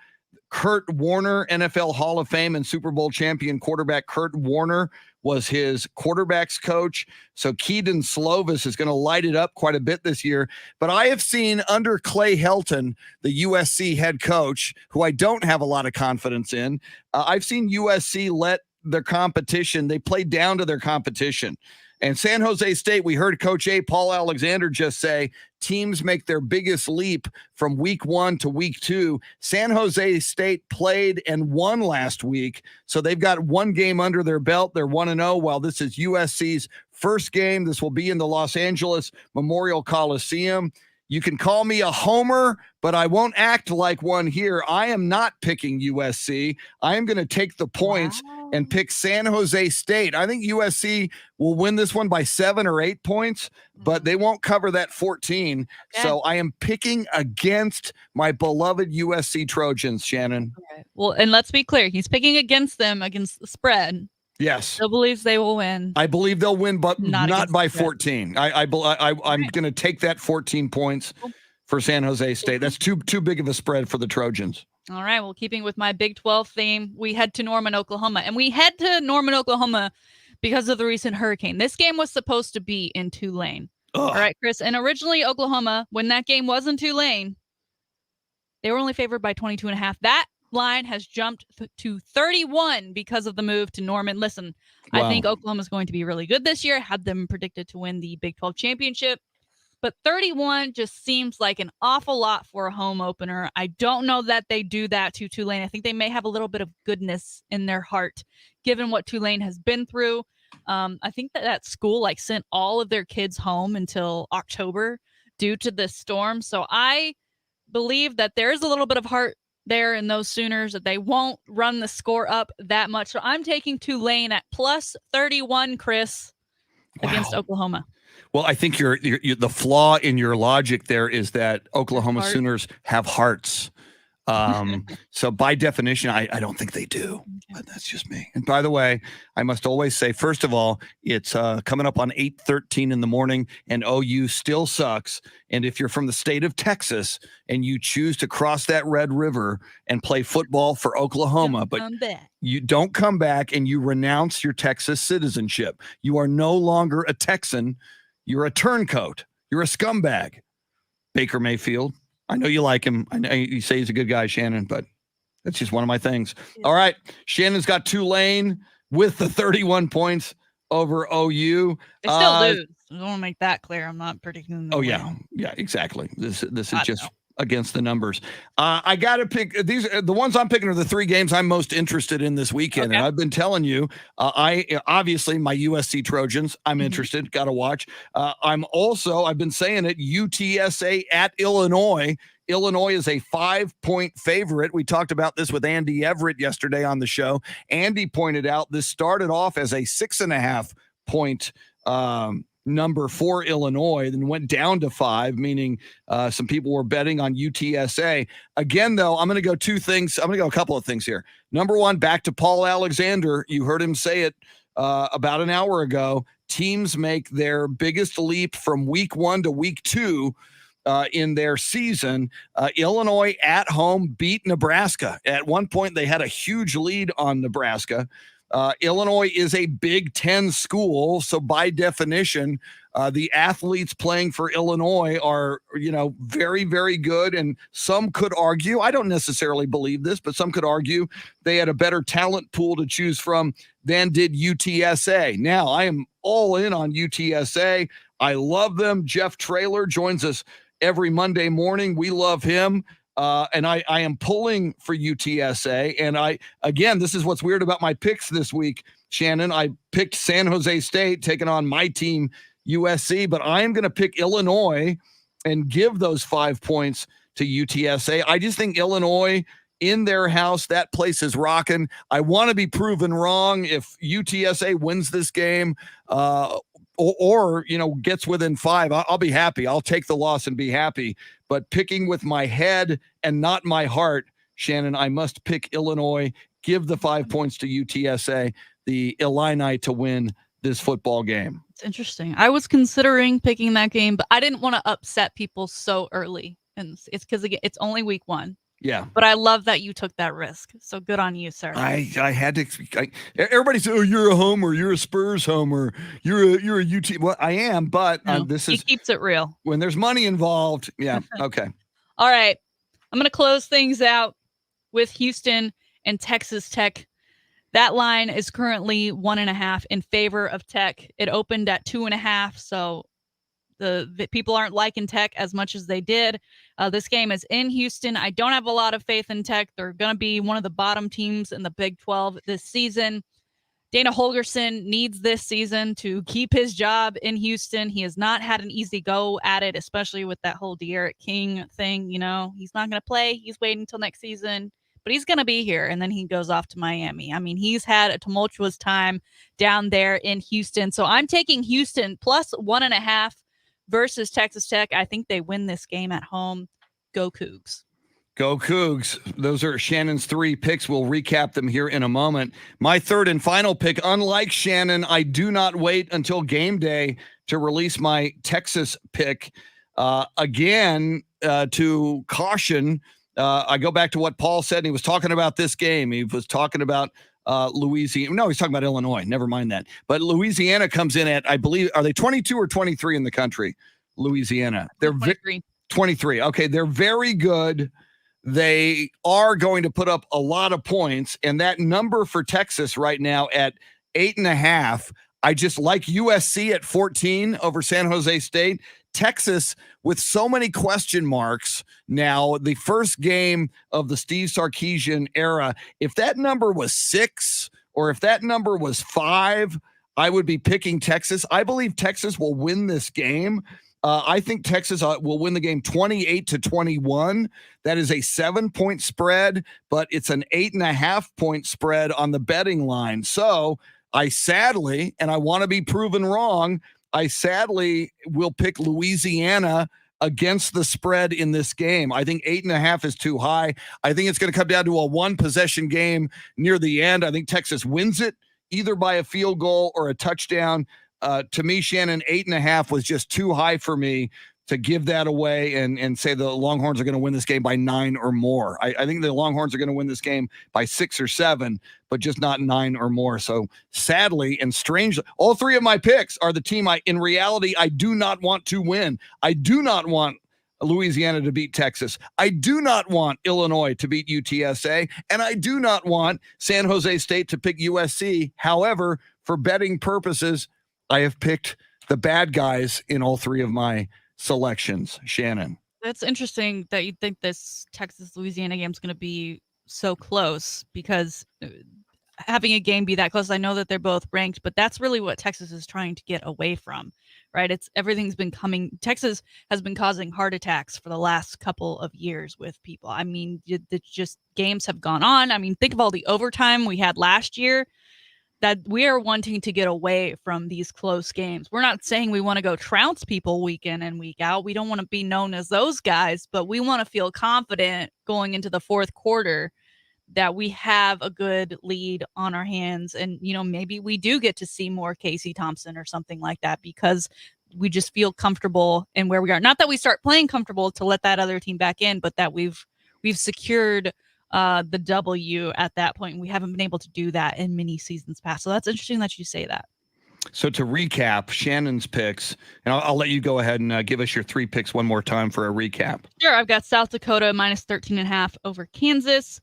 Kurt Warner, NFL Hall of Fame and Super Bowl champion quarterback Kurt Warner was his quarterback's coach. So Keaton Slovis is going to light it up quite a bit this year. But I have seen under Clay Helton, the USC head coach, who I don't have a lot of confidence in, I've seen USC let their competition, they play down to their competition. And San Jose State, we heard Coach A, Paul Alexander, just say teams make their biggest leap from week 1 to week 2. San Jose State played and won last week, so they've got one game under their belt. They're 1-0, while this is USC's first game. This will be in the Los Angeles Memorial Coliseum. You can call me a homer, but I won't act like one here. I am not picking USC. I am going to take the points and pick San Jose State. I think USC will win this one by 7 or 8 points, but they won't cover that 14. Okay. So I am picking against my beloved USC Trojans, Shannon. Okay. Well, and let's be clear. He's picking against them against the spread. Yes. Still believes they will win. I believe they'll win, but Not not against by the spread. 14. I'm going to take that 14 points for San Jose State. That's too big of a spread for the Trojans. All right. Well, keeping with my Big 12 theme, we head to Norman, Oklahoma. And we head to Norman, Oklahoma because of the recent hurricane. This game was supposed to be in Tulane. Ugh. All right, Chris. And originally, Oklahoma, when that game was in Tulane, they were only favored by 22.5. That line has jumped to 31 because of the move to Norman. Listen, Wow. I think Oklahoma's going to be really good this year. Had them predicted to win the Big 12 championship. But 31 just seems like an awful lot for a home opener. I don't know that they do that to Tulane. I think they may have a little bit of goodness in their heart, given what Tulane has been through. I think that school sent all of their kids home until October due to this storm. So I believe that there is a little bit of heart there in those Sooners, that they won't run the score up that much. So I'm taking Tulane at plus 31, Chris, against Oklahoma. Well, I think you're the flaw in your logic there is that Oklahoma Heart. Sooners have hearts. So by definition, I don't think they do. But that's just me. And by the way, I must always say, first of all, it's coming up on 8:13 in the morning, and OU still sucks. And if you're from the state of Texas and you choose to cross that Red River and play football for Oklahoma, but you don't come back and you renounce your Texas citizenship. You are no longer a Texan. You're a turncoat. You're a scumbag. Baker Mayfield. I know you like him. I know you say he's a good guy, Shannon, but that's just one of my things. Yeah. All right. Shannon's got Tulane with the 31 points over OU. They still lose. I want to make that clear. I'm not predicting them to Oh, win. yeah. Yeah, exactly. This is I just know. against the numbers. I got to pick these. The ones I'm picking are the 3 games I'm most interested in this weekend. Okay. And I've been telling you, obviously my USC Trojans, I'm Mhm. interested. Got to watch. I've been saying it, UTSA at Illinois. Illinois is a 5-point favorite. We talked about this with Andy Everett yesterday on the show. Andy pointed out this started off as a 6.5-point number for Illinois, then went down to 5, meaning some people were betting on UTSA. Again, though, I'm going to go 2 things. I'm going to go a couple of things here. Number one, back to Paul Alexander. You heard him say it about an hour ago. Teams make their biggest leap from week 1 to week 2 in their season. Illinois at home beat Nebraska. At one point, they had a huge lead on Nebraska. Illinois is a Big Ten school, so by definition, the athletes playing for Illinois are, very, very good. And some could argue, I don't necessarily believe this, but some could argue they had a better talent pool to choose from than did UTSA. Now, I am all in on UTSA. I love them. Jeff Traylor joins us every Monday morning. We love him. And I am pulling for UTSA. And this is what's weird about my picks this week, Shannon. I picked San Jose State taking on my team, USC, but I am going to pick Illinois and give those 5 points to UTSA. I just think Illinois in their house. That place is rocking. I want to be proven wrong if UTSA wins this game or gets within 5. I'll be happy. I'll take the loss and be happy. But picking with my head and not my heart, Shannon, I must pick Illinois, give the 5 points to UTSA, the Illini to win this football game. It's interesting. I was considering picking that game, but I didn't want to upset people so early. And it's because it's only week 1. Yeah. But I love that you took that risk. So good on you, sir. I had to. Everybody says, "Oh, you're a homer. You're a Spurs homer. You're a UT." Well, I am, but He keeps it real. When there's money involved. Yeah. Okay. All right. I'm going to close things out with Houston and Texas Tech. That line is currently 1.5 in favor of Tech. It opened at 2.5, so the people aren't liking Tech as much as they did. This game is in Houston. I don't have a lot of faith in Tech. They're going to be one of the bottom teams in the Big 12 this season. Dana Holgorsen needs this season to keep his job in Houston. He has not had an easy go at it, especially with that whole De'Aaron King thing. He's not going to play. He's waiting until next season. But he's going to be here, and then he goes off to Miami. I mean, he's had a tumultuous time down there in Houston. So I'm taking Houston plus 1.5 versus Texas Tech. I think they win this game at home. Go Cougs. Go Cougs. Those are Shannon's 3 picks. We'll recap them here in a moment. My third and final pick, unlike Shannon, I do not wait until game day to release my Texas pick. Again, to caution, I go back to what Paul said. He was talking about this game. He was talking about Louisiana. No, he's talking about Illinois. Never mind that. But Louisiana comes in at, I believe, are they 22 or 23 in the country? Louisiana. They're 23. 23. Okay, they're very good. They are going to put up a lot of points. And that number for Texas right now at 8.5, I just like USC at 14 over San Jose State. Texas with so many question marks now, the first game of the Steve Sarkisian era. If that number was 6 or if that number was 5, I would be picking Texas. I believe Texas will win this game. I think Texas will win the game 28-21. That is a 7-point spread, but it's an 8.5-point spread on the betting line. So I sadly, and I want to be proven wrong, I sadly will pick Louisiana against the spread in this game. I think 8.5 is too high. I think it's going to come down to a 1-possession game near the end. I think Texas wins it either by a field goal or a touchdown. To me, Shannon, 8.5 was just too high for me to give that away and say the Longhorns are going to win this game by 9 or more. I think the Longhorns are going to win this game by 6 or 7, but just not 9 or more. So sadly and strangely, all 3 of my picks are the team in reality, I do not want to win. I do not want Louisiana to beat Texas. I do not want Illinois to beat UTSA. And I do not want San Jose State to pick USC. However, for betting purposes, I have picked the bad guys in all 3 of my selections. Shannon. That's interesting that you think this Texas-Louisiana game is going to be so close, because having a game be that close, I know that they're both ranked, but that's really what Texas is trying to get away from, right? Texas has been causing heart attacks for the last couple of years with people. I mean, just games have gone on. I mean, think of all the overtime we had last year. That we are wanting to get away from these close games. We're not saying we want to go trounce people week in and week out. We don't want to be known as those guys, but we want to feel confident going into the fourth quarter that we have a good lead on our hands. And, maybe we do get to see more Casey Thompson or something like that, because we just feel comfortable in where we are. Not that we start playing comfortable to let that other team back in, but that we've secured the W at that point. We haven't been able to do that in many seasons past. So that's interesting that you say that. So to recap Shannon's picks, and I'll let you go ahead and give us your 3 picks one more time for a recap. Sure. I've got South Dakota minus 13.5 over Kansas,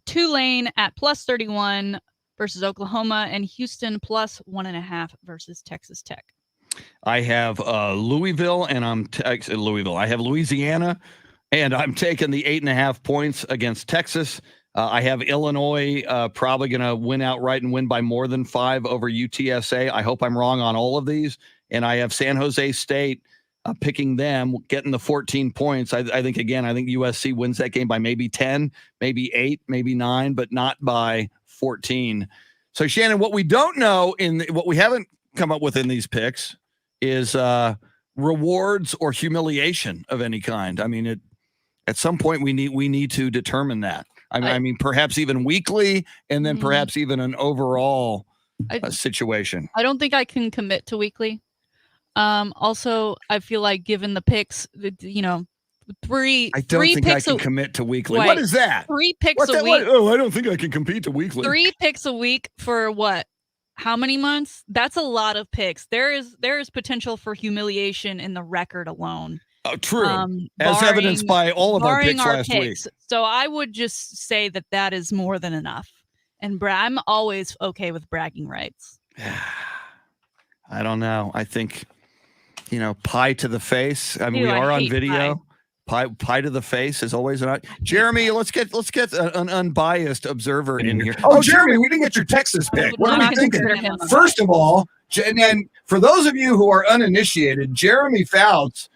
Tulane at plus 31 versus Oklahoma, and Houston plus 1.5 versus Texas Tech. I have Louisville, and Louisville. I have Louisiana, and I'm taking the 8.5 points against Texas. I have Illinois probably going to win outright and win by more than 5 over UTSA. I hope I'm wrong on all of these. And I have San Jose State picking them, getting the 14 points. I think USC wins that game by maybe 10, maybe 8, maybe 9, but not by 14. So Shannon, what we don't know what we haven't come up with in these picks is rewards or humiliation of any kind. I mean, at some point we need to determine that. I mean, perhaps even weekly, and then perhaps even an overall situation. I don't think I can commit to weekly. Also, I feel like given the picks, three. I don't think I can commit to weekly. What is that? 3 picks a week. Oh, I don't think I can compete to weekly. 3 picks a week for what? How many months? That's a lot of picks. There is potential for humiliation in the record alone. Oh, true. As evidenced by all of our picks last week. So I would just say that is more than enough. And I'm always okay with bragging rights. I don't know. I think, pie to the face. I mean, we are on video. Pie to the face is always an. Jeremy, let's get an unbiased observer in here. Oh, Jeremy, we didn't get your Texas pick. What are we thinking? First of all, and for those of you who are uninitiated, Jeremy Fouts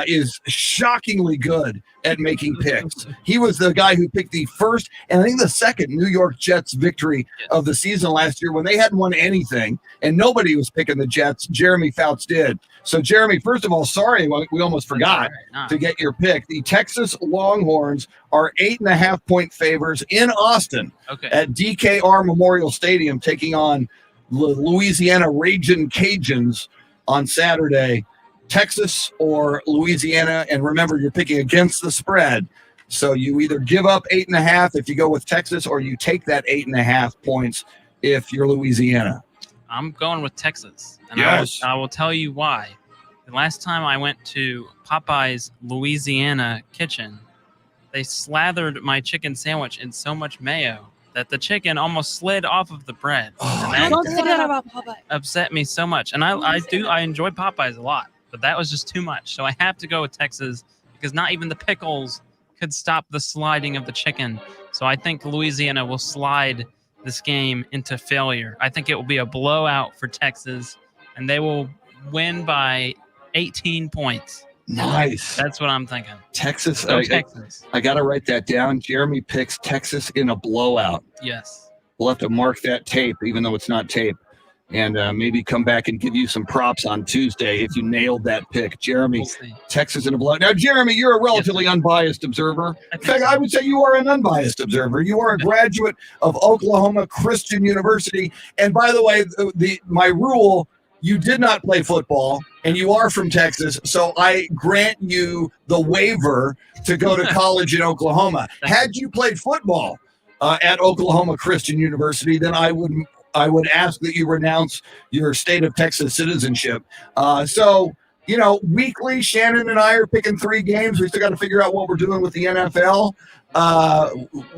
is shockingly good at making picks. He was the guy who picked the first and I think the second New York Jets victory of the season last year when they hadn't won anything and nobody was picking the Jets. Jeremy Fouts did. So, Jeremy, first of all, sorry, we almost forgot to get your pick. The Texas Longhorns are 8.5-point favors in Austin at DKR Memorial Stadium, taking on Louisiana Ragin' Cajuns on Saturday. Texas or Louisiana, and remember, you're picking against the spread. So you either give up 8.5 if you go with Texas, or you take that 8.5 points if you're Louisiana. I'm going with Texas, and yes. I will tell you why. The last time I went to Popeye's Louisiana kitchen, they slathered my chicken sandwich in so much mayo that the chicken almost slid off of the bread. And Don't say that about Popeye. Upset me so much, and I enjoy Popeyes a lot. But that was just too much. So I have to go with Texas because not even the pickles could stop the sliding of the chicken. So I think Louisiana will slide this game into failure. I think it will be a blowout for Texas, and they will win by 18 points. Nice. That's what I'm thinking. Texas. Texas. I got to write that down. Jeremy picks Texas in a blowout. Yes. We'll have to mark that tape, even though it's not tape. And maybe come back and give you some props on Tuesday if you nailed that pick. Jeremy, Texas in a blowout. Now, Jeremy, you're a relatively unbiased observer. In fact, I would say you are an unbiased observer. You are a graduate of Oklahoma Christian University. And by the way, my rule, you did not play football, and you are from Texas, so I grant you the waiver to go to college in Oklahoma. Had you played football at Oklahoma Christian University, then I would ask that you renounce your state of Texas citizenship. So, weekly, Shannon and I are picking 3 games. We still got to figure out what we're doing with the NFL.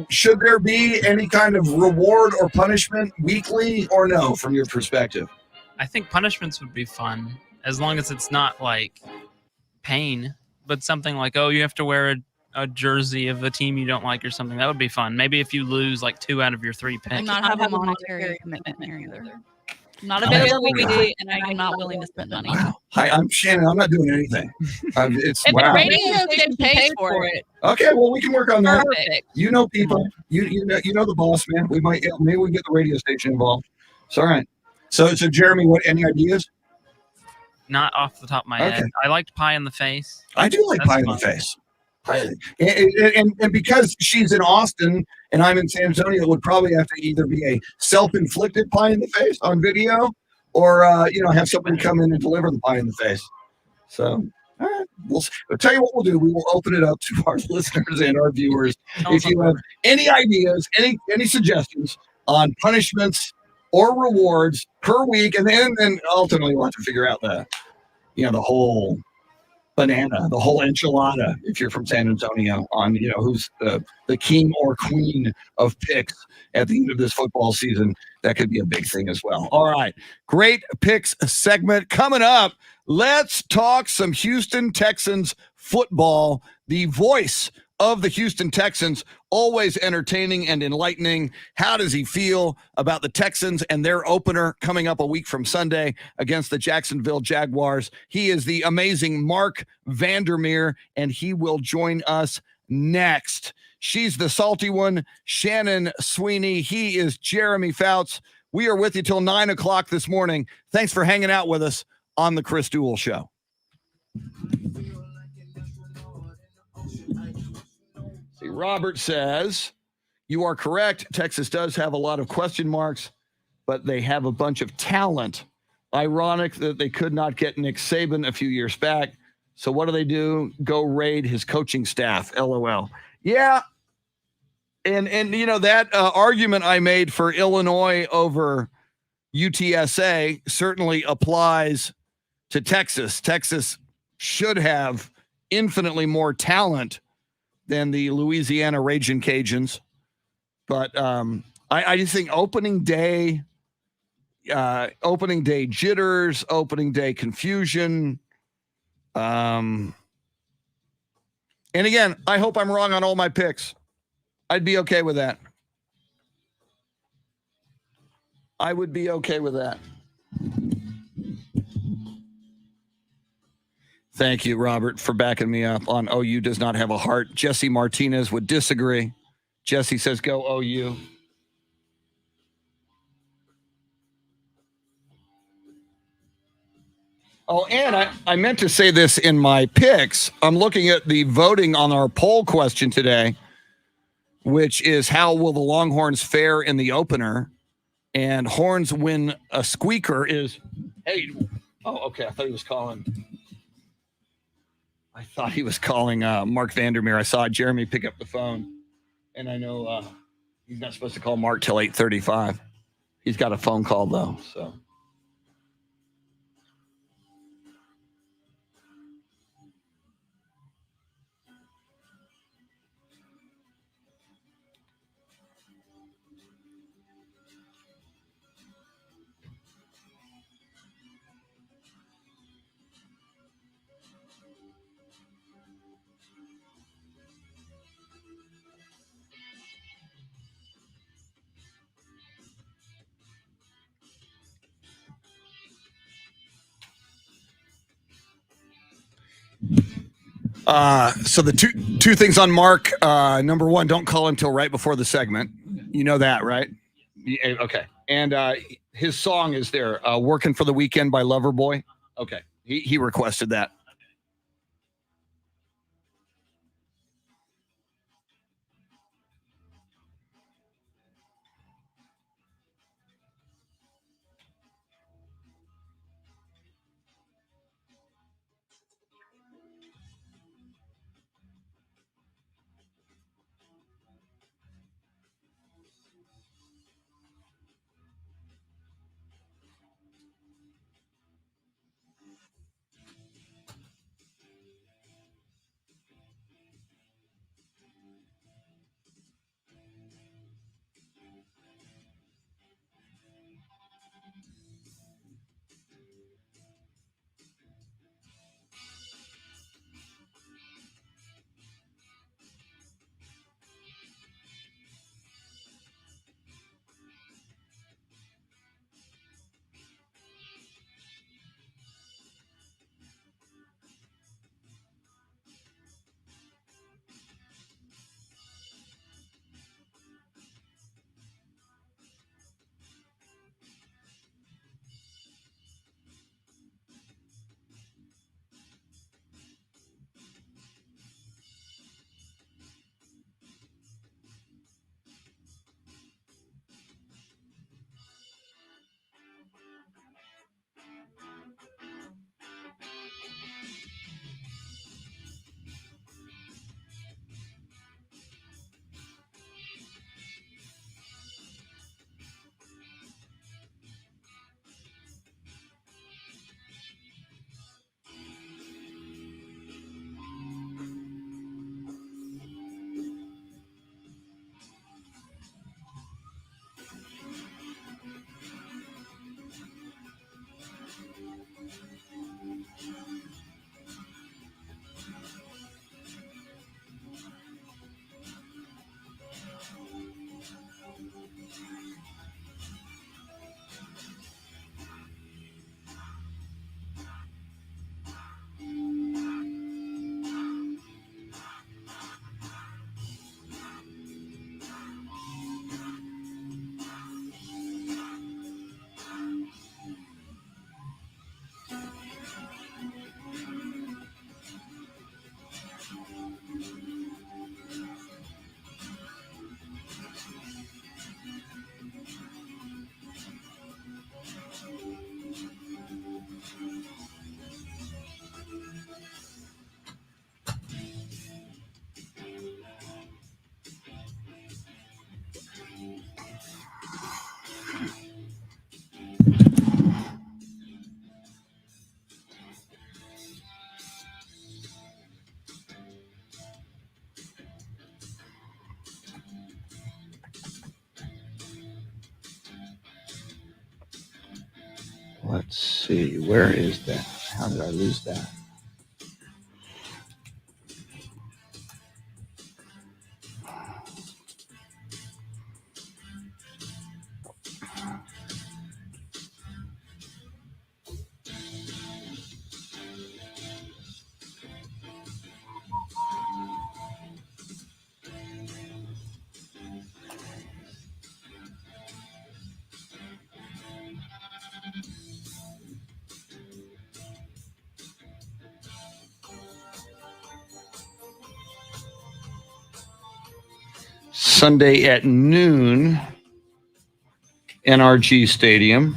Should there be any kind of reward or punishment weekly or no, from your perspective? I think punishments would be fun as long as it's not like pain, but something like, you have to wear a jersey of a team you don't like or something. That would be fun. Maybe if you lose like 2 out of your 3 picks. And not have a monetary commitment there either. Not available weekly, and I'm not willing to spend money. Wow. Hi, I'm Shannon. I'm not doing anything. It's if wow. the radio station pays for it. Okay, well, we can work on that. Perfect. You know people. You know the boss, man. Maybe we get the radio station involved. It's all right. So Jeremy, any ideas? Not off the top of my head. I liked Pie in the Face. I do like Pie in the Face. And because she's in Austin and I'm in San Antonio, it would probably have to either be a self-inflicted pie in the face on video or, have somebody come in and deliver the pie in the face. So, all right, I'll tell you what we'll do. We will open it up to our listeners and our viewers. If you have any ideas, any suggestions on punishments or rewards per week, and then ultimately we'll have to figure out the whole banana, the whole enchilada, if you're from San Antonio, on who's the king or queen of picks at the end of this football season. That could be a big thing as well. All right, great picks segment coming up. Let's talk some Houston Texans football. The voice of the Houston Texans. Always entertaining and enlightening. How does he feel about the Texans and their opener coming up a week from Sunday against the Jacksonville Jaguars? He is the amazing Mark Vandermeer, and he will join us next. She's the salty one, Shannon Sweeney. He is Jeremy Fouts. We are with you till 9 o'clock this morning. Thanks for hanging out with us on the Chris Duel Show. See, Robert says, you are correct. Texas does have a lot of question marks, but they have a bunch of talent. Ironic that they could not get Nick Saban a few years back. So what do? Go raid his coaching staff. LOL. Yeah. And you know, that argument I made for Illinois over UTSA certainly applies to Texas. Texas should have infinitely more talent than the Louisiana Ragin' Cajuns. But I just think opening day jitters, opening day confusion. And again, I hope I'm wrong on all my picks. I'd be okay with that. I would be okay with that. Thank you, Robert, for backing me up on OU does not have a heart. Jesse Martinez would disagree. Jesse says, go OU. Oh, and I meant to say this in my picks. I'm looking at the voting on our poll question today, which is how will the Longhorns fare in the opener? And Horns win a squeaker is, hey, oh, okay. I thought he was calling Mark Vandermeer. I saw Jeremy pick up the phone, and I know he's not supposed to call Mark till 8:35. He's got a phone call, though, so. So the two things on Mark. Number one, don't call him till right before the segment. You know that, right? Yeah, okay. And his song is there, "Working for the Weekend" by Loverboy. Okay, he requested that. Let's see. Where is that? How did I lose that? Sunday at noon, NRG Stadium.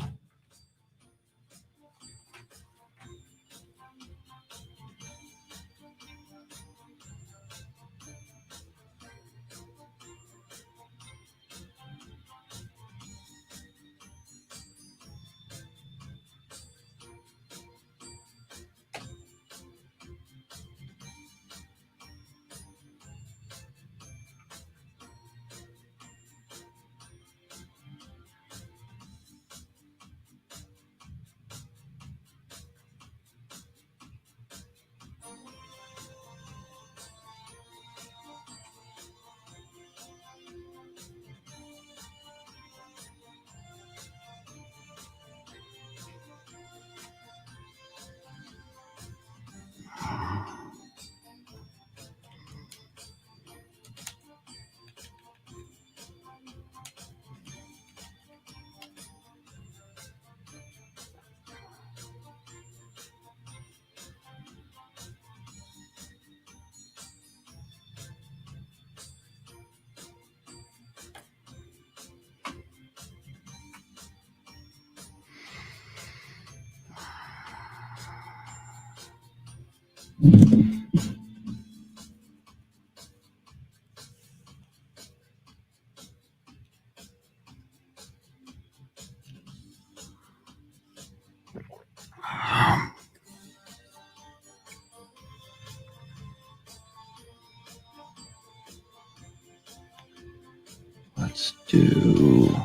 Let's do.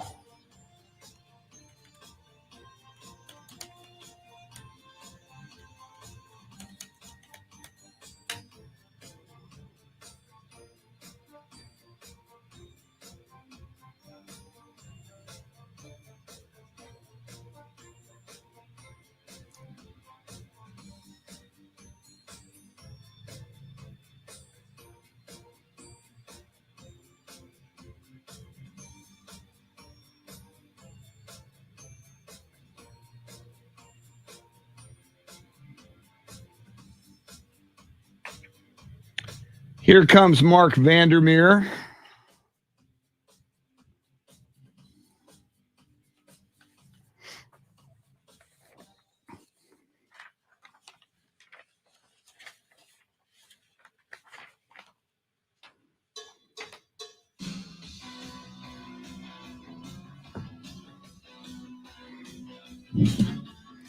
Here comes Mark Vandermeer.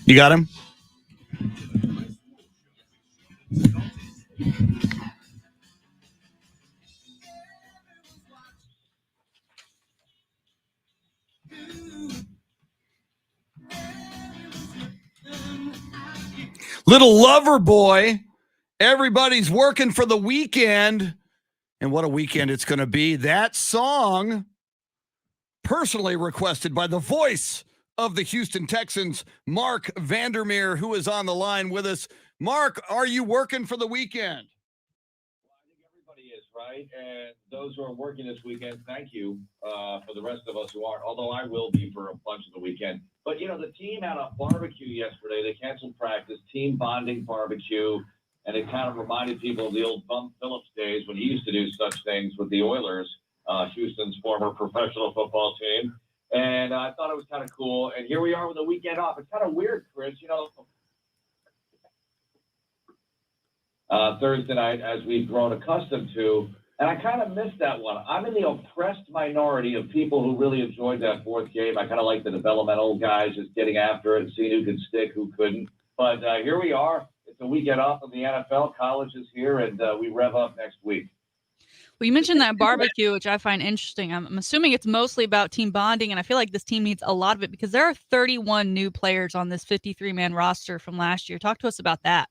You got him? Little Lover Boy. Everybody's working for the weekend. And what a weekend it's going to be. That song, personally requested by the voice of the Houston Texans, Mark Vandermeer, who is on the line with us. Mark, are you working for the weekend? Well, I think everybody is, right? And those who are working this weekend, thank you for the rest of us who aren't, although I will be for a bunch of the weekend. But, you know, the team had a barbecue yesterday. They canceled practice, team bonding barbecue, and it kind of reminded people of the old Bum Phillips days when he used to do such things with the Oilers, Houston's former professional football team. And I thought it was kind of cool. And here we are with the weekend off. It's kind of weird, Chris, you know, Thursday night, as we've grown accustomed to. And I kind of missed that one. I'm in the oppressed minority of people who really enjoyed that fourth game. I kind of like the developmental guys just getting after it and seeing who could stick, who couldn't. But here we are. It's a weekend off of the NFL. College is here, and we rev up next week. Well, you mentioned that barbecue, which I find interesting. I'm assuming it's mostly about team bonding, and I feel like this team needs a lot of it because there are 31 new players on this 53-man roster from last year. Talk to us about that.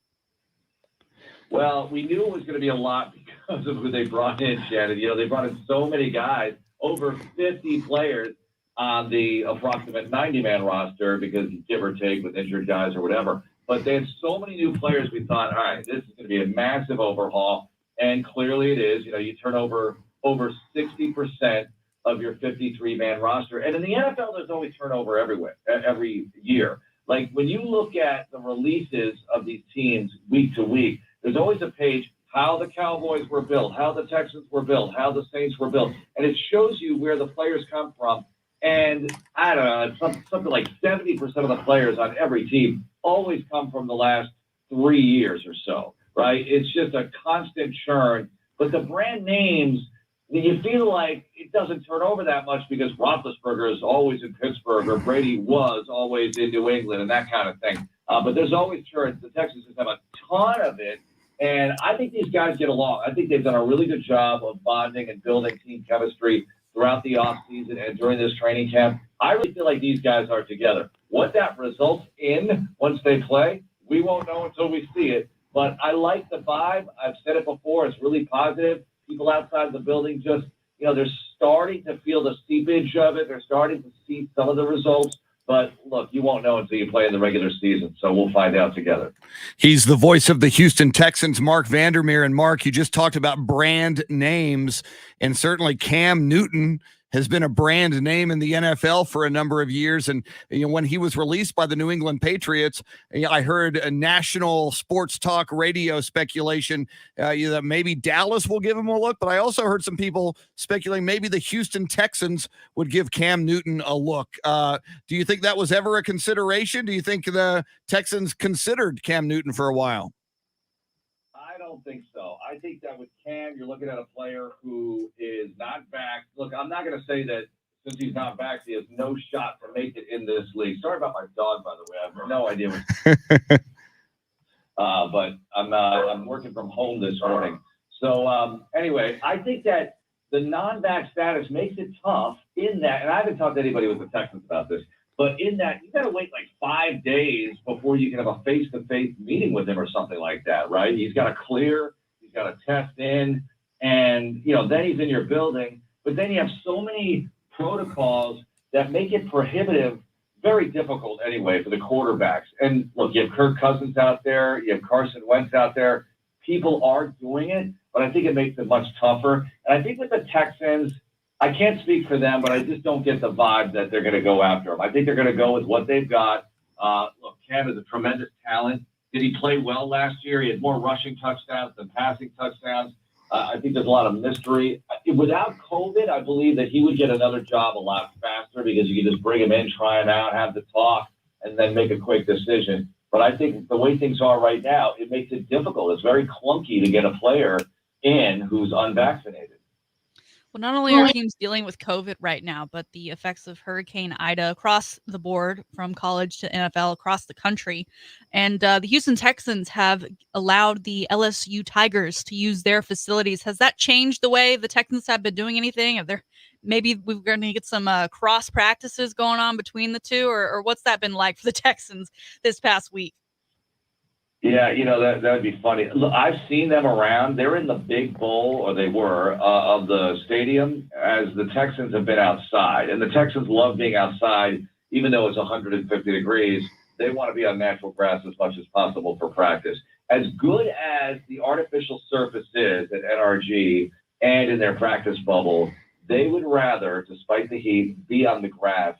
Well, we knew it was going to be a lot because of who they brought in, Shannon. They brought in so many guys, over 50 players on the approximate 90-man roster because give or take with injured guys or whatever. But they had so many new players, we thought, all right, this is going to be a massive overhaul. And clearly it is. You turn over 60% of your 53-man roster. And in the NFL, there's always turnover every year. Like when you look at the releases of these teams week to week, there's always a page, how the Cowboys were built, how the Texans were built, how the Saints were built. And it shows you where the players come from. And I don't know, it's something like 70% of the players on every team always come from the last 3 years or so, right? It's just a constant churn. But the brand names, you feel like it doesn't turn over that much because Roethlisberger is always in Pittsburgh or Brady was always in New England and that kind of thing. But there's always churn. The Texans just have a ton of it. And I think these guys get along. I think they've done a really good job of bonding and building team chemistry throughout the offseason and during this training camp. I really feel like these guys are together. What that results in once they play, we won't know until we see it. But I like the vibe. I've said it before. It's really positive. People outside the building just, they're starting to feel the seepage of it. They're starting to see some of the results. But look, you won't know until you play in the regular season, so we'll find out together. He's the voice of the Houston Texans, Mark Vandermeer. And Mark, you just talked about brand names, and certainly Cam Newton has been a brand name in the NFL for a number of years. And when he was released by the New England Patriots, I heard a national sports talk radio speculation that maybe Dallas will give him a look. But I also heard some people speculating maybe the Houston Texans would give Cam Newton a look. Do you think that was ever a consideration? Do you think the Texans considered Cam Newton for a while? I don't think so. I think that with Cam, you're looking at a player who is not back. Look, I'm not going to say that since he's not back, he has no shot to make it in this league. Sorry about my dog, by the way. I have no idea but I'm working from home this morning. So anyway, I think that the non-back status makes it tough in that, and I haven't talked to anybody with the Texans about this, but in that, you got to wait like 5 days before you can have a face-to-face meeting with him or something like that, right? He's got to clear, he's got to test in, and, then he's in your building. But then you have so many protocols that make it prohibitive, very difficult anyway for the quarterbacks. And look, you have Kirk Cousins out there, you have Carson Wentz out there. People are doing it, but I think it makes it much tougher. And I think with the Texans, I can't speak for them, but I just don't get the vibe that they're going to go after him. I think they're going to go with what they've got. Look, Cam is a tremendous talent. Did he play well last year? He had more rushing touchdowns than passing touchdowns. I think there's a lot of mystery. Without COVID, I believe that he would get another job a lot faster because you can just bring him in, try him out, have the talk, and then make a quick decision. But I think the way things are right now, it makes it difficult. It's very clunky to get a player in who's unvaccinated. Well, not only are teams dealing with COVID right now, but the effects of Hurricane Ida across the board, from college to NFL, across the country. And the Houston Texans have allowed the LSU Tigers to use their facilities. Has that changed the way the Texans have been doing anything? Maybe we're going to get some cross practices going on between the two, or what's that been like for the Texans this past week? Yeah, that would be funny. Look, I've seen them around. They're in the big bowl, or they were, of the stadium as the Texans have been outside. And the Texans love being outside, even though it's 150 degrees. They want to be on natural grass as much as possible for practice. As good as the artificial surface is at NRG and in their practice bubble, they would rather, despite the heat, be on the grass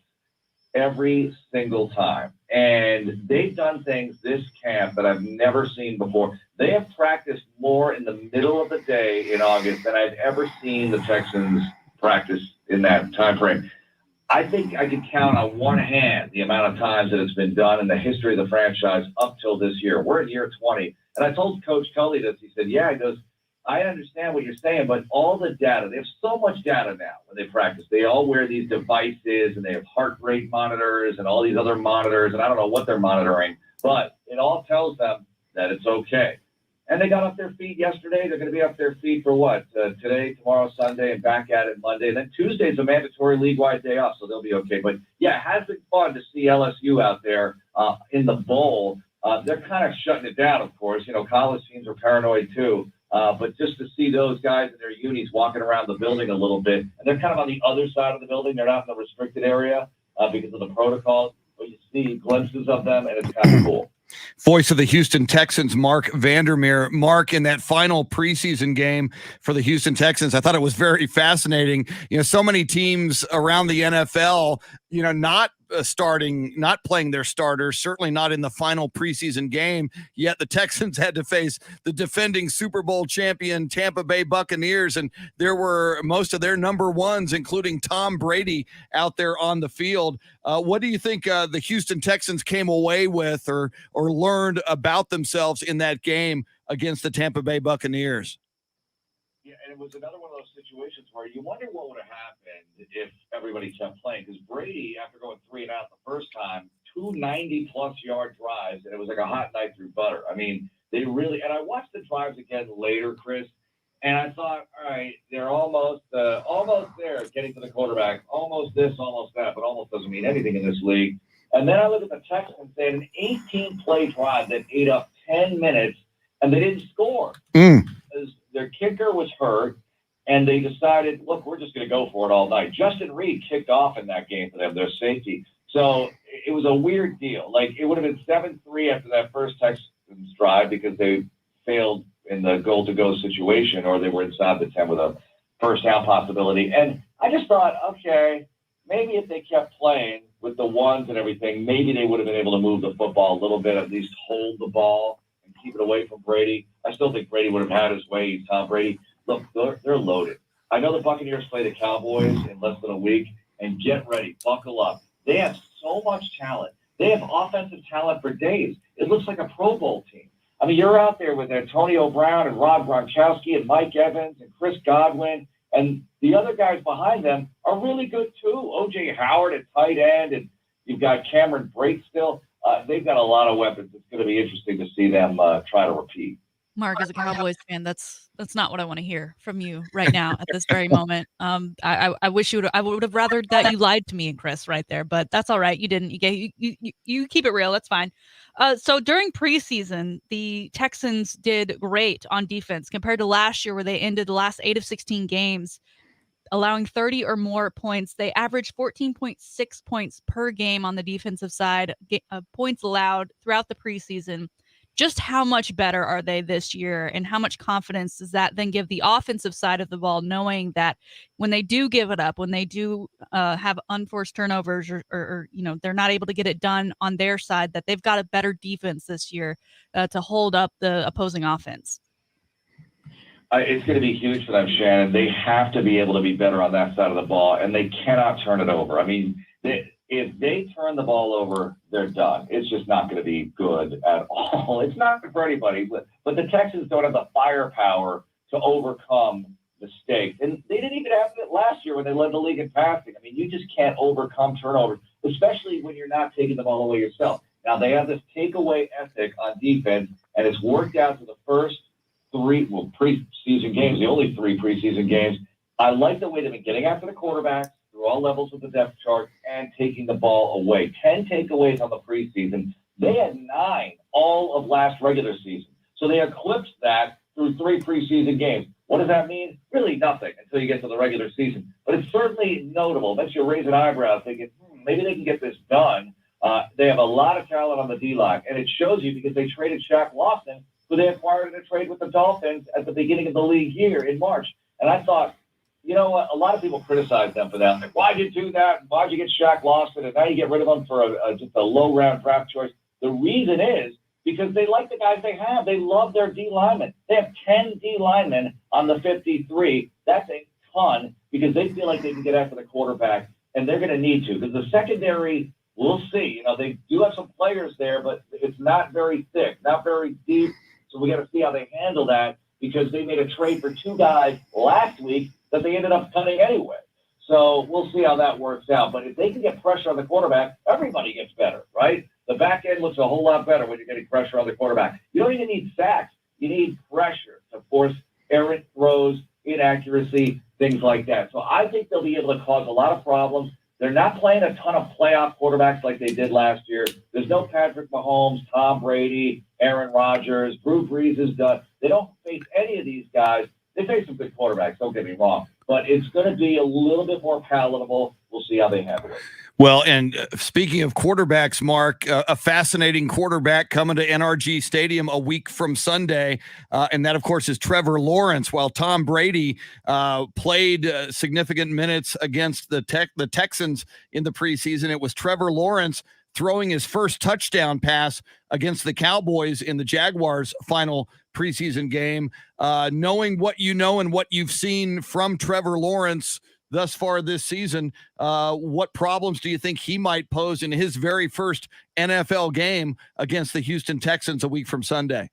every single time. And they've done things this camp that I've never seen before. They have practiced more in the middle of the day in August than I've ever seen the Texans practice in that time frame. I think I can count on one hand the amount of times that it's been done in the history of the franchise up till this year. We're in year 20. And I told Coach Tully this. He said, yeah, he goes, I understand what you're saying, but all the data, they have so much data now when they practice. They all wear these devices, and they have heart rate monitors and all these other monitors, and I don't know what they're monitoring, but it all tells them that it's okay. And they got off their feet yesterday. They're going to be off their feet for what? Today, tomorrow, Sunday, and back at it Monday. And then Tuesday's a mandatory league-wide day off, so they'll be okay. But, yeah, it has been fun to see LSU out there in the bowl. They're kind of shutting it down, of course. College teams are paranoid too. But just to see those guys in their unis walking around the building a little bit, and they're kind of on the other side of the building. They're not in the restricted area because of the protocols. But you see glimpses of them, and it's kind of cool. Voice of the Houston Texans, Mark Vandermeer. Mark, in that final preseason game for the Houston Texans, I thought it was very fascinating. So many teams around the NFL, not not playing their starters, certainly not in the final preseason game, yet the Texans had to face the defending Super Bowl champion Tampa Bay Buccaneers, and there were most of their number ones, including Tom Brady, out there on the field. What do you think the Houston Texans came away with or learned about themselves in that game against the Tampa Bay Buccaneers? Yeah, and it was another one of those situations where you wonder what would have happened if everybody kept playing. Because Brady, after going 3 and out the first time, 2 90-plus yard drives, and it was like a hot knife through butter. I mean, they really – and I watched the drives again later, Chris, and I thought, all right, they're almost there, getting to the quarterback, almost this, almost that, but almost doesn't mean anything in this league. And then I look at the Texans, they had an 18-play drive that ate up 10 minutes, and they didn't score. Their kicker was hurt, and they decided, look, we're just going to go for it all night. Justin Reed kicked off in that game for them, their safety. So it was a weird deal. Like, it would have been 7-3 after that first Texans drive because they failed in the goal-to-go situation, or they were inside the 10 with a first down possibility. And I just thought, okay, maybe if they kept playing with the ones and everything, maybe they would have been able to move the football a little bit, at least hold the ball and keep it away from Brady. I still think Brady would have had his way. He's Tom Brady. Look, they're loaded. I know the Buccaneers play the Cowboys in less than a week, and get ready, buckle up. They have so much talent. They have offensive talent for days. It looks like a Pro Bowl team. I mean, you're out there with Antonio Brown and Rob Gronkowski and Mike Evans and Chris Godwin, and the other guys behind them are really good too. O.J. Howard at tight end, and you've got Cameron Brate still. They've got a lot of weapons. It's going to be interesting to see them try to repeat. Mark, as a Cowboys fan, that's not what I want to hear from you right now at this very moment. I wish I would have rather that you lied to me and Chris right there, but that's all right. You didn't. You keep it real. That's fine. So during preseason, the Texans did great on defense compared to last year, where they ended the last 8 of 16 games, allowing 30 or more points. They averaged 14.6 points per game on the defensive side, points allowed throughout the preseason. Just how much better are they this year, and how much confidence does that then give the offensive side of the ball, knowing that when they do give it up, when they do have unforced turnovers or they're not able to get it done on their side, that they've got a better defense this year to hold up the opposing offense? It's going to be huge for them, Shannon. They have to be able to be better on that side of the ball, and they cannot turn it over. I mean, if they turn the ball over, they're done. It's just not going to be good at all. It's not for anybody, but the Texans don't have the firepower to overcome mistakes. And they didn't even have it last year when they led the league in passing. I mean, you just can't overcome turnovers, especially when you're not taking the ball away yourself. Now, they have this takeaway ethic on defense, and it's worked out to the first 3 preseason games, the only 3 preseason games. I like the way they've been getting after the quarterback through all levels of the depth chart and taking the ball away. 10 takeaways on the preseason. They had 9 all of last regular season. So they eclipsed that through 3 preseason games. What does that mean? Really nothing until you get to the regular season. But it's certainly notable. That's your raising eyebrows thinking, maybe they can get this done. They have a lot of talent on the D-line, and it shows you because they traded Shaq Lawson, who they acquired in a trade with the Dolphins at the beginning of the league year in March. And I thought, you know what? A lot of people criticize them for that. Like, why'd you do that? Why'd you get Shaq Lawson? And now you get rid of him for just a low-round draft choice. The reason is because they like the guys they have. They love their D linemen. They have 10 D linemen on the 53. That's a ton because they feel like they can get after the quarterback, and they're going to need to. Because the secondary, we'll see. They do have some players there, but it's not very thick, not very deep. So we got to see how they handle that because they made a trade for 2 guys last week that they ended up cutting anyway. So we'll see how that works out. But if they can get pressure on the quarterback, everybody gets better, right? The back end looks a whole lot better when you're getting pressure on the quarterback. You don't even need sacks. You need pressure to force errant throws, inaccuracy, things like that. So I think they'll be able to cause a lot of problems. They're not playing a ton of playoff quarterbacks like they did last year. There's no Patrick Mahomes, Tom Brady, Aaron Rodgers, Drew Brees is done. They don't face any of these guys. They face some good quarterbacks, don't get me wrong. But it's going to be a little bit more palatable. We'll see how they handle it. Well, and speaking of quarterbacks, Mark, a fascinating quarterback coming to NRG Stadium a week from Sunday, and that, of course, is Trevor Lawrence. While Tom Brady played significant minutes against the Texans in the preseason, it was Trevor Lawrence throwing his first touchdown pass against the Cowboys in the Jaguars' final preseason game. Knowing what you know and what you've seen from Trevor Lawrence thus far this season, what problems do you think he might pose in his very first NFL game against the Houston Texans a week from Sunday?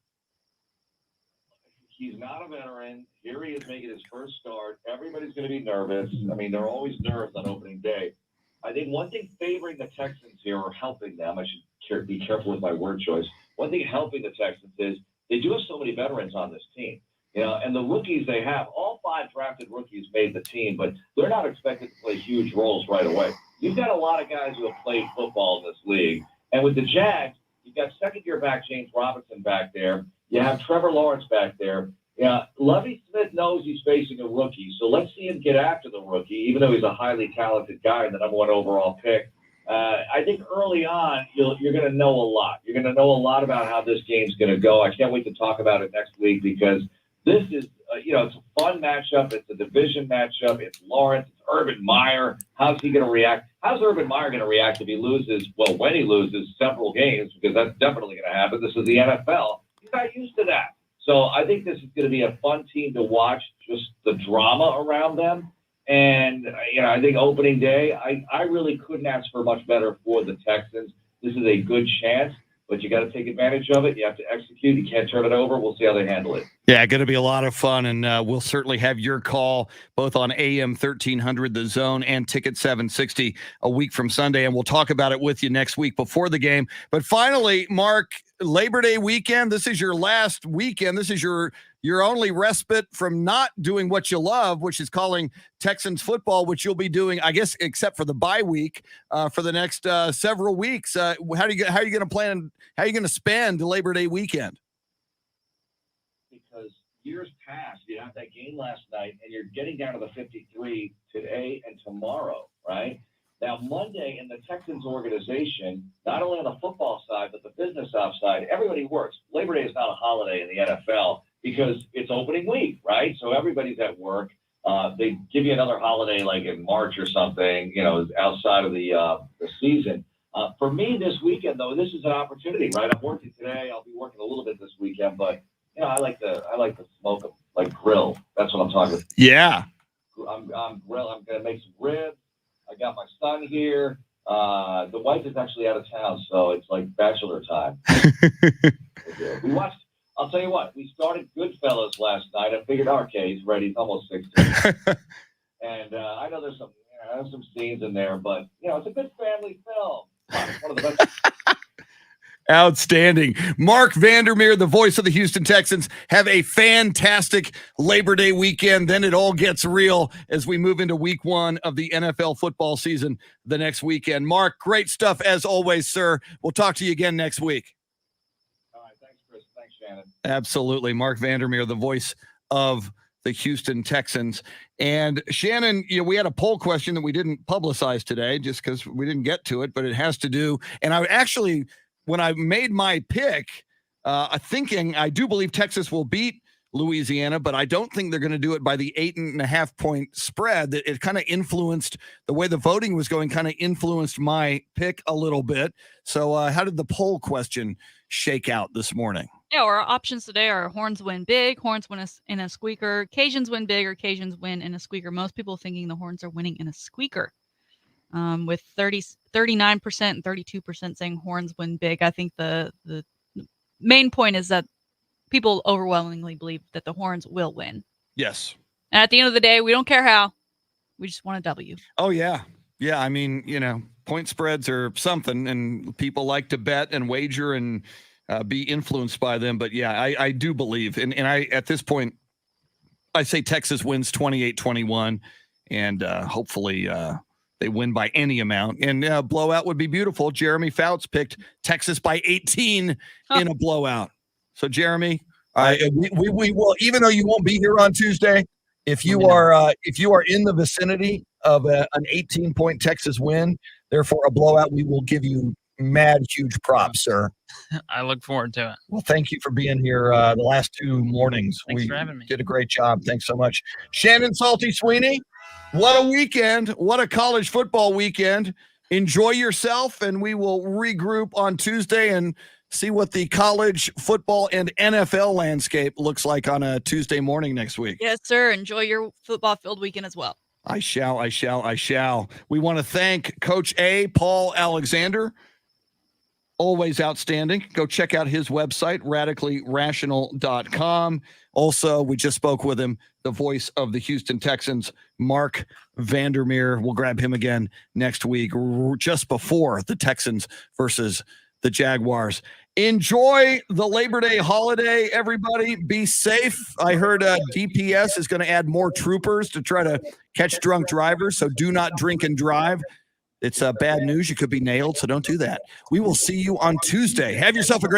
He's not a veteran. Here he is making his first start. Everybody's going to be nervous. I mean, they're always nervous on opening day. I think one thing favoring the Texans here, or helping them, I should be careful with my word choice. One thing helping the Texans is they do have so many veterans on this team. You know, and the rookies they have, all 5 drafted rookies made the team, but they're not expected to play huge roles right away. You've got a lot of guys who have played football in this league. And with the Jags, you've got second-year back James Robinson back there. You have Trevor Lawrence back there. Yeah, Lovie Smith knows he's facing a rookie, so let's see him get after the rookie, even though he's a highly talented guy and the number 1 overall pick. I think early on, you're going to know a lot. You're going to know a lot about how this game's going to go. I can't wait to talk about it next week because this is, it's a fun matchup. It's a division matchup. It's Lawrence. It's Urban Meyer. How's he going to react? How's Urban Meyer going to react if he loses, well, when he loses several games, because that's definitely going to happen. This is the NFL. He's not used to that. So I think this is going to be a fun team to watch, just the drama around them. And, I think opening day, I really couldn't ask for much better for the Texans. This is a good chance, but you got to take advantage of it. You have to execute. You can't turn it over. We'll see how they handle it. Yeah, going to be a lot of fun, and we'll certainly have your call both on AM 1300, The Zone, and Ticket 760 a week from Sunday, and we'll talk about it with you next week before the game. But finally, Mark, Labor Day weekend, this is your last weekend. This is your only respite from not doing what you love, which is calling Texans football, which you'll be doing, I guess, except for the bye week, for the next several weeks. How are you going to plan? How are you going to spend Labor Day weekend? Because years past, you have that game last night, and you're getting down to the 53 today and tomorrow, right? Now, Monday in the Texans organization, not only on the football side, but the business ops side, everybody works. Labor Day is not a holiday in the NFL because it's opening week, right? So everybody's at work. They give you another holiday like in March or something, outside of the season. For me this weekend, though, this is an opportunity, right? I'm working today. I'll be working a little bit this weekend, but I like to smoke them, like grill. That's what I'm talking about. Yeah. I'm grill. I'm gonna make some ribs. I got my son here. The wife is actually out of town, so it's like bachelor time. We watched. I'll tell you what. We started Goodfellas last night. I figured, okay, he's ready. He's almost 16, and I know there's some scenes in there, but it's a good family film. One of the best. Outstanding. Mark Vandermeer, the voice of the Houston Texans. Have a fantastic Labor Day weekend. Then it all gets real as we move into week 1 of the NFL football season the next weekend. Mark, great stuff as always, sir. We'll talk to you again next week. All right. Thanks, Chris. Thanks, Shannon. Absolutely. Mark Vandermeer, the voice of the Houston Texans. And Shannon, we had a poll question that we didn't publicize today just because we didn't get to it, but it has to do. And I actually, when I made my pick, I do believe Texas will beat Louisiana, but I don't think they're going to do it by the 8.5 point spread. That it kind of influenced the way the voting was going, kind of influenced my pick a little bit. So how did the poll question shake out this morning? Yeah, our options today are Horns win big, Horns win in a squeaker, Cajuns win big, or Cajuns win in a squeaker. Most people thinking the Horns are winning in a squeaker. With 39% and 32% saying Horns win big. I think the main point is that people overwhelmingly believe that the Horns will win. Yes. And at the end of the day, we don't care how. We just want a W. Oh, yeah. Yeah, I mean, point spreads are something, and people like to bet and wager and be influenced by them. But yeah, I do believe, and I at this point, I say Texas wins 28-21, and hopefully they win by any amount. And blowout would be beautiful. Jeremy Fouts picked Texas by 18 in a blowout. So Jeremy, we will, even though you won't be here on Tuesday, if you are in the vicinity of an 18-point Texas win, therefore a blowout, we will give you mad huge props, sir. I look forward to it. Well, thank you for being here the last 2 mornings. Thanks for having me. Did a great job. Thanks so much. Shannon Salty Sweeney. what a weekend. What a college football weekend. Enjoy yourself, and we will regroup on Tuesday and see what the college football and NFL landscape looks like on a Tuesday morning next week. Yes, sir. Enjoy your football-filled weekend as well. I shall. We want to thank Coach A, Paul Alexander. Always outstanding. Go check out his website, radicallyrational.com. Also, we just spoke with him, the voice of the Houston Texans, Mark Vandermeer. We'll grab him again next week, just before the Texans versus the Jaguars. Enjoy the Labor Day holiday, everybody. Be safe. I heard DPS is going to add more troopers to try to catch drunk drivers, so do not drink and drive. It's bad news. You could be nailed, so don't do that. We will see you on Tuesday. Have yourself a great